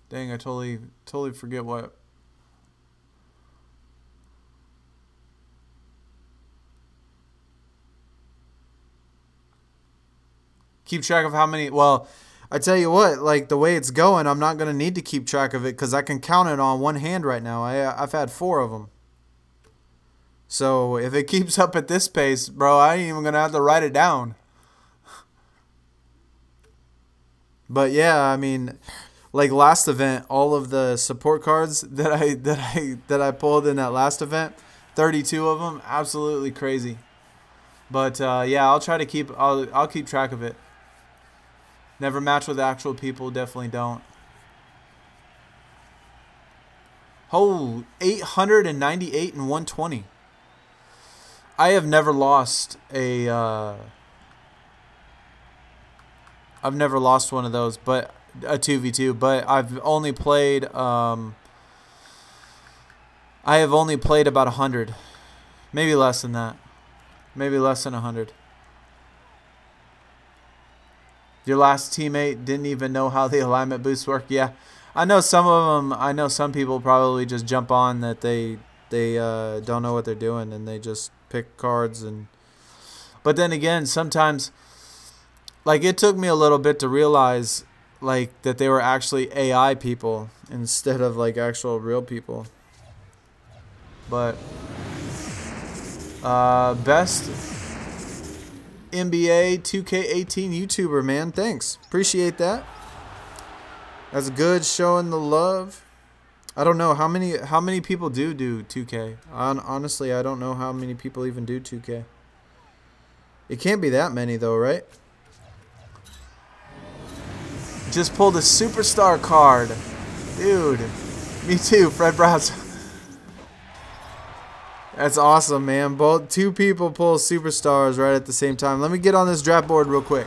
Dang, I totally forget what. Keep track of how many. Well, I tell you what, like the way it's going, I'm not gonna need to keep track of it because I can count it on one hand right now. I've had 4 of them. So if it keeps up at this pace, bro, I ain't even gonna have to write it down. But yeah, I mean, like last event, all of the support cards that I pulled in that last event, 32 of them, absolutely crazy. But yeah, I'll try to keep I'll keep track of it. Never match with actual people, definitely don't. Oh, 898 and 120. I have never lost a I've never lost one of those, but a 2v2, but I've only played I have only played about 100. Maybe less than that. Maybe less than 100. Your last teammate didn't even know how the alignment boosts work. Yeah. I know some of them, I know some people probably just jump on that they don't know what they're doing and they just pick cards and but then again, sometimes like it took me a little bit to realize like that they were actually AI people instead of like actual real people. But best MyNBA2k18 YouTuber, man. Thanks. Appreciate that. That's good, showing the love. I don't know how many people do 2K. Honestly, I don't know how many people even do 2K. It can't be that many though, right? Just pulled a superstar card. Dude. Me too, Fred Browse. That's awesome, man. Two people pull superstars right at the same time. Let me get on this draft board real quick.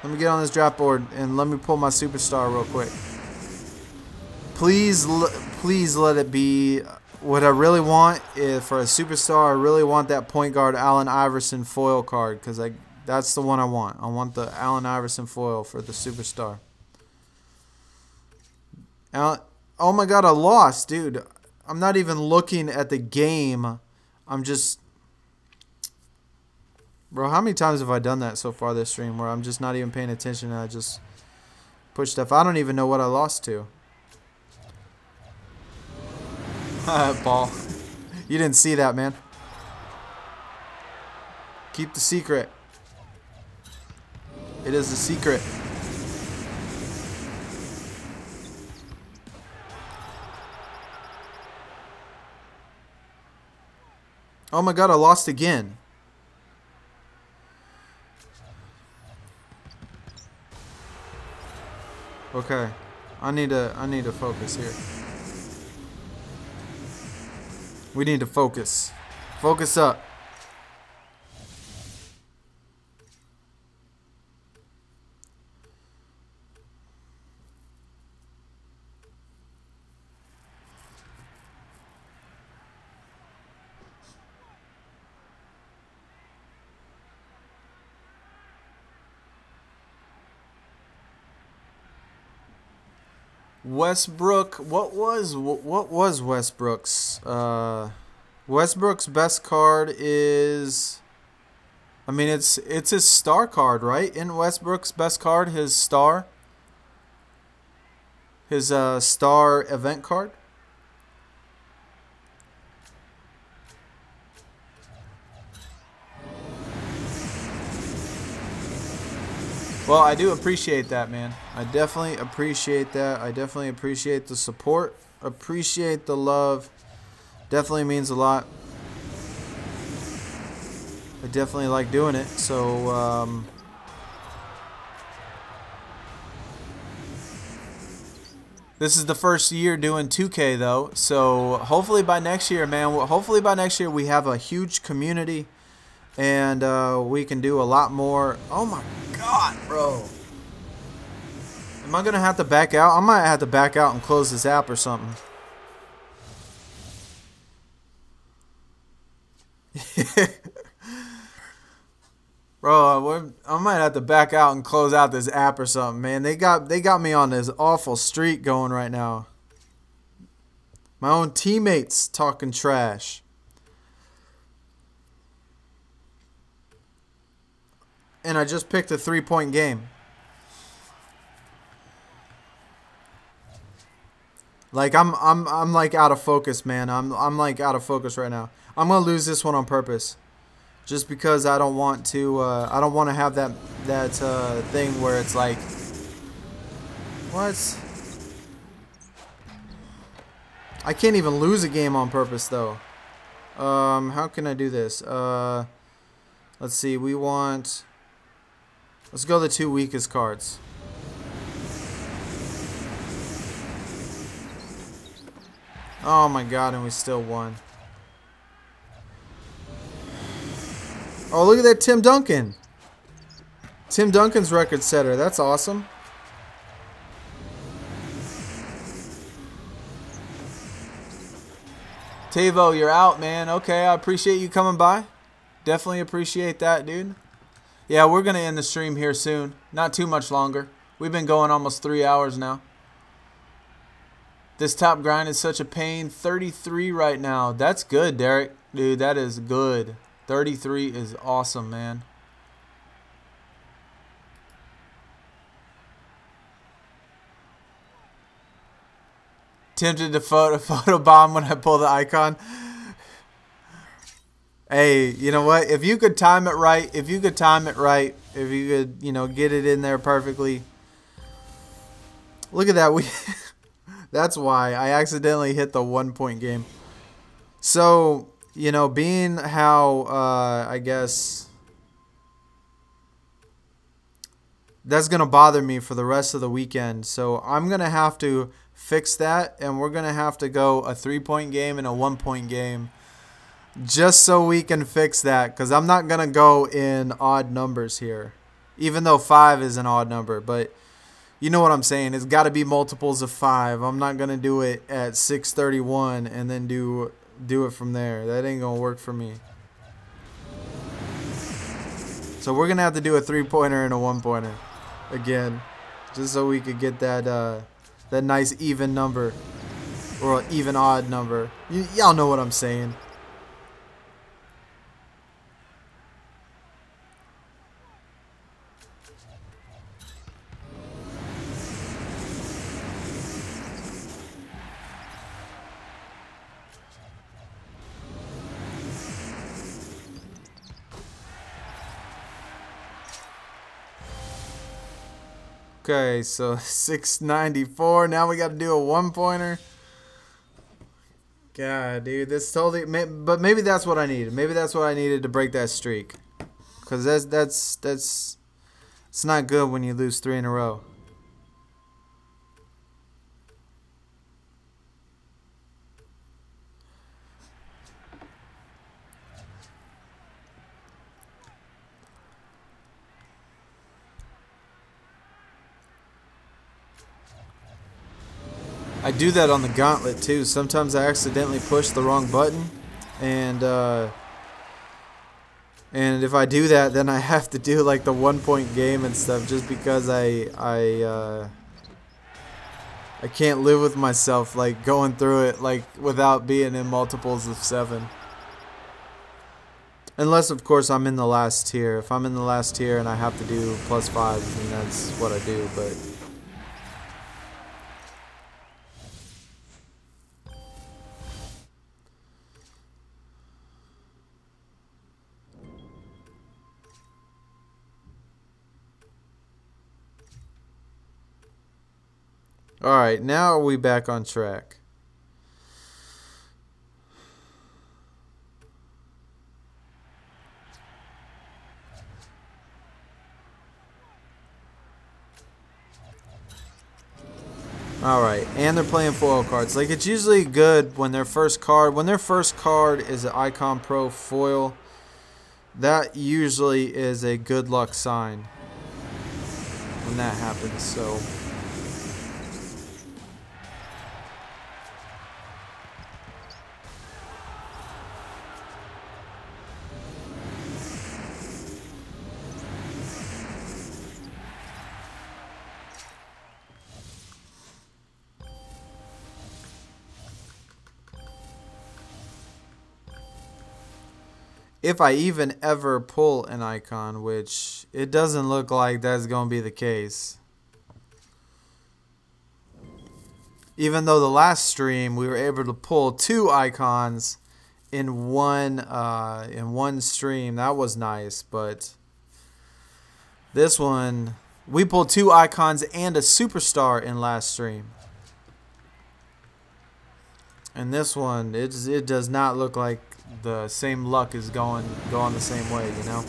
Let me get on this draft board and let me pull my superstar real quick. Please let it be what I really want is for a superstar. I really want that point guard Allen Iverson foil card because that's the one I want. I want the Allen Iverson foil for the superstar. Oh my God, I lost, dude. I'm not even looking at the game. I'm just... Bro, how many times have I done that so far this stream where I'm just not even paying attention and I just push stuff? I don't even know what I lost to. Paul. You didn't see that, man. Keep the secret. It is the secret. Oh my God, I lost again. Okay. I need to focus here. We need to focus. Focus up. Westbrook, what was Westbrook's? Westbrook's best card is, I mean, it's his star card, right? In Westbrook's best card, his star event card. Well, I do appreciate that, man. I definitely appreciate that. I definitely appreciate the support. Appreciate the love. Definitely means a lot. I definitely like doing it. So, this is the first year doing 2K, though. So, hopefully by next year, man. Hopefully by next year we have a huge community. And we can do a lot more. Oh my God, bro. Am I going to have to back out? I might have to back out and close this app or something. Bro, I might have to back out and close out this app or something, man. They got me on this awful streak going right now. My own teammates talking trash. And I just picked a 3-point game. Like I'm like out of focus, man. I'm like out of focus right now. I'm gonna lose this one on purpose, just because I don't want to. I don't want to have that thing where it's like, what? I can't even lose a game on purpose though. How can I do this? Let's see. We want. Let's go the 2 weakest cards. Oh my God, and we still won. Oh, look at that Tim Duncan. Tim Duncan's record setter. That's awesome. Tavo, you're out, man. Okay, I appreciate you coming by. Definitely appreciate that, dude. Yeah, we're going to end the stream here soon. Not too much longer. We've been going almost 3 hours now. This top grind is such a pain. 33 right now. That's good, Derek. Dude, that is good. 33 is awesome, man. Tempted to photobomb when I pull the icon. Hey, you know what? If you could time it right, if you could, you know, get it in there perfectly. Look at that. That's why I accidentally hit the 1-point game. So, you know, being how, I guess, that's going to bother me for the rest of the weekend. So I'm going to have to fix that, and we're going to have to go a 3-point game and a 1-point game just so we can fix that, because I'm not going to go in odd numbers here, even though 5 is an odd number. But you know what I'm saying. It's got to be multiples of 5. I'm not going to do it at 631 and then do it from there. That ain't going to work for me. So we're going to have to do a 3-pointer and a 1-pointer again, just so we could get that that nice even number, or even odd number. Y'all know what I'm saying. Okay, so 694. Now we got to do a 1-pointer. God, dude, this totally. But maybe that's what I needed. Maybe that's what I needed to break that streak. Cause it's not good when you lose 3 in a row. I do that on the gauntlet too. Sometimes I accidentally push the wrong button, and if I do that, then I have to do like the 1-point game and stuff, just because I can't live with myself like going through it like without being in multiples of 7. Unless, of course, I'm in the last tier. If I'm in the last tier and I have to do +5, then that's what I do. But alright, now are we back on track? Alright, and they're playing foil cards. Like, it's usually good when their first card is an Icon Pro foil. That usually is a good luck sign when that happens, so. If I even ever pull an icon, which it doesn't look like that's going to be the case. Even though the last stream we were able to pull 2 icons in one stream, that was nice. But this one, we pulled 2 icons and a superstar in last stream. And this one, it does not look like the same luck is going the same way, you know.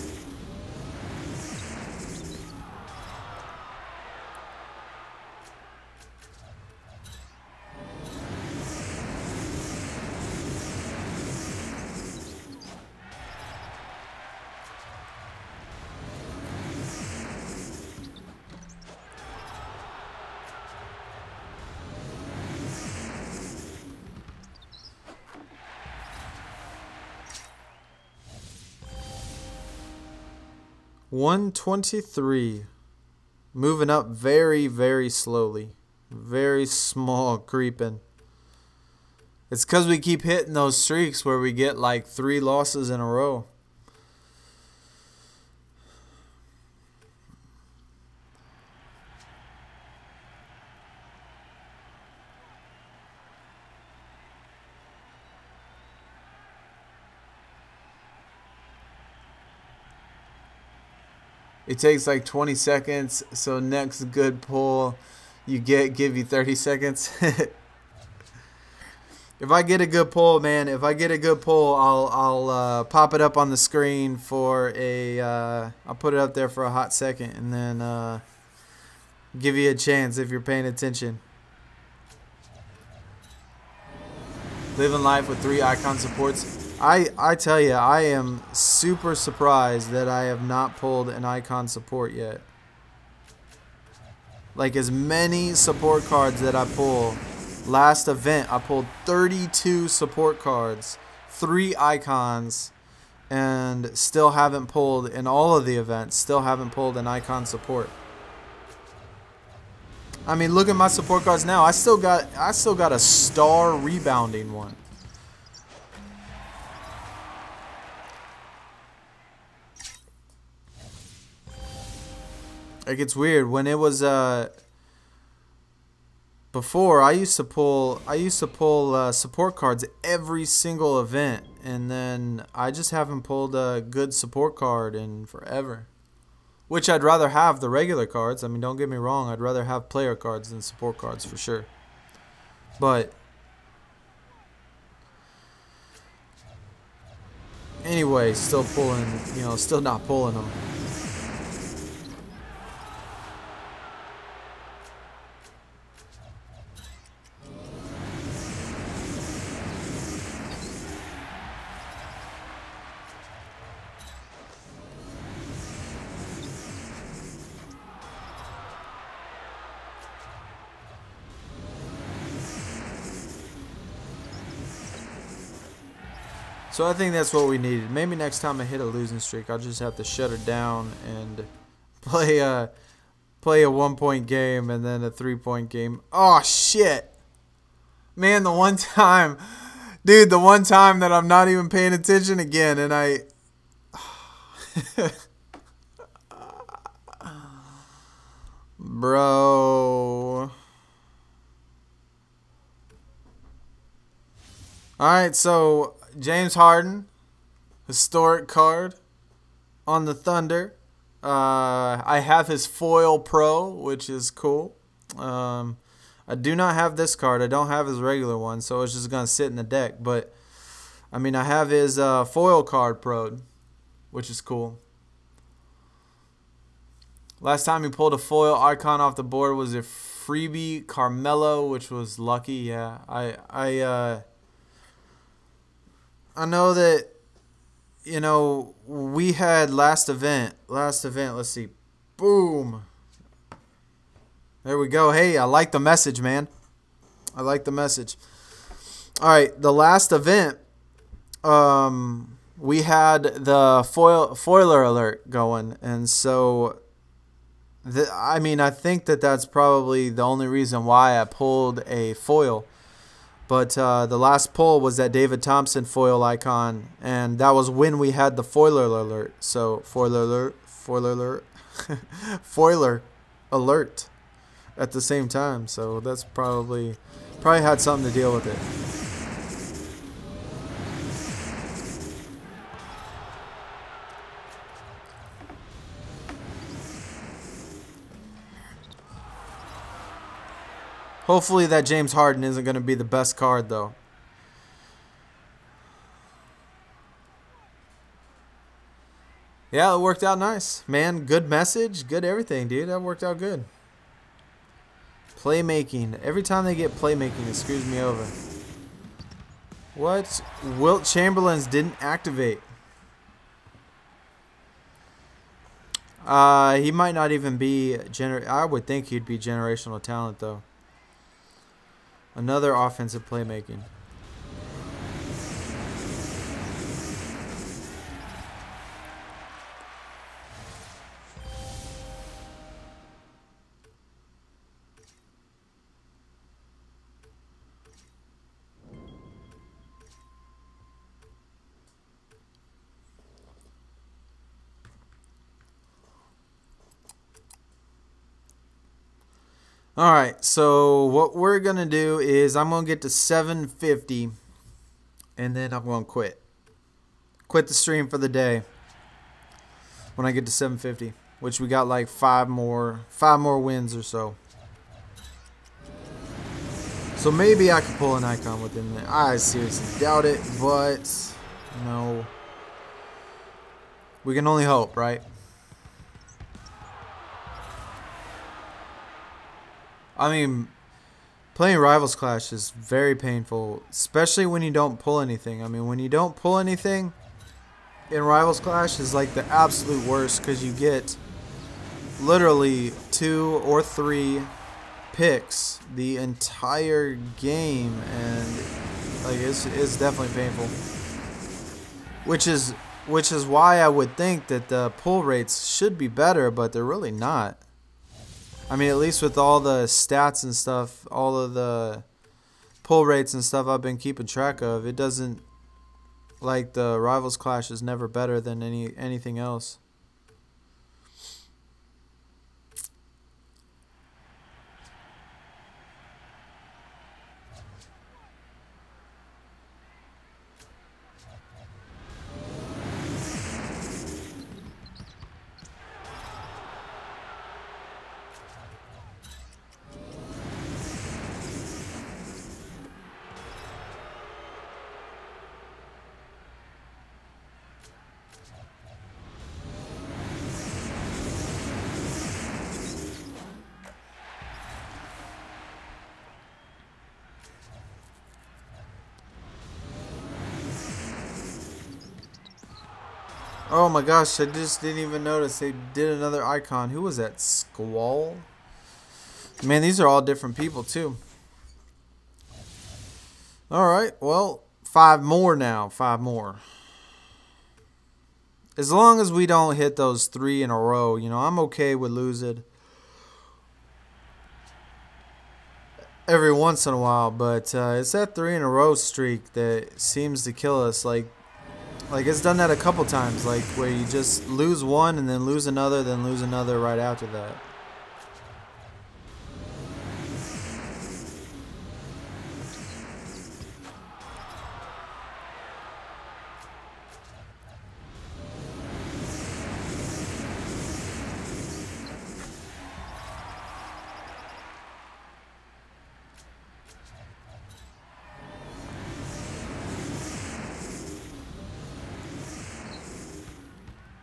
$123, moving up very, very slowly, very small creeping. It's because we keep hitting those streaks where we get like 3 losses in a row. It takes like 20 seconds. So next good pull, give you 30 seconds. If I get a good pull, man, I'll pop it up on the screen for I'll put it up there for a hot second, and then give you a chance if you're paying attention. Living life with 3 icon supports. I tell you, I am super surprised that I have not pulled an icon support yet. Like, as many support cards that I pull. Last event, I pulled 32 support cards, 3 icons, and still haven't pulled, in all of the events, still haven't pulled an icon support. I mean, look at my support cards now. I still got a star rebounding one. Like, it's weird. When it was before, I used to pull support cards every single event, and then I just haven't pulled a good support card in forever. Which I'd rather have the regular cards. I mean, don't get me wrong, I'd rather have player cards than support cards for sure. But anyway, still not pulling them. So I think that's what we needed. Maybe next time I hit a losing streak, I'll just have to shut her down and play a 1-point game and then a 3-point game. Oh shit, man! The one time that I'm not even paying attention again, and I. Bro. Alright, so James Harden, historic card on the Thunder. I have his foil pro, which is cool. I do not have this card. I don't have his regular one, so it's just going to sit in the deck. But, I mean, I have his foil card pro, which is cool. Last time he pulled a foil icon off the board was a freebie Carmelo, which was lucky. Yeah, I know that, you know, we had last event, let's see, boom. There we go. Hey, I like the message, man. I like the message. All right, the last event, we had the foiler alert going, and so, I mean, I think that's probably the only reason why I pulled a foil. But the last pull was that David Thompson foil icon, and that was when we had the foiler alert. So foiler alert at the same time. So that's probably had something to deal with it. Hopefully that James Harden isn't going to be the best card, though. Yeah, it worked out nice. Man, good message, good everything, dude. That worked out good. Playmaking. Every time they get playmaking, it screws me over. What? Wilt Chamberlain's didn't activate. He might not even be I would think he'd be generational talent, though. Another offensive playmaking. Alright, so what we're going to do is I'm going to get to 750 and then I'm going to quit. Quit the stream for the day when I get to 750. which we got like five more wins or so. So maybe I could pull an icon within there. I seriously doubt it, but no. We can only hope, right? I mean, playing Rivals Clash is very painful, especially when you don't pull anything. I mean, when you don't pull anything in Rivals Clash is like the absolute worst, because you get literally 2 or 3 picks the entire game, and like it's definitely painful. Which is why I would think that the pull rates should be better, but they're really not. I mean, at least with all the stats and stuff, all of the pull rates and stuff I've been keeping track of, it doesn't, like, the Rivals Clash is never better than anything else. Oh my gosh, I just didn't even notice they did another icon. Who was that? Squall? Man, these are all different people too. Alright, well, 5 more now. 5 more. As long as we don't hit those 3 in a row, you know, I'm okay with losing every once in a while. But it's that 3 in a row streak that seems to kill us. Like it's done that a couple times, like where you just lose one and then lose another right after that.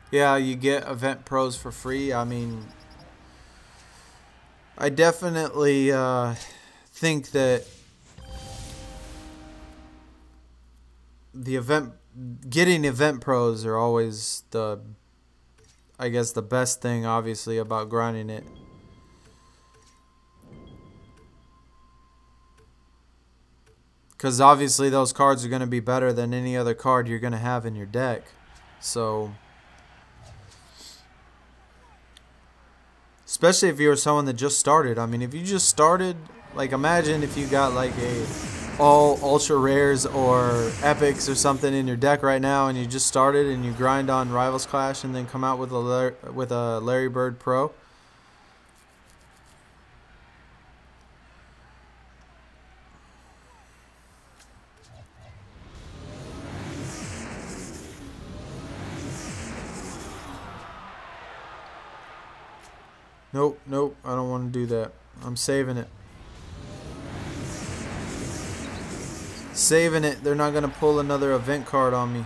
Yeah, you get event pros for free. I mean, I definitely think that getting event pros are always I guess the best thing, obviously, about grinding it. Because obviously those cards are going to be better than any other card you're going to have in your deck. So, especially if you're someone that just started. I mean, if you just started, like, imagine if you got like all ultra rares or epics or something in your deck right now, and you just started and you grind on Rivals Clash and then come out with a Larry Bird Pro. Nope, nope, I don't want to do that. I'm saving it. Saving it. They're not going to pull another event card on me.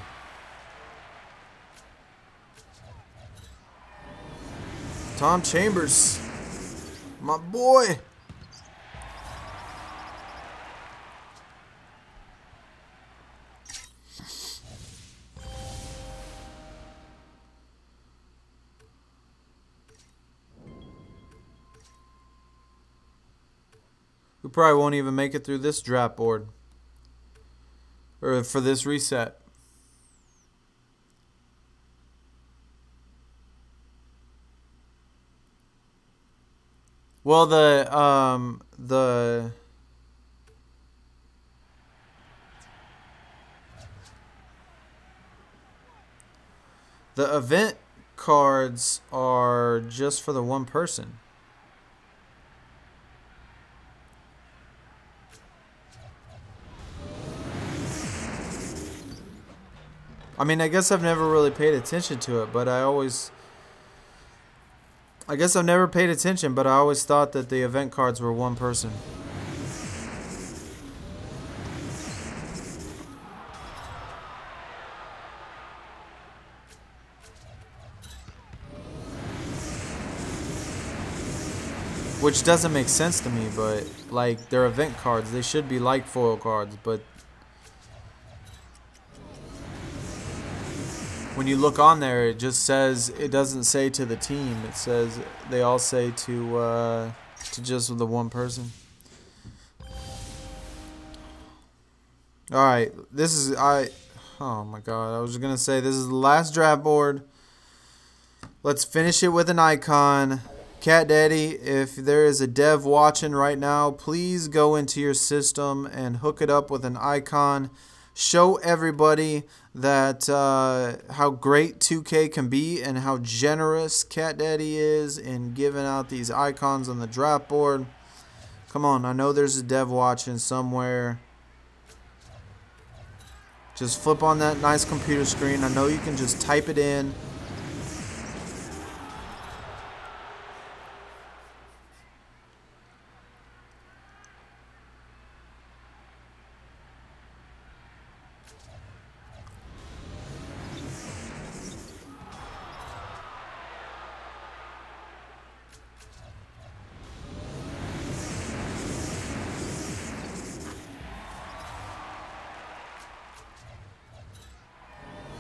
Tom Chambers. My boy. We probably won't even make it through this draft board. Or for this reset. Well, the event cards are just for the one person. I mean, I guess I've never really paid attention to it, but I always I guess I've never paid attention, but I always thought that the event cards were one person. Which doesn't make sense to me, but like they're event cards. They should be like foil cards, but when you look on there, it just says, it doesn't say to the team. It says they all say to just the one person. All right, this is oh my god, I was gonna say this is the last draft board. Let's finish it with an icon. Cat Daddy, if there is a dev watching right now, please go into your system and hook it up with an icon. Show everybody that how great 2K can be and how generous Cat Daddy is in giving out these icons on the draft board. Come on, I know there's a dev watching somewhere. Just flip on that nice computer screen. I know you can just type it in.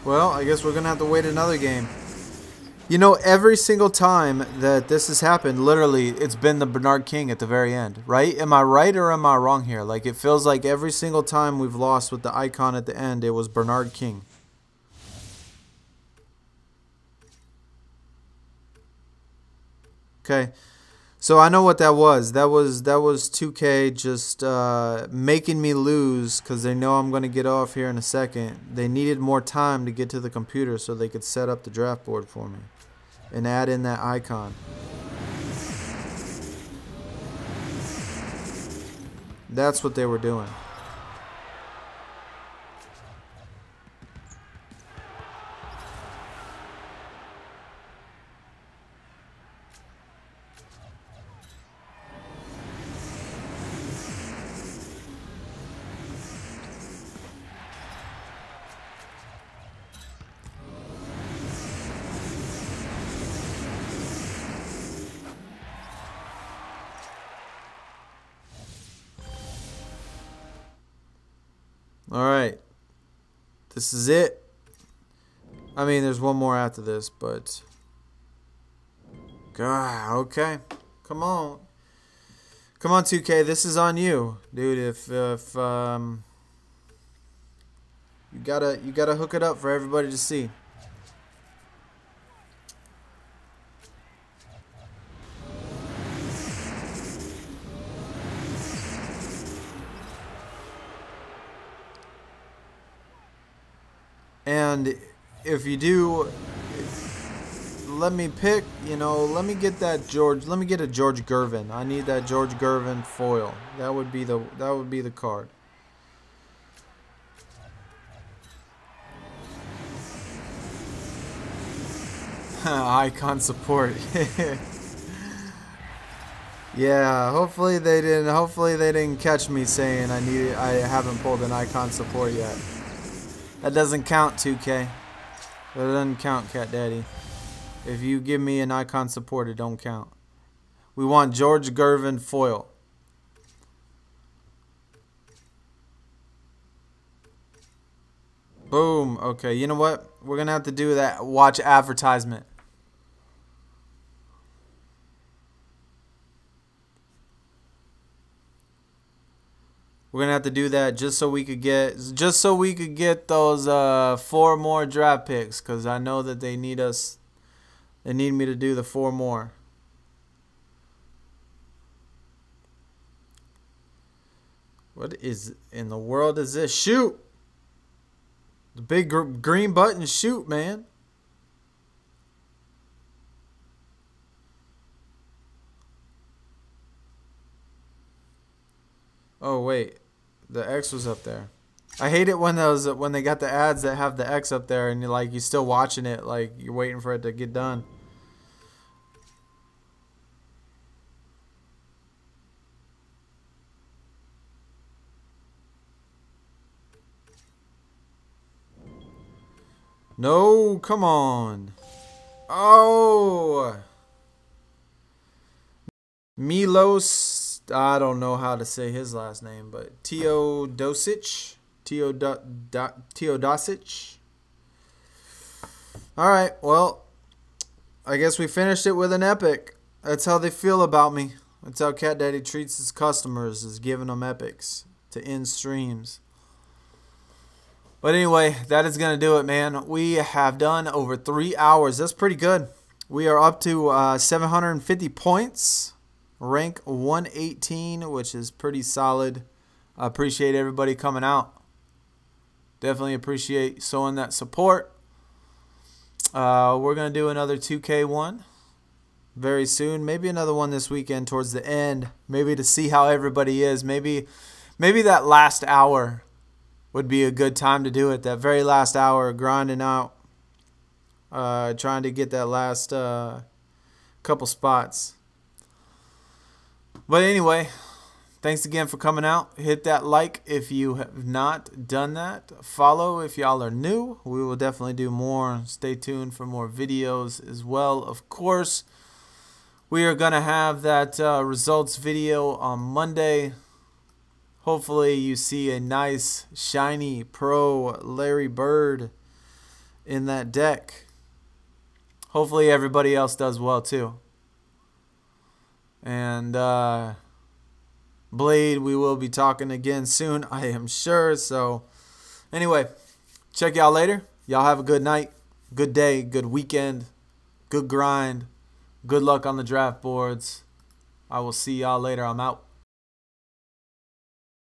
Well, I guess we're going to have to wait another game. You know, every single time that this has happened, literally, it's been the Bernard King at the very end, right? Am I right or am I wrong here? Like, it feels like every single time we've lost with the icon at the end, it was Bernard King. Okay. So I know what that was. That was 2K just making me lose because they know I'm going to get off here in a second. They needed more time to get to the computer so they could set up the draft board for me and add in that icon. That's what they were doing. Alright. This is it. I mean, there's one more after this, but... God, okay. Come on. Come on, 2K. This is on you. Dude, if you gotta hook it up for everybody to see. And if you do, let me pick, you know, let me get a George Gervin. I need that George Gervin foil. That would be the card. Icon support. Yeah, hopefully they didn't catch me saying I haven't pulled an icon support yet. That doesn't count, 2K. That doesn't count, Cat Daddy. If you give me an icon support, it don't count. We want George Gervin foil. Boom. Okay, you know what? We're going to have to do that. Watch advertisement. We're gonna have to do that just so we could get those 4 more draft picks, because I know that they need us. They need me to do the 4 more. What is in the world is this? Shoot! The big green button, shoot, man. Oh wait, the X was up there. I hate it when they got the ads that have the X up there and you're still watching it, like you're waiting for it to get done. No, come on. Oh. Milos, I don't know how to say his last name, but Teodosic. Teodosic. All right, well, I guess we finished it with an epic. That's how they feel about me. That's how Cat Daddy treats his customers, is giving them epics to end streams. But anyway, that is going to do it, man. We have done over 3 hours. That's pretty good. We are up to 750 points. Rank 118, which is pretty solid. I appreciate everybody coming out. Definitely appreciate showing that support. We're going to do another 2K1 very soon. Maybe another one this weekend towards the end. Maybe to see how everybody is. Maybe that last hour would be a good time to do it. That very last hour, grinding out. Trying to get that last couple spots. But anyway, thanks again for coming out. Hit that like if you have not done that. Follow if y'all are new. We will definitely do more. Stay tuned for more videos as well. Of course, we are going to have that results video on Monday. Hopefully you see a nice, shiny, pro Larry Bird in that deck. Hopefully everybody else does well too. And Blade, we will be talking again soon, I am sure. So anyway, check y'all later. Y'all have a good night, good day, good weekend, good grind. Good luck on the draft boards. I will see y'all later. I'm out.